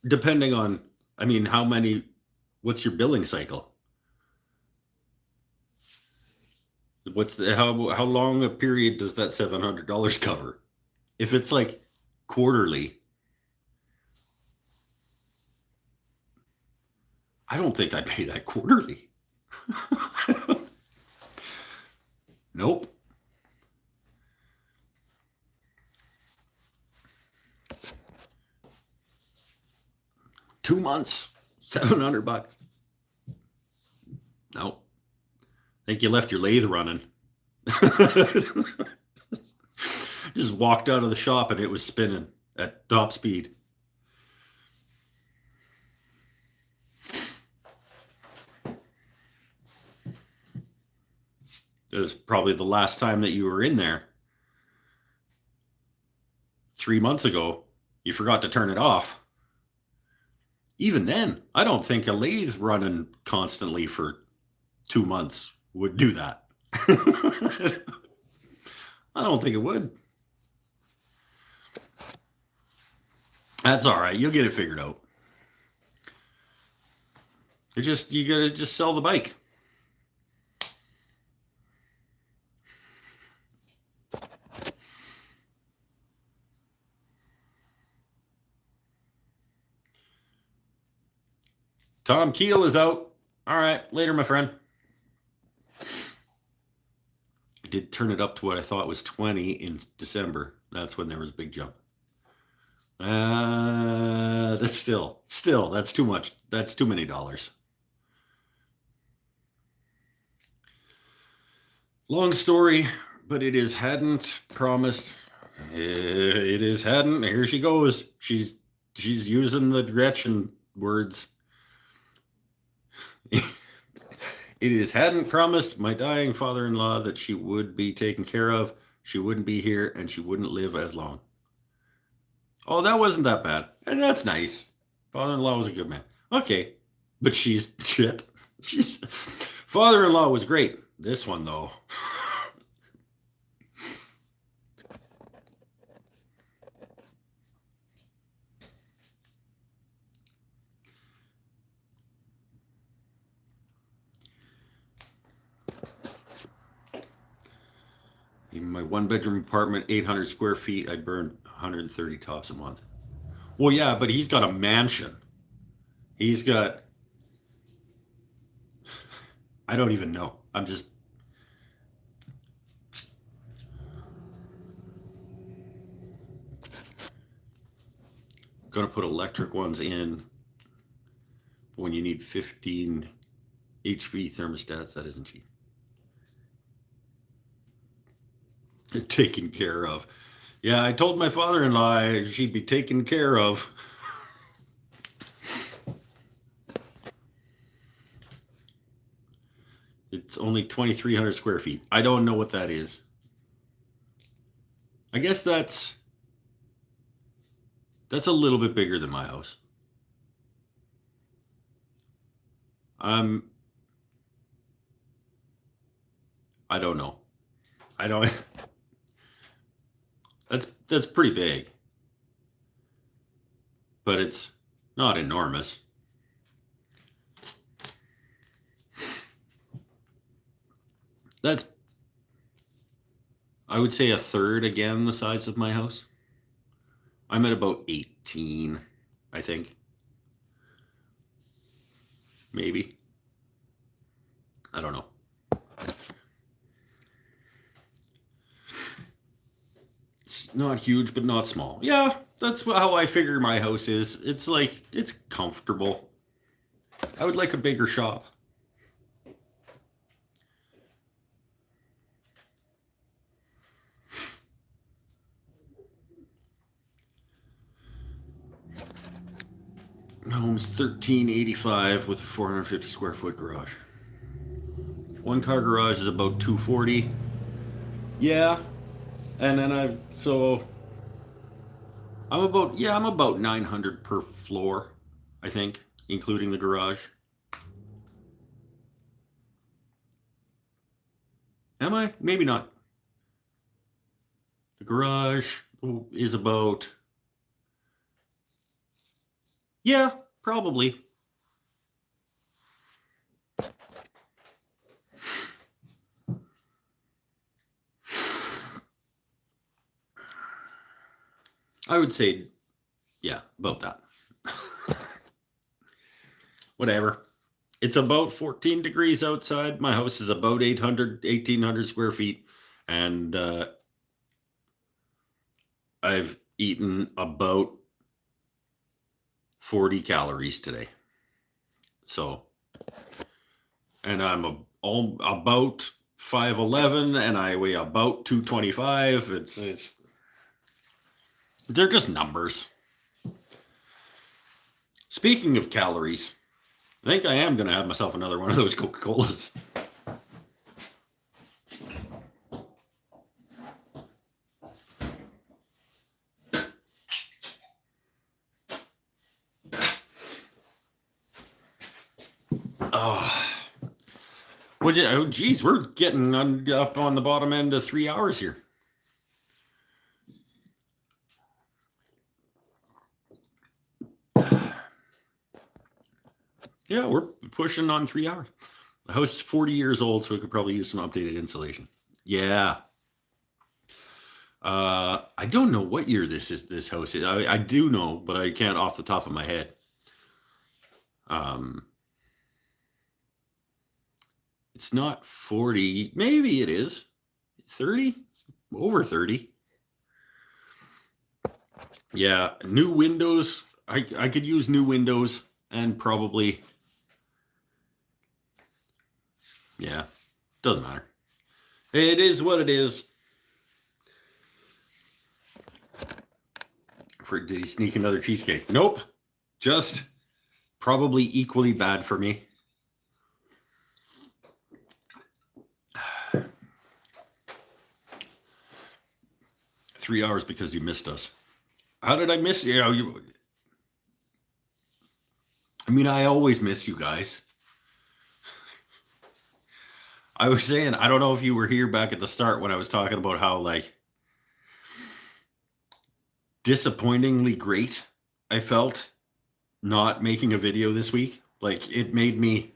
Depending on, I mean, what's your billing cycle? How long a period does that $700 cover? If it's like quarterly, I don't think I pay that quarterly. Nope. $2 months, $700. Nope. I think you left your lathe running. Just walked out of the shop and it was spinning at top speed. It was probably the last time that you were in there. 3 months ago, you forgot to turn it off. Even then, I don't think a lathe running constantly for 2 months would do that. I don't think it would. That's all right. You'll get it figured out. You gotta just sell the bike. Tom Keel is out. All right, later, my friend. I did turn it up to what I thought was 20 in December. That's when there was a big jump. That's still, that's too much. That's too many dollars. Long story, but it is hadn't promised. It is hadn't. Here she goes. She's using the Gretchen words. It is hadn't promised my dying father-in-law that she would be taken care of, she wouldn't be here, and she wouldn't live as long. Oh, that wasn't that bad. And that's nice. Father-in-law was a good man. Okay. But she's shit. Father-in-law was great. This one, though. In my one-bedroom apartment, 800 square feet, I burn 130 tops a month. Well, yeah, but he's got a mansion. He's got... I don't even know. I'm just... going to put electric ones in when you need 15 HV thermostats. That isn't cheap. They're taken care of. Yeah, I told my father-in-law she'd be taken care of. It's only 2,300 square feet. I don't know what that is. I guess that's a little bit bigger than my house. I don't know. I don't... That's pretty big. But it's not enormous. That's, I would say, a third again the size of my house. I'm at about 18, I think. Maybe. I don't know. It's not huge, but not small. Yeah, that's how I figure my house is. It's like, it's comfortable. I would like a bigger shop. My home's $1,385 with a 450 square foot garage. One car garage is about 240. Yeah. And then I'm about 900 per floor, I think, including the garage. Am I? Maybe not. The garage is about, yeah, probably. I would say, yeah, about that. Whatever. It's about 14 degrees outside. My house is about 1,800 square feet. And I've eaten about 40 calories today. So, and I'm about 5'11", and I weigh about 225. They're just numbers. Speaking of calories, I think I am going to have myself another one of those Coca-Colas. Oh, geez, we're getting up on the bottom end of 3 hours here. Yeah, we're pushing on 3 hours. The house is 40 years old, so we could probably use some updated insulation. Yeah. I don't know what year this house is. I do know, but I can't off the top of my head. It's not 40. Maybe it is 30, over 30. Yeah, new windows. I could use new windows and probably, yeah, doesn't matter. It is what it is. Did he sneak another cheesecake? Nope. Just probably equally bad for me. Three hours because you missed us. How did I miss you? I mean, I always miss you guys. I was saying, I don't know if you were here back at the start when I was talking about how, like, disappointingly great I felt not making a video this week. Like, it made me,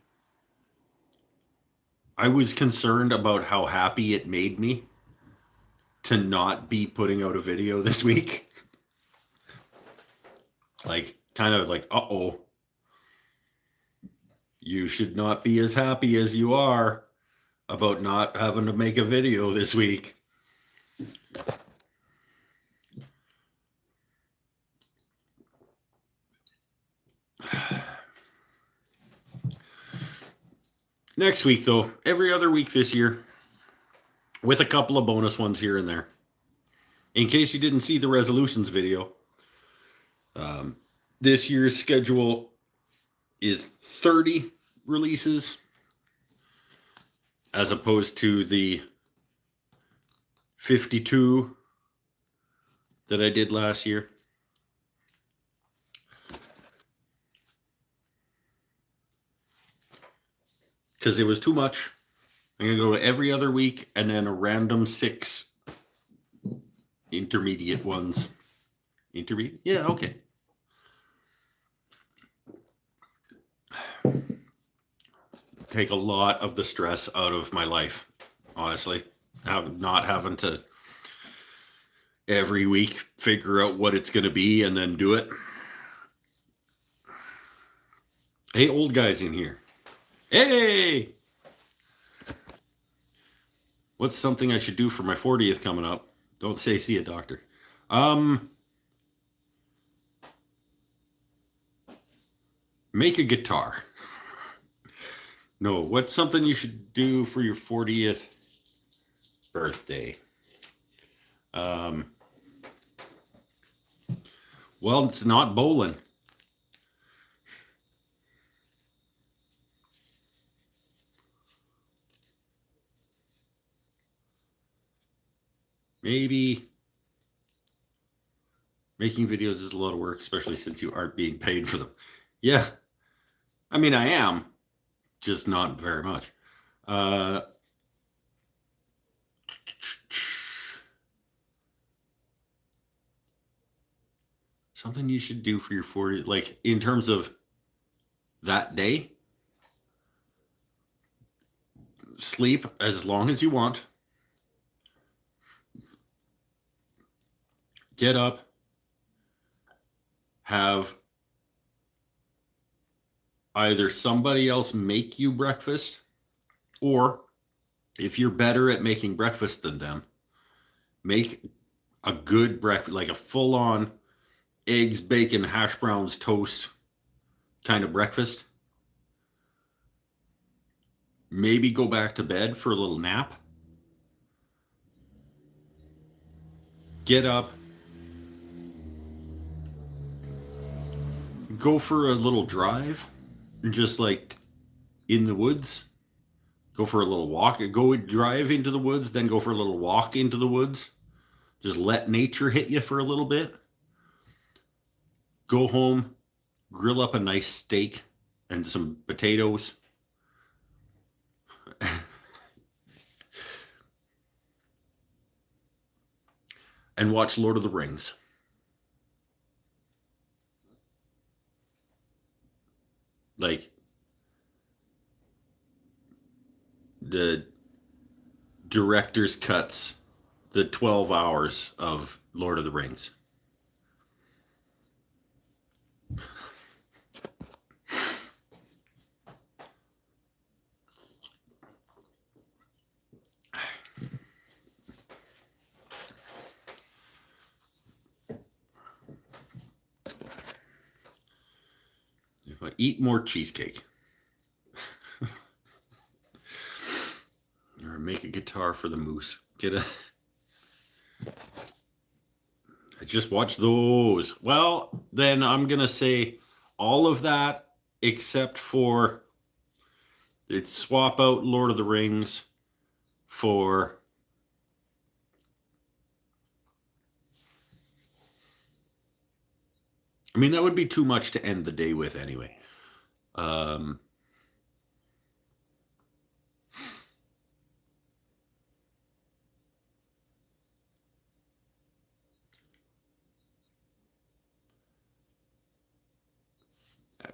I was concerned about how happy it made me to not be putting out a video this week. Like, kind of like, uh-oh, you should not be as happy as you are about not having to make a video this week. Next week, though, every other week this year, with a couple of bonus ones here and there. In case you didn't see the resolutions video, this year's schedule is 30 releases as opposed to the 52 that I did last year. Because it was too much. I'm going to go to every other week and then a random 6 intermediate ones. Intermediate? Yeah, okay. Take a lot of the stress out of my life, honestly. Not having to every week figure out what it's going to be and then do it. Hey, old guys in here. Hey! What's something I should do for my 40th coming up? Don't say see a doctor. Make a guitar. No, what's something you should do for your 40th birthday? Well, it's not bowling. maybe making videos is a lot of work, especially since you aren't being paid for them. Yeah, I mean, I am, just not very much. Something you should do for your 40, like in terms of that day, sleep as long as you want. Get up, have either somebody else make you breakfast, or if you're better at making breakfast than them, make a good breakfast, like a full-on eggs, bacon, hash browns, toast kind of breakfast. Maybe go back to bed for a little nap. Get up, go for a little drive, just like in the woods. Go for a little walk. Go drive into the woods, then go for a little walk into the woods. Just let nature hit you for a little bit. Go home, grill up a nice steak and some potatoes. And watch Lord of the Rings. Like, the director's cuts, the 12 hours of Lord of the Rings. If I eat more cheesecake. Or make a guitar for the moose. I just watched those. Well, then I'm going to say all of that except for swap out Lord of the Rings for I mean, that would be too much to end the day with anyway.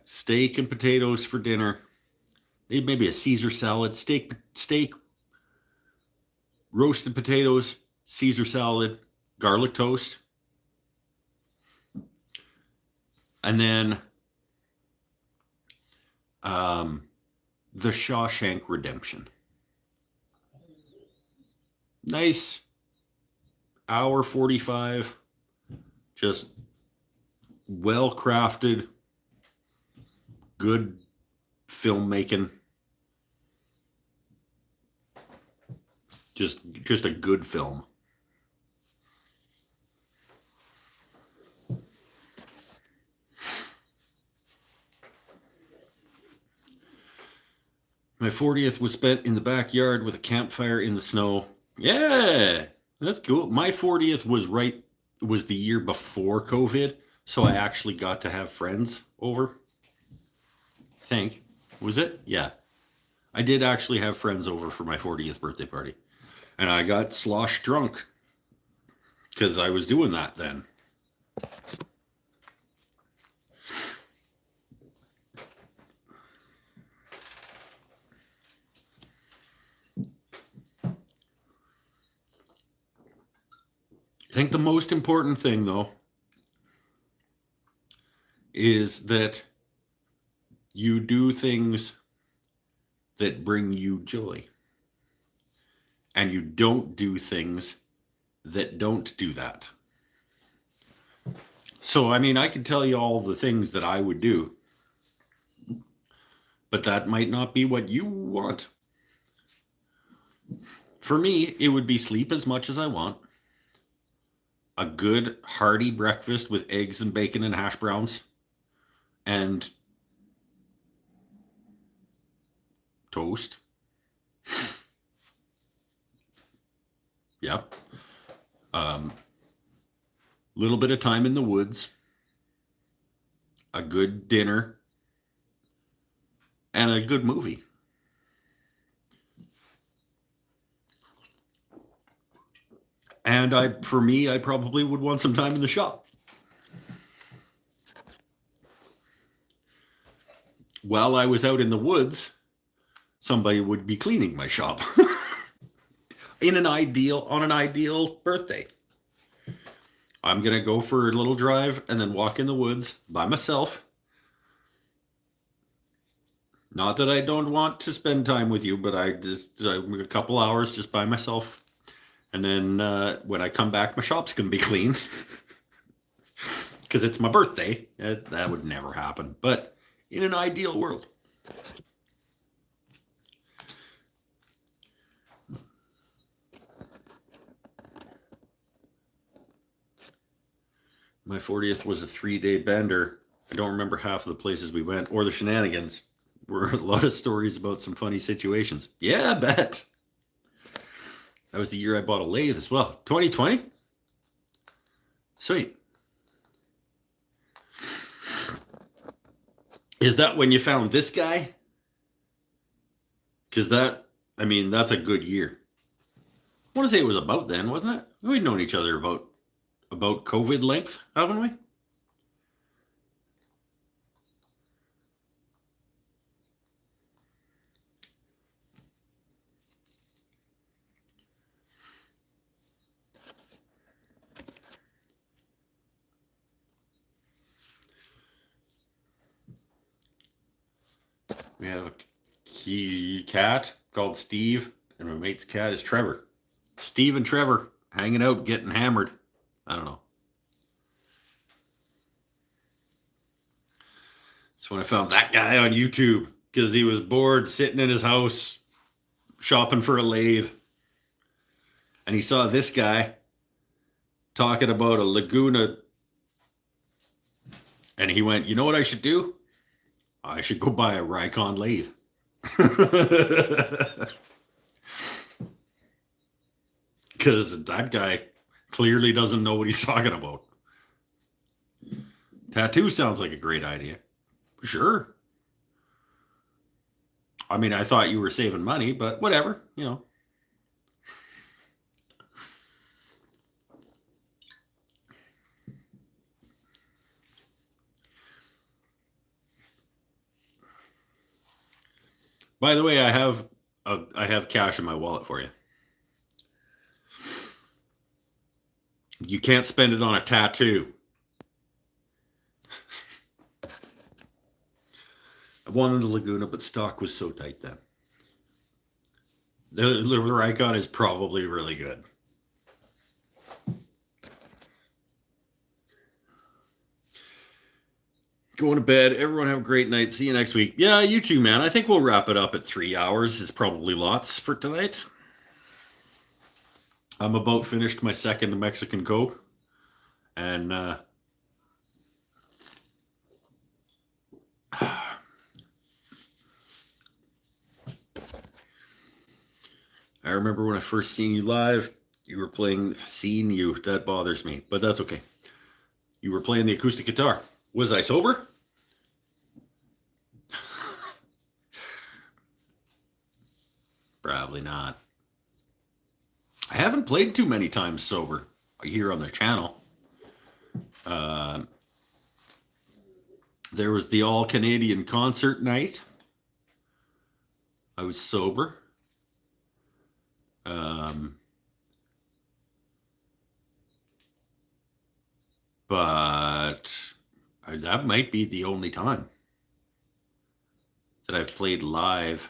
Steak and potatoes for dinner. Maybe a Caesar salad. Steak, roasted potatoes, Caesar salad, garlic toast. And then The Shawshank Redemption. Nice hour 45. Just well crafted, good filmmaking. Just a good film. My 40th was spent in the backyard with a campfire in the snow. Yeah, that's cool. My 40th was the year before COVID, so I actually got to have friends over. I think. Was it? Yeah. I did actually have friends over for my 40th birthday party. And I got slosh drunk because I was doing that then. I think the most important thing, though, is that you do things that bring you joy. And you don't do things that don't do that. So, I mean, I could tell you all the things that I would do, but that might not be what you want. For me, it would be sleep as much as I want. A good hearty breakfast with eggs and bacon and hash browns and toast. Yep. Little bit of time in the woods, a good dinner, and a good movie. And for me, I probably would want some time in the shop. While I was out in the woods, somebody would be cleaning my shop. On an ideal birthday. I'm going to go for a little drive and then walk in the woods by myself. Not that I don't want to spend time with you, but a couple hours just by myself. And then when I come back, my shop's going to be clean. Because it's my birthday. That would never happen. But in an ideal world. My 40th was a 3-day bender. I don't remember half of the places we went or the shenanigans. Were a lot of stories about some funny situations. Yeah, I bet. That was the year I bought a lathe as well. 2020? Sweet. Is that when you found this guy? Because that's a good year. I want to say it was about then, wasn't it? We'd known each other about COVID length, haven't we? We have a cat called Steve, and my mate's cat is Trevor. Steve and Trevor hanging out, getting hammered. I don't know. So when I found that guy on YouTube, because he was bored sitting in his house shopping for a lathe, and he saw this guy talking about a Laguna, and he went, you know what I should do? I should go buy a Rikon lathe. Because that guy clearly doesn't know what he's talking about. Tattoo sounds like a great idea. Sure. I mean, I thought you were saving money, but whatever, you know. By the way, I have cash in my wallet for you. You can't spend it on a tattoo. I wanted a Laguna, but stock was so tight then. The Rikon is probably really good. Going to bed. Everyone have a great night. See you next week. Yeah, you too, man. I think we'll wrap it up at 3 hours. It's probably lots for tonight. I'm about finished my second Mexican Coke. And I remember when I first seen you live, you were playing, that bothers me, but that's okay. You were playing the acoustic guitar. Was I sober? Probably not. I haven't played too many times sober here on the channel. There was the all Canadian concert night. I was sober. But that might be the only time that I've played live.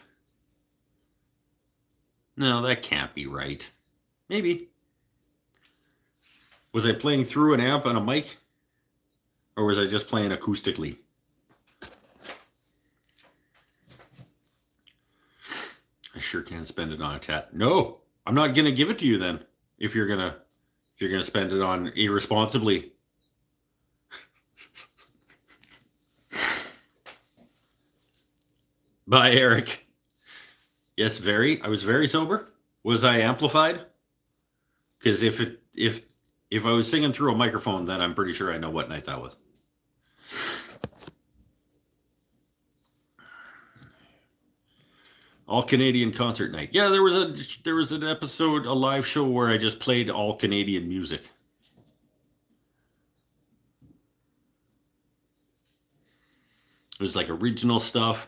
No, that can't be right. Maybe. Was I playing through an amp and a mic? Or was I just playing acoustically? I sure can't spend it on a tat. No, I'm not gonna give it to you then. If you're gonna spend it on irresponsibly. Bye, Eric. Yes, I was very sober. Was I amplified? Because if If I was singing through a microphone, then I'm pretty sure I know what night that was. All Canadian concert night. Yeah, there was an episode, a live show where I just played all Canadian music. It was like original stuff.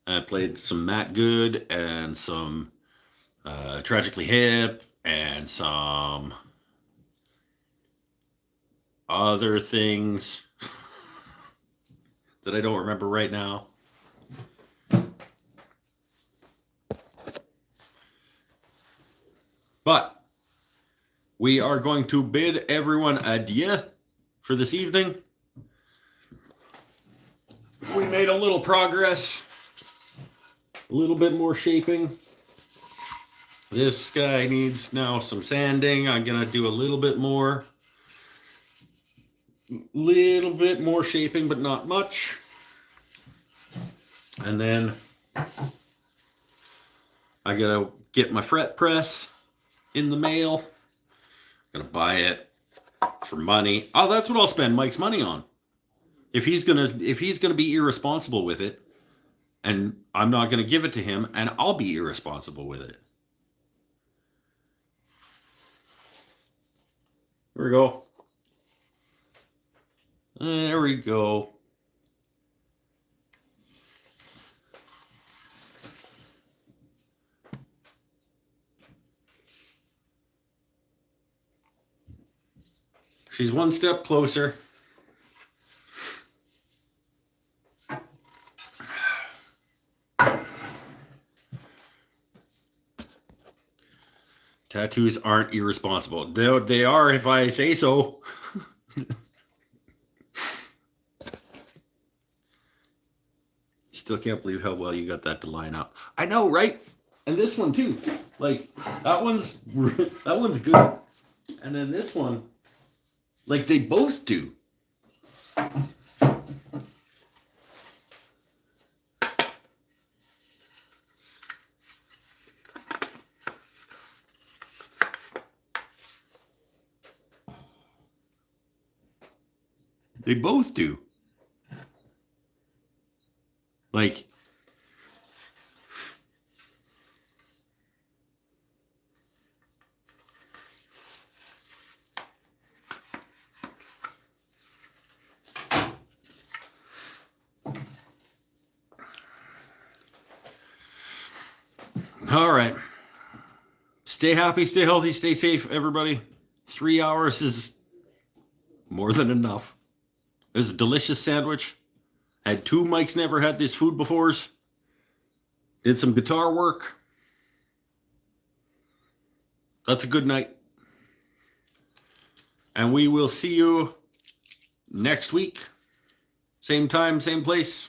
And I played some Matt Good and some Tragically Hip and some other things that I don't remember right now. But we are going to bid everyone adieu for this evening. We made a little progress, a little bit more shaping. This guy needs now some sanding. I'm going to do a little bit more shaping, but not much. And then I got to get my fret press in the mail. Gonna buy it for money. Oh, that's what I'll spend Mike's money on. If he's gonna be irresponsible with it, and I'm not gonna give it to him, and I'll be irresponsible with it. There we go. There we go. She's one step closer. Tattoos aren't irresponsible. They are if I say so. Still can't believe how well you got that to line up. I know, right? And this one too. Like that one's good. And then this one, like they both do. They both do. Like, all right. Stay happy, stay healthy, stay safe, everybody. 3 hours is more than enough. It was a delicious sandwich. Had two Mike's never had this food before. Did some guitar work. That's a good night. And we will see you next week. Same time, same place.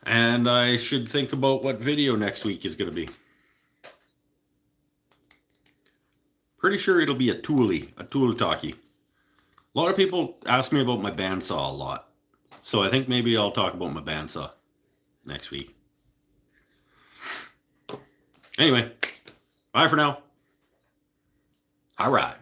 And I should think about what video next week is going to be. Pretty sure it'll be a tool talkie. A lot of people ask me about my bandsaw a lot. So I think maybe I'll talk about my bandsaw next week. Anyway, bye for now. All right.